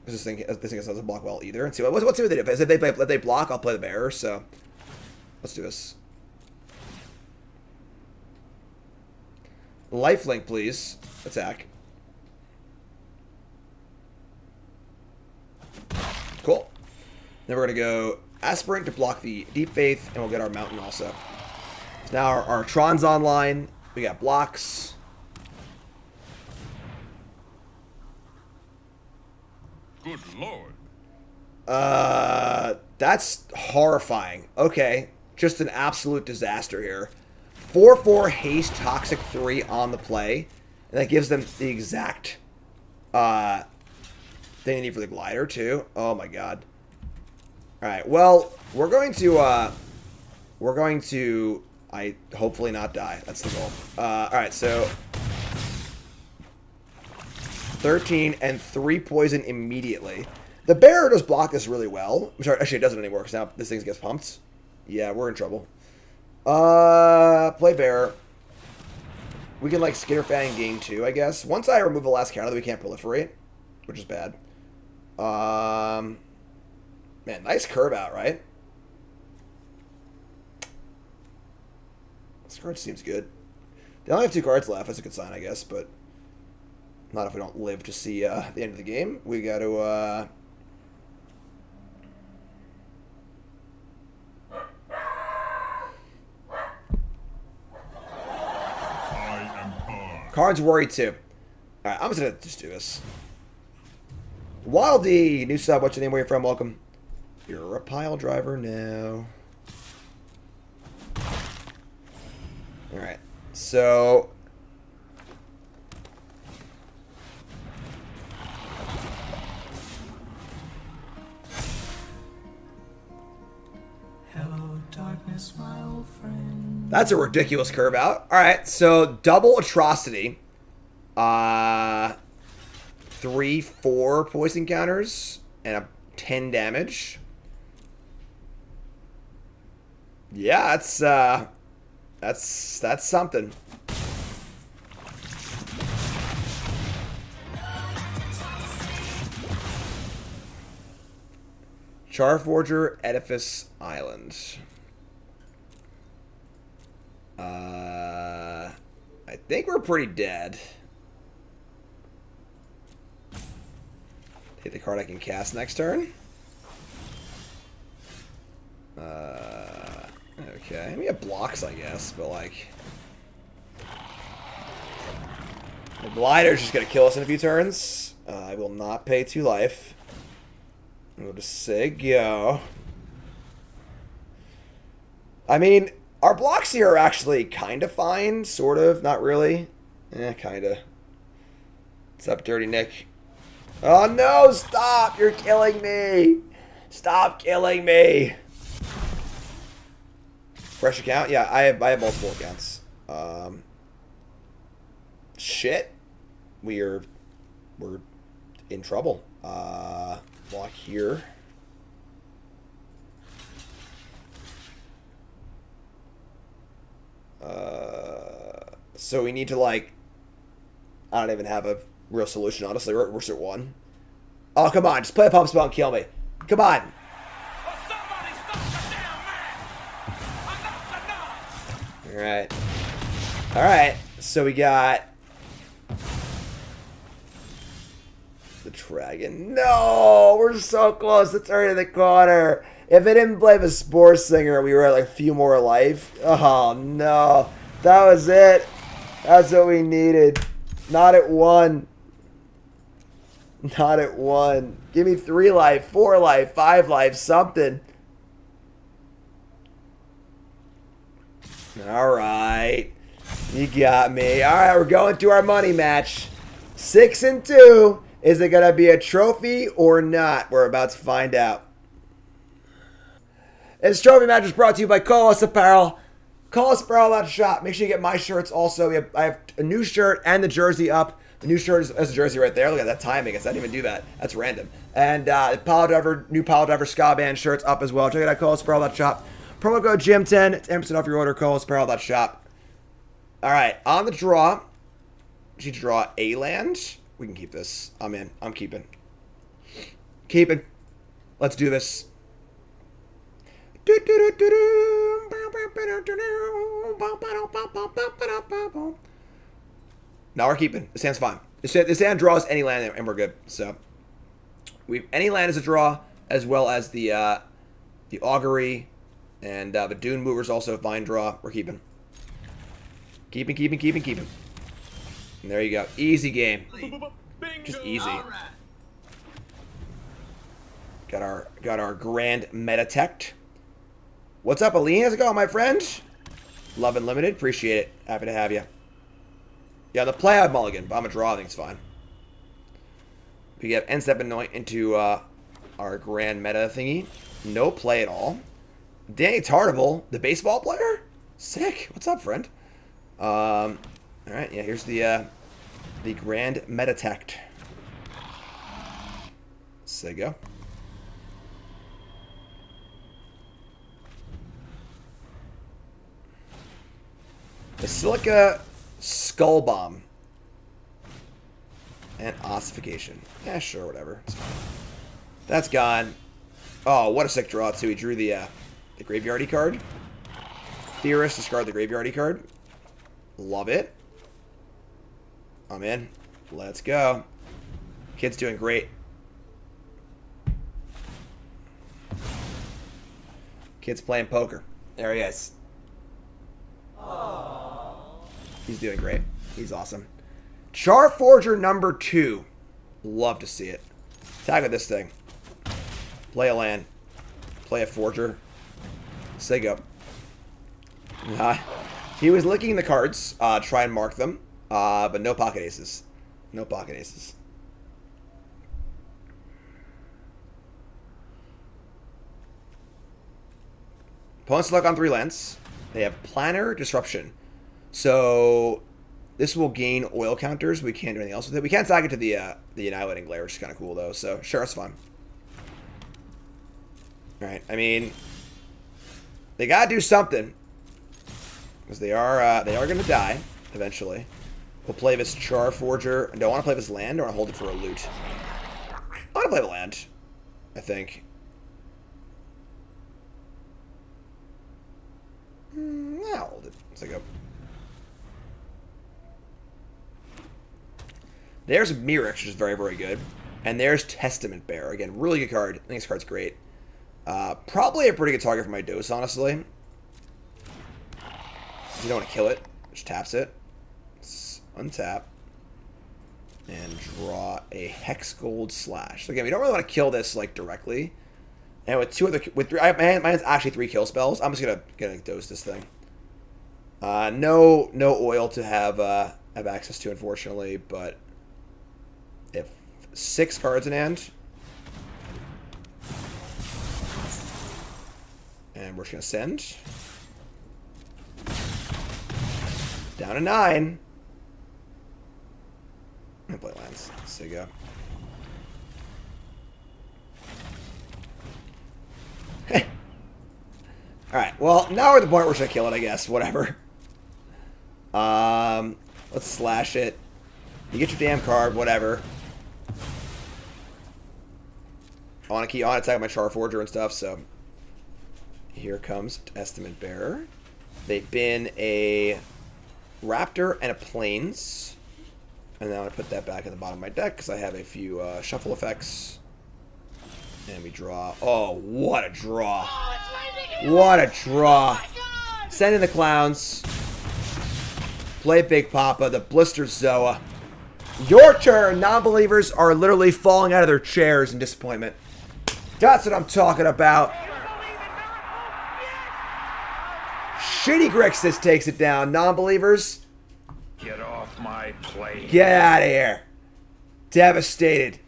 This thing doesn't block well either. And see what's what they do. If they block, I'll play the bear. So let's do this. Lifelink, please. Attack. Cool. Then we're gonna go Aspirant to block the Deep Faith, and we'll get our Mountain also. So now our Tron's online. We got blocks. Good lord. That's horrifying. Okay. Just an absolute disaster here. 4/4 haste toxic 3 on the play. And that gives them the exact thing they need for the glider too. Oh my god. Alright, well, we're going to hopefully not die. That's the goal. Alright, so 13 and 3 poison immediately. The bear does block this really well. I'm sorry, actually it doesn't anymore because now this thing gets pumped. Yeah, we're in trouble. Play bear. We can like Skitter Fang gain 2, I guess. Once I remove the last counter, we can't proliferate, which is bad. Man, nice curve out, right? This card seems good. They only have 2 cards left. That's a good sign, I guess, but not if we don't live to see the end of the game. We got to cards worry too. Alright, I'm just gonna do this. Wildy, new sub, what's your name, where you from? Welcome. You're a pile driver now. Alright, so Hello, darkness, my old friend. that's a ridiculous curve out. Alright, so double atrocity. 3, 4 poison counters and a 10 damage. Yeah, that's something. Charforger, Edifice, Island. I think we're pretty dead. Take the card I can cast next turn. Okay. I mean, it blocks, I guess, but like... The glider's just gonna kill us in a few turns. I will not pay 2 life. We'll just say go. I mean, our blocks here are actually kind of fine, sort of, not really. Kind of. What's up, Dirty Nick? Oh no, stop! You're killing me! Stop killing me! Fresh account? Yeah, I have multiple accounts. Shit. We're in trouble. Block here. So we need to, like, I don't even have a real solution, honestly. We're at 1. Oh, come on. Just play a pump spell and kill me. Come on. Alright. Alright. So we got the dragon. No! We're so close to turning the corner. If it didn't play the Spore Singer, we were at like a few more life. Oh, no. That was it. That's what we needed. Not at 1. Not at 1. Give me 3 life, 4 life, 5 life, something. Alright. You got me. Alright, we're going to our money match. 6 and 2. Is it going to be a trophy or not? We're about to find out. This trophy match is brought to you by Colas Apparel. Colas Apparel.shop. Make sure you get my shirts also. I have a new shirt and the jersey up. The new shirt is a jersey right there. Look at that timing. I didn't even do that. That's random. And new Pile Driver Ska Band shirts up as well. Check it out, ColasApparel.shop. Promo code GYM10. 10% off your order. ColasApparel.shop. Alright, on the draw. She draw a land. We can keep this. I'm in. I'm keeping. Keeping. Let's do this. No, we're keeping. This hand's fine. This hand draws any land, and we're good. So, any land is a draw, as well as the augury, and the Dune Mover's also a fine draw. We're keeping. Keeping. And there you go. Easy game. Just easy. Got our grand Metatect. What's up, Aline? How's it going, my friend? Love Unlimited. Appreciate it. Happy to have you. Yeah, the play I mulligan, but I'm a draw. I think it's fine. We get end step anoint into our grand meta thingy. No play at all. Danny Tartable, the baseball player? Sick. What's up, friend? Alright, yeah, here's the grand Metatect. So go. Basilica, Skull Bomb, and Ossification. Yeah, sure, whatever. It's fine. That's gone. Oh, what a sick draw, too. He drew the Graveyardy card. Theorist, discard the Graveyardy card. Love it. I'm in. Let's go. Kid's doing great. Kid's playing poker. There he is. He's doing great. He's awesome. Charforger number 2. Love to see it. Tag with this thing. Play a land. Play a Forger. Say go. He was licking the cards. Try and mark them. But no pocket aces. No pocket aces. Opponents luck on 3 lands. They have Planner Disruption. So this will gain oil counters. We can't do anything else with it. We can't tag it to the Annihilating Glare, which is kind of cool though. So sure, it's fine. All right. I mean, they gotta do something because they are gonna die eventually. We'll play this Charforger. Do I want to play this land or want to hold it for a loot? I want to play the land. I think. Yeah, I'll hold it. So go. There's Mythic, which is very, very good. And there's Testament Bearer. Again, really good card. I think this card's great. Probably a pretty good target for my dose, honestly. You don't want to kill it. Just taps it. Untap. And draw a Hex Gold Slash. So again, we don't really want to kill this like directly. And with three, mine's actually 3 kill spells. I'm just gonna dose this thing. No oil to have access to, unfortunately, but if 6 cards in hand, and we're just gonna send down to 9. And play lands. So you go. Alright, well, now we're at the point where we're just gonna kill it, I guess. Whatever. Let's slash it. You get your damn card, whatever. I want to keep on attacking my Charforger and stuff, so here comes Testament Bearer. They've been a Raptor and a Plains. And then I'm going to put that back at the bottom of my deck because I have a few shuffle effects. And we draw. Oh, what a draw. What a draw. Send in the Clowns. Play Big Papa, the Blister Zoa. Your turn. Non-believers are literally falling out of their chairs in disappointment. That's what I'm talking about. Shitty Grixis takes it down. Non-believers, Get off my plate. get out of here. Devastated.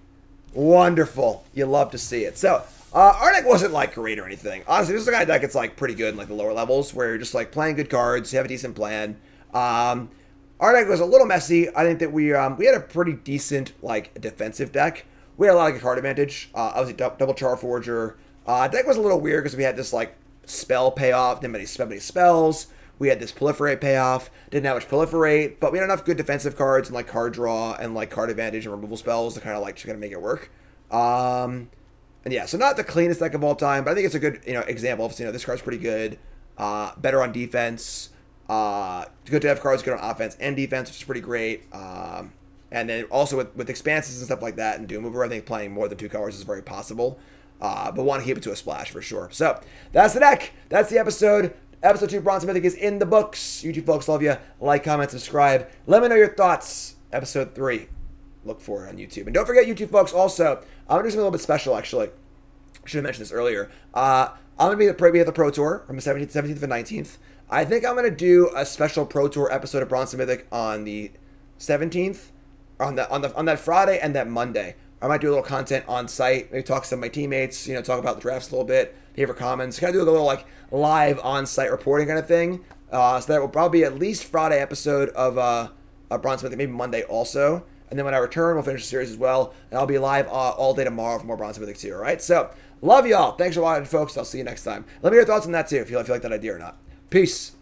Wonderful. You love to see it. So, our deck wasn't like great or anything. Honestly, this is the kind of deck that's like pretty good in like the lower levels where you're just like playing good cards, you have a decent plan. Our deck was a little messy. I think that we had a pretty decent like defensive deck. We had a lot of good card advantage. Obviously, double Charforger. Deck was a little weird because we had this like spell payoff, didn't have many spells. We had this proliferate payoff, didn't have much proliferate, but we had enough good defensive cards and like card draw and like card advantage and removal spells to kind of like just kind of make it work. And yeah, so not the cleanest deck of all time, but I think it's a good example of this card's pretty good, better on defense, good to have cards good on offense and defense, which is pretty great. And then also with expanses and stuff like that and Doom Mover, I think playing more than 2 colors is very possible. But want to keep it to a splash for sure. So that's the deck. That's the episode. Episode 2 Bronze Mythic is in the books. YouTube folks, love you. Like, comment, subscribe. Let me know your thoughts. Episode 3. Look for it on YouTube. And don't forget, YouTube folks, also, I'm going to do something a little bit special, actually. I should have mentioned this earlier. I'm going to be at the Pro Tour from the 17th and 19th. I think I'm going to do a special Pro Tour episode of Bronze Mythic on the 17th, on that Friday and that Monday. I might do a little content on site, maybe talk to some of my teammates, talk about the drafts a little bit, favorite comments, kind of do a little like live on-site reporting kind of thing. So that will probably be at least Friday episode of Bronze Mythic, maybe Monday also. And then when I return, we'll finish the series as well. And I'll be live all day tomorrow for more Bronze Mythic too, all right? So, love y'all. Thanks for watching, folks. I'll see you next time. Let me know your thoughts on that too, if you like that idea or not. Peace.